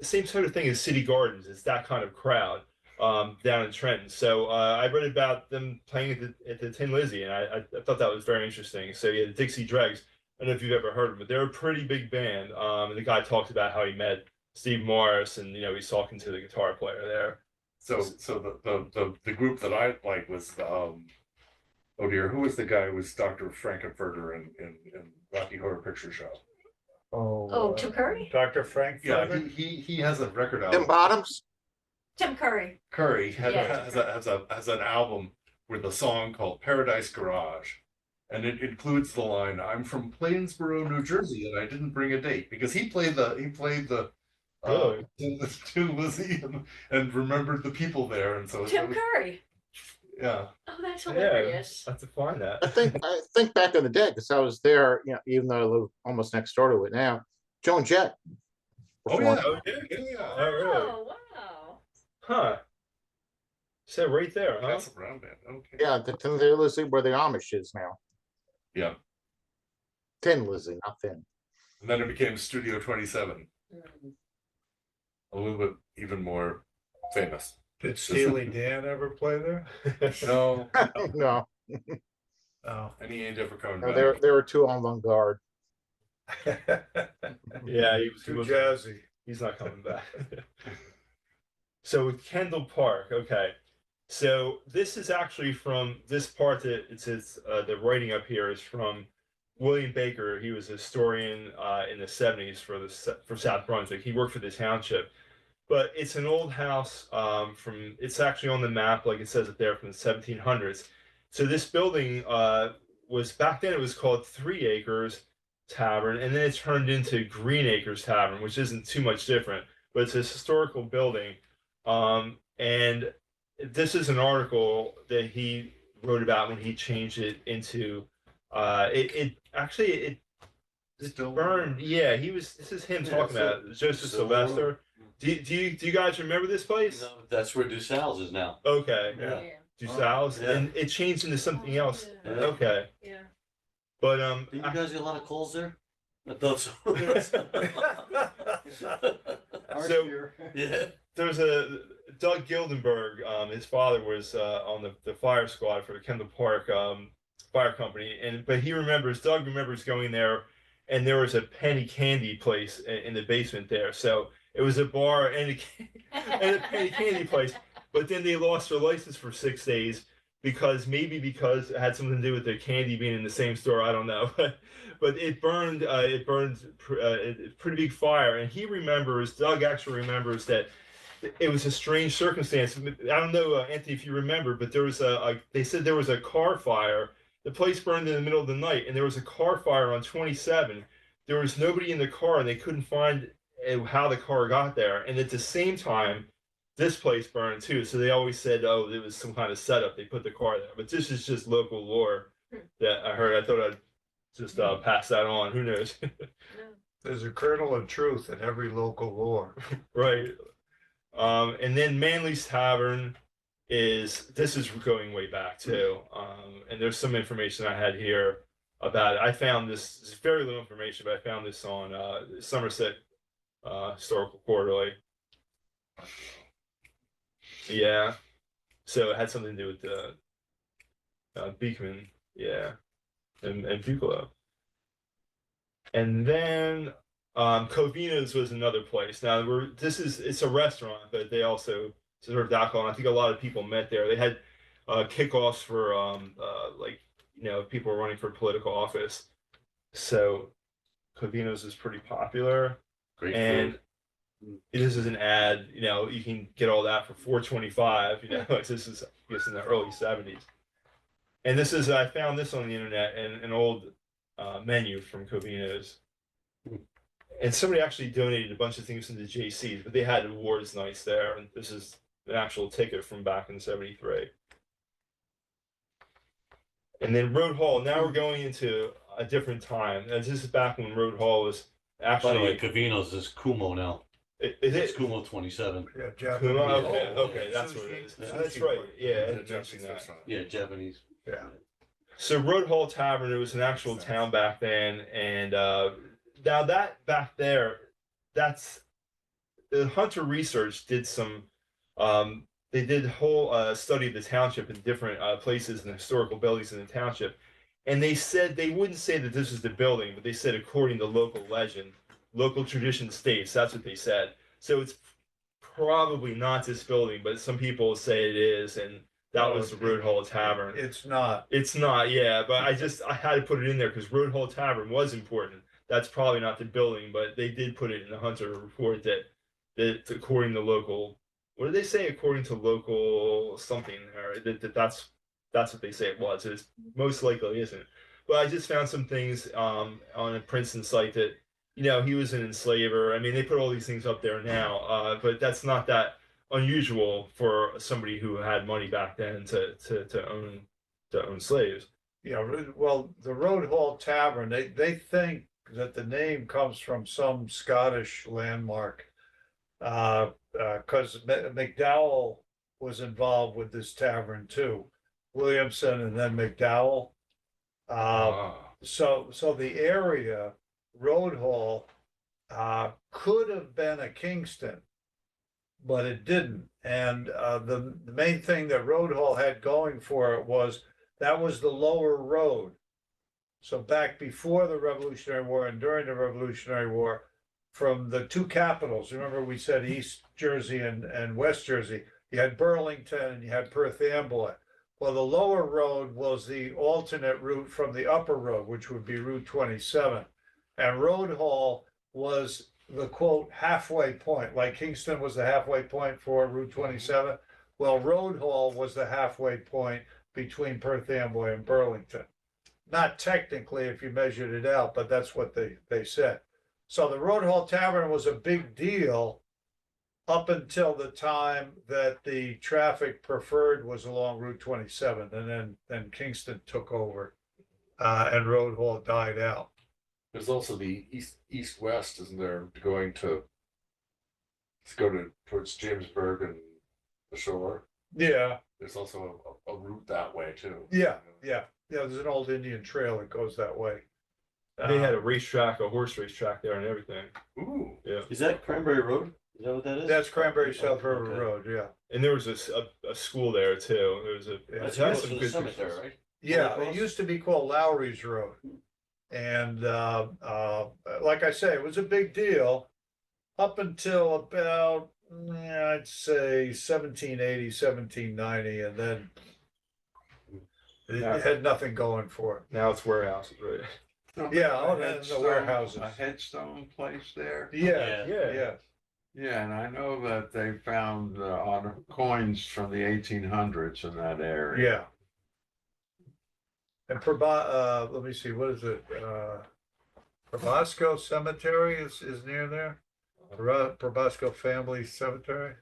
Speaker 6: same sort of thing as City Gardens. It's that kind of crowd down in Trenton. So I read about them playing at the Tin Lizzy, and I thought that was very interesting. So yeah, the Dixie Dregs. I don't know if you've ever heard of them, but they're a pretty big band. And the guy talks about how he met Steve Morris, and he's talking to the guitar player there.
Speaker 10: So the group that I like was oh dear, who was the guy who was Dr. Frankenfurter in Rocky Horror Picture Show?
Speaker 8: Oh, Tim Curry?
Speaker 2: Dr. Frank.
Speaker 10: Yeah,
Speaker 2: Furter?
Speaker 10: he has a record
Speaker 9: Tim
Speaker 10: album.
Speaker 9: Bottoms?
Speaker 8: Tim Curry.
Speaker 10: Curry
Speaker 8: Yeah.
Speaker 10: has an album with a song called Paradise Garage. And it includes the line, "I'm from Plainsboro, New Jersey, and I didn't bring a date," because he played the
Speaker 6: Really?
Speaker 10: Tin Lizzy and remembered the people there, and so
Speaker 8: Tim Curry.
Speaker 10: yeah.
Speaker 8: Oh, that's
Speaker 6: Yeah,
Speaker 8: hilarious.
Speaker 6: I have to find that.
Speaker 9: I think back in the day, because I was there, even though I live almost next door to it now. Joan Jett.
Speaker 10: Oh yeah,
Speaker 6: Oh, yeah.
Speaker 10: yeah.
Speaker 6: Oh, really?
Speaker 8: Oh, wow.
Speaker 6: Huh. So right there, huh?
Speaker 10: That's a brown band. Okay.
Speaker 9: Yeah, the Tin Lizzy where the Amish is now.
Speaker 10: Yeah.
Speaker 9: Tin Lizzy, not thin.
Speaker 10: And then it became Studio 27,
Speaker 8: Mm.
Speaker 10: a little bit even more famous.
Speaker 2: Did Steely Dan ever play there?
Speaker 10: No,
Speaker 9: No,
Speaker 2: Oh.
Speaker 10: and he ain't ever coming
Speaker 9: no,
Speaker 10: back.
Speaker 9: they were too avant-garde.
Speaker 6: Yeah, he
Speaker 2: Too
Speaker 6: was
Speaker 2: jazzy.
Speaker 6: He's not coming back. So with Kendall Park, okay. So this is actually from this part that it says the writing up here is from William Baker. He was a historian in the 70s for South Brunswick. He worked for the township, but it's an old house it's actually on the map, like it says it there, from the 1700s. So this building was back then it was called 3 Acres Tavern, and then it turned into Green Acres Tavern, which isn't too much different, but it's a historical building. And this is an article that he wrote about when he changed it into it
Speaker 10: Still
Speaker 6: burned. Yeah, this is him talking about it. Joseph
Speaker 1: Still
Speaker 6: Sylvester. Do you guys remember this place?
Speaker 1: No, that's where DuSal's is now.
Speaker 6: Okay.
Speaker 2: Yeah.
Speaker 6: DuSal's,
Speaker 1: Yeah.
Speaker 6: and it changed into something else.
Speaker 1: Yeah.
Speaker 6: Okay.
Speaker 8: Yeah.
Speaker 6: But
Speaker 1: Did you guys get a lot of calls there? I thought so.
Speaker 6: So-
Speaker 1: Yeah.
Speaker 6: there's a Doug Gildenberg. His father was on the fire squad for the Kendall Park Fire Company, but Doug remembers going there, and there was a penny candy place in the basement there. So it was a bar and a penny candy place. But then they lost their license for 6 days because it had something to do with the candy being in the same store. I don't know, but it burned. It burned a pretty big fire, and Doug actually remembers that it was a strange circumstance. I don't know, Anthony, if you remember, but there was they said there was a car fire. The place burned in the middle of the night, and there was a car fire on 27. There was nobody in the car, and they couldn't find how the car got there. And at the same time, this place burned too. So they always said, oh, it was some kind of setup. They put the car there. But this is just local lore that I heard. I thought I'd just pass that on. Who knows?
Speaker 2: There's a kernel of truth in every local lore.
Speaker 6: Right. And then Manly's Tavern is going way back too. And there's some information I had here about it. I found this very little information, but I found this on Somerset Historical Quarterly. Yeah. So it had something to do with the Beekman, yeah, and Bucalo. And then Covina's was another place. Now it's a restaurant, but they also served alcohol. And I think a lot of people met there. They had kickoffs for like people were running for political office. So Covino's is pretty popular.
Speaker 10: Great
Speaker 6: And
Speaker 10: food.
Speaker 6: this is an ad, you can get all that for $4.25, this is, I guess, in the early 70s. And I found this on the internet and an old menu from Covino's. And somebody actually donated a bunch of things into JC's, but they had awards nights there. And this is an actual ticket from back in 73. And then Road Hall, now we're going into a different time. And this is back when Road Hall was
Speaker 1: By the way,
Speaker 6: actually,
Speaker 1: Cavino's is Kumo now.
Speaker 6: is
Speaker 1: It's
Speaker 6: it?
Speaker 1: Kumo 27.
Speaker 2: Yeah,
Speaker 6: Kumo?
Speaker 2: Japanese.
Speaker 6: Okay,
Speaker 10: Oh,
Speaker 6: okay, that's what it is.
Speaker 2: Sushi.
Speaker 6: That's right, yeah, I
Speaker 10: Yeah,
Speaker 6: didn't mention that.
Speaker 1: Yeah, Japanese.
Speaker 2: Yeah.
Speaker 6: So Road Hall Tavern, it was an actual town back then, and now that back there, that's the Hunter Research did some. They did a whole study of the township in different places and historical buildings in the township, and they said they wouldn't say that this is the building, but they said according to local legend, local tradition states. That's what they said. So it's probably not this building, but some people say it is, and that was the Road Hall Tavern.
Speaker 2: It's not.
Speaker 6: It's not, yeah, but I had to put it in there because Road Hall Tavern was important. That's probably not the building, but they did put it in the Hunter report that according to local, what did they say? According to local something, or that's what they say it was. It's most likely isn't. But I just found some things on a Princeton site that he was an enslaver. I mean, they put all these things up there now, but that's not that unusual for somebody who had money back then to own slaves.
Speaker 2: Yeah, well, the Road Hall Tavern, they think that the name comes from some Scottish landmark. Because McDowell was involved with this tavern too, Williamson and then McDowell. So the area, Road Hall, could have been a Kingston, but it didn't. And the main thing that Road Hall had going for it was that was the lower road. So back before the Revolutionary War and during the Revolutionary War, from the two capitals, remember we said East Jersey and West Jersey, you had Burlington and you had Perth Amboy. Well, the lower road was the alternate route from the upper road, which would be Route 27. And Road Hall was the quote halfway point, like Kingston was the halfway point for Route 27. Well, Road Hall was the halfway point between Perth Amboy and Burlington. Not technically if you measured it out, but that's what they said. So the Road Hall Tavern was a big deal up until the time that the traffic preferred was along Route 27, and then Kingston took over, and Road Hall died out.
Speaker 10: There's also the east-west, isn't there, going to go towards Jamesburg and the shore.
Speaker 2: Yeah,
Speaker 10: There's also a route that way too.
Speaker 2: yeah. There's an old Indian trail that goes that way.
Speaker 6: They had a racetrack, a horse racetrack there and everything.
Speaker 10: Ooh.
Speaker 6: Yeah.
Speaker 1: Is that Cranberry Road? Is that what that is?
Speaker 2: That's Cranberry South River
Speaker 1: Okay.
Speaker 2: Road, yeah.
Speaker 6: And there was a school there too. There was
Speaker 1: That's
Speaker 6: it had
Speaker 1: close
Speaker 6: some
Speaker 1: to the
Speaker 6: good
Speaker 1: cemetery,
Speaker 6: pictures.
Speaker 1: right?
Speaker 2: Yeah,
Speaker 1: Across?
Speaker 2: it used to be called Lowry's Road. And like I say, it was a big deal up until about, I'd say 1780, 1790, and then it had nothing going for it.
Speaker 6: Now it's warehouses, right?
Speaker 2: Yeah, oh, and the warehouses.
Speaker 3: A headstone place there.
Speaker 2: Yeah,
Speaker 6: Yeah.
Speaker 2: yeah.
Speaker 3: Yeah, and I know that they found on coins from the 1800s in that area.
Speaker 2: Yeah. And let me see, what is it? Probasco Cemetery is near there. Probasco Family Cemetery.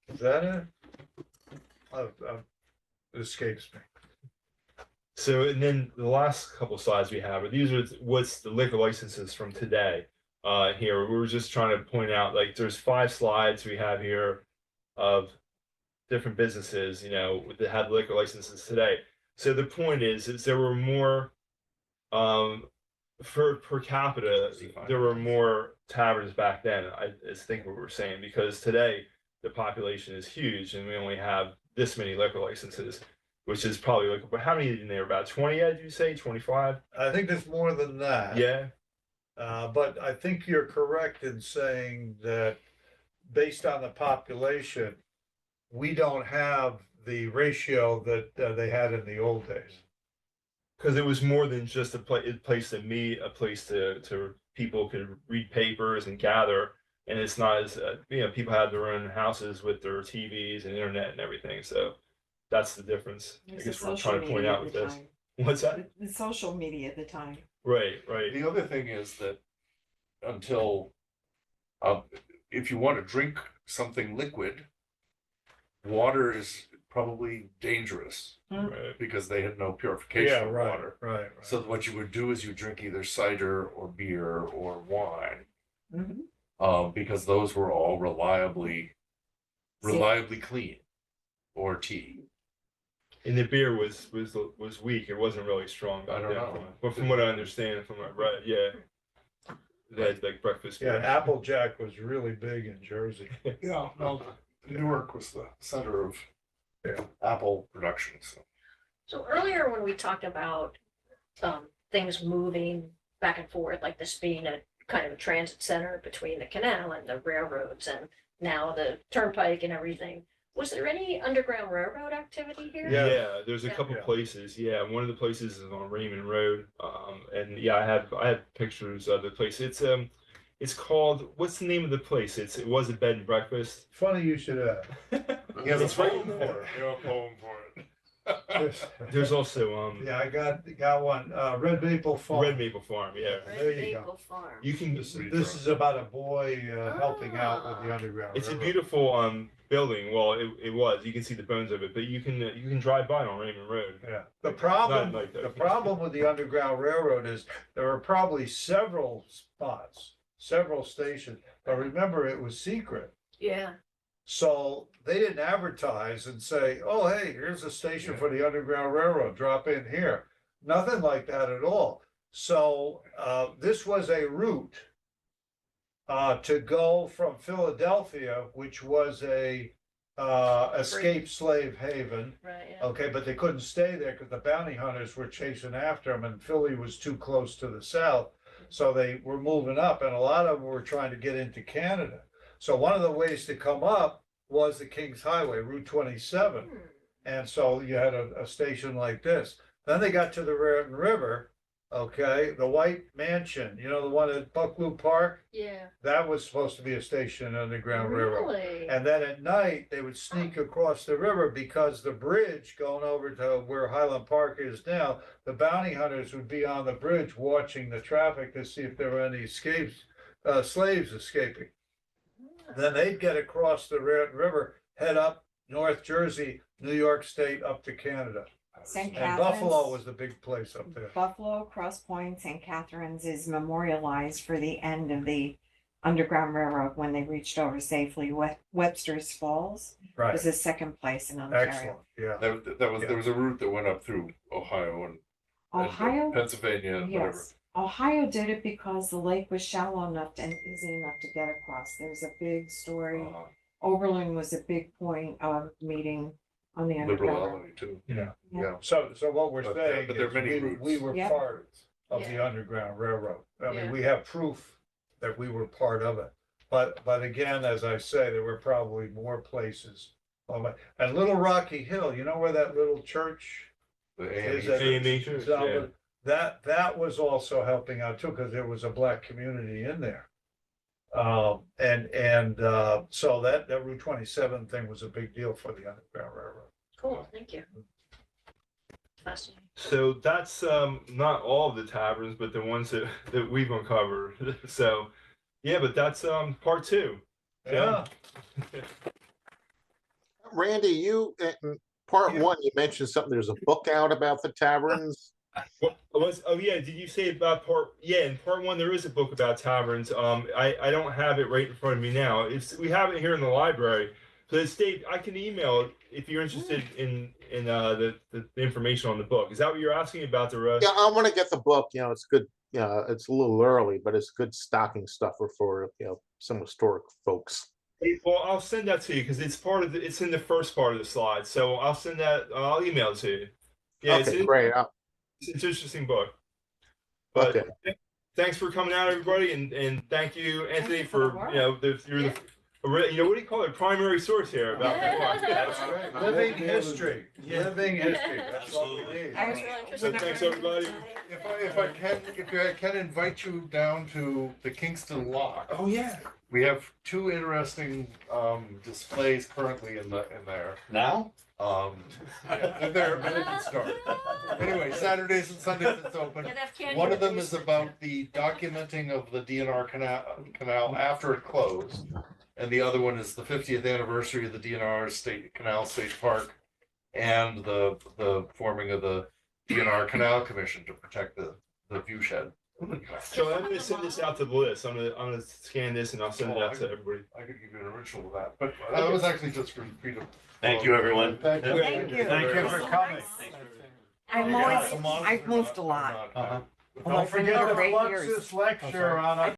Speaker 2: Is that it? It escapes me.
Speaker 6: So, and then the last couple slides we have are these are what's the liquor licenses from today. Here we were just trying to point out, like, there's 5 slides we have here of different businesses, that have liquor licenses today. So the point is there were more for per capita, there were more taverns back then. I think what we're saying, because today the population is huge, and we only have this many liquor licenses, which is probably like, but how many in there? About 20? Did you say 25?
Speaker 2: I think there's more than that.
Speaker 6: Yeah.
Speaker 2: But I think you're correct in saying that based on the population, we don't have the ratio that they had in the old days.
Speaker 6: Because it was more than just a place to meet, a place to people could read papers and gather, and it's not as people have their own houses with their TVs and internet and everything. So that's the difference. I guess we're trying to point out with this. What's that?
Speaker 7: The social media at the time.
Speaker 6: Right, right.
Speaker 10: The other thing is that until, if you want to drink something liquid, water is probably dangerous
Speaker 6: Right.
Speaker 10: because they had no purification
Speaker 2: Yeah,
Speaker 10: of
Speaker 2: right,
Speaker 10: water.
Speaker 2: right.
Speaker 10: So what you would do is you drink either cider or beer or wine, because those were all reliably clean, or tea.
Speaker 6: And the beer was weak. It wasn't really strong back
Speaker 10: I don't
Speaker 6: then.
Speaker 10: know.
Speaker 6: But from what I understand, from what I read, yeah, they had like breakfast
Speaker 2: Yeah,
Speaker 6: beer.
Speaker 2: Applejack was really big in Jersey.
Speaker 10: Yeah, well, Newark was the center of apple production.
Speaker 8: So earlier when we talked about things moving back and forth, like this being a kind of a transit center between the canal and the railroads and now the turnpike and everything, was there any underground railroad activity here?
Speaker 6: Yeah, there's a
Speaker 8: Yeah.
Speaker 6: couple places. Yeah, one of the places is on Raymond Road. And yeah, I have pictures of the place. It's called, what's the name of the place? It was a bed and breakfast.
Speaker 2: Funny you should ask.
Speaker 10: You have a
Speaker 6: It's right
Speaker 10: poem
Speaker 6: in
Speaker 10: for it. You have a poem for it.
Speaker 6: There's also
Speaker 2: Yeah, I got one, Red Maple Farm.
Speaker 6: Red Maple Farm. Yeah,
Speaker 2: There
Speaker 8: Red
Speaker 2: you go.
Speaker 8: Maple Farm.
Speaker 6: you can.
Speaker 2: This is about a boy helping out with the underground.
Speaker 6: It's a
Speaker 2: Railroad.
Speaker 6: beautiful building. Well, it was. You can see the bones of it, but you can drive by on Raymond Road.
Speaker 2: Yeah, the
Speaker 6: Not
Speaker 2: problem,
Speaker 6: like that.
Speaker 2: the problem with the Underground Railroad is there are probably several spots, several stations, but remember, it was secret.
Speaker 8: Yeah.
Speaker 2: So they didn't advertise and say, oh, hey, here's a station for the Underground Railroad, drop in here. Nothing like that at all. So this was a route to go from Philadelphia, which was a escaped slave haven.
Speaker 8: Right. Yeah.
Speaker 2: Okay, but they couldn't stay there because the bounty hunters were chasing after them, and Philly was too close to the south. So they were moving up, and a lot of them were trying to get into Canada. So one of the ways to come up was the King's Highway, Route 27. And so you had a station like this. Then they got to the Raritan River, okay, the White Mansion, you know, the one at Bucklew Park?
Speaker 8: Yeah.
Speaker 2: That was supposed to be a station on the Underground Railroad.
Speaker 8: Really?
Speaker 2: And then at night, they would sneak across the river because the bridge going over to where Highland Park is now, the bounty hunters would be on the bridge watching the traffic to see if there were any slaves escaping. Then they'd get across the Raritan River, head up North Jersey, New York State, up to Canada.
Speaker 7: St.
Speaker 2: And
Speaker 7: Catharines.
Speaker 2: Buffalo was the big place up there.
Speaker 7: Buffalo, Cross Point, St. Catharines is memorialized for the end of the Underground Railroad when they reached over safely. Webster's Falls
Speaker 2: Right,
Speaker 7: was the second place in Ontario.
Speaker 2: excellent, yeah.
Speaker 10: There was a route that went up through Ohio and
Speaker 7: Ohio,
Speaker 10: Pennsylvania and whatever.
Speaker 7: yes. Ohio did it because the lake was shallow enough and easy enough to get across. There's a big story.
Speaker 10: Uh-huh.
Speaker 7: Oberlin was a big point of meeting on the Underground Railroad.
Speaker 10: Liberality too.
Speaker 2: Yeah.
Speaker 10: Yeah.
Speaker 2: So what we're
Speaker 10: But
Speaker 2: saying
Speaker 10: there are
Speaker 2: is
Speaker 10: many
Speaker 2: we
Speaker 10: routes.
Speaker 2: were
Speaker 7: Yep.
Speaker 2: part of the
Speaker 8: Yeah.
Speaker 2: Underground Railroad. I
Speaker 8: Yeah.
Speaker 2: mean, we have proof that we were part of it. But again, as I say, there were probably more places. And Little Rocky Hill, you know where that little church
Speaker 10: The
Speaker 2: is?
Speaker 10: AME.
Speaker 6: AME church,
Speaker 2: So that was also helping out too, because there was a black community in there. So that Route 27 thing was a big deal for the Underground Railroad.
Speaker 8: Cool. Thank you. Fascinating.
Speaker 6: So that's not all of the taverns, but the ones that we've uncovered. So yeah, but that's part 2.
Speaker 2: Yeah.
Speaker 9: Randy, you in part 1, you mentioned something. There's a book out about the taverns.
Speaker 6: Did you say about part? Yeah, in part 1 there is a book about taverns. I don't have it right in front of me now. We have it here in the library. So it's Dave, I can email it if you're interested in the information on the book. Is that what you're asking about the rest?
Speaker 9: Yeah, I want to get the book. You know, it's good. It's a little early, but it's good stocking stuffer for some historic folks.
Speaker 6: Well, I'll send that to you because it's part of the, it's in the first part of the slide. So I'll send that. I'll email it to you. Yeah,
Speaker 9: Okay, great.
Speaker 6: it's an interesting book. But
Speaker 9: Okay.
Speaker 6: thanks for coming out, everybody, and thank you, Anthony,
Speaker 7: you for the
Speaker 6: for
Speaker 7: work.
Speaker 6: you're the you know what do you call it? Primary source here about the book.
Speaker 2: That's right. Living history, living history, that's what we need.
Speaker 7: I was
Speaker 8: Really
Speaker 6: So
Speaker 8: interesting.
Speaker 6: thanks, everybody.
Speaker 10: If I can invite you down to the Kingston Lock.
Speaker 6: Oh yeah.
Speaker 10: We have two interesting displays currently in there.
Speaker 1: Now?
Speaker 10: Yeah, they're they can start. Anyway, Saturdays and Sundays it's open.
Speaker 8: Yeah, they have candy
Speaker 10: One of them
Speaker 8: bars.
Speaker 10: is about the documenting of the DNR canal after it closed. And the other one is the 50th anniversary of the DNR Canal State Park and the forming of the DNR Canal Commission to protect the view shed.
Speaker 6: So I'm gonna send this out to the list. I'm gonna scan this and I'll send it out to everybody.
Speaker 10: I could give you an original of that, but that was actually just for freedom.
Speaker 1: Thank you, everyone.
Speaker 2: Thank you.
Speaker 7: Thank you.
Speaker 2: Thank you for coming.
Speaker 7: I'm always, I've moved a lot.
Speaker 2: Uh-huh.
Speaker 7: Although
Speaker 2: Don't
Speaker 7: I've been
Speaker 2: forget
Speaker 7: here
Speaker 2: to
Speaker 7: for 8
Speaker 2: flux
Speaker 7: years.
Speaker 2: this lecture on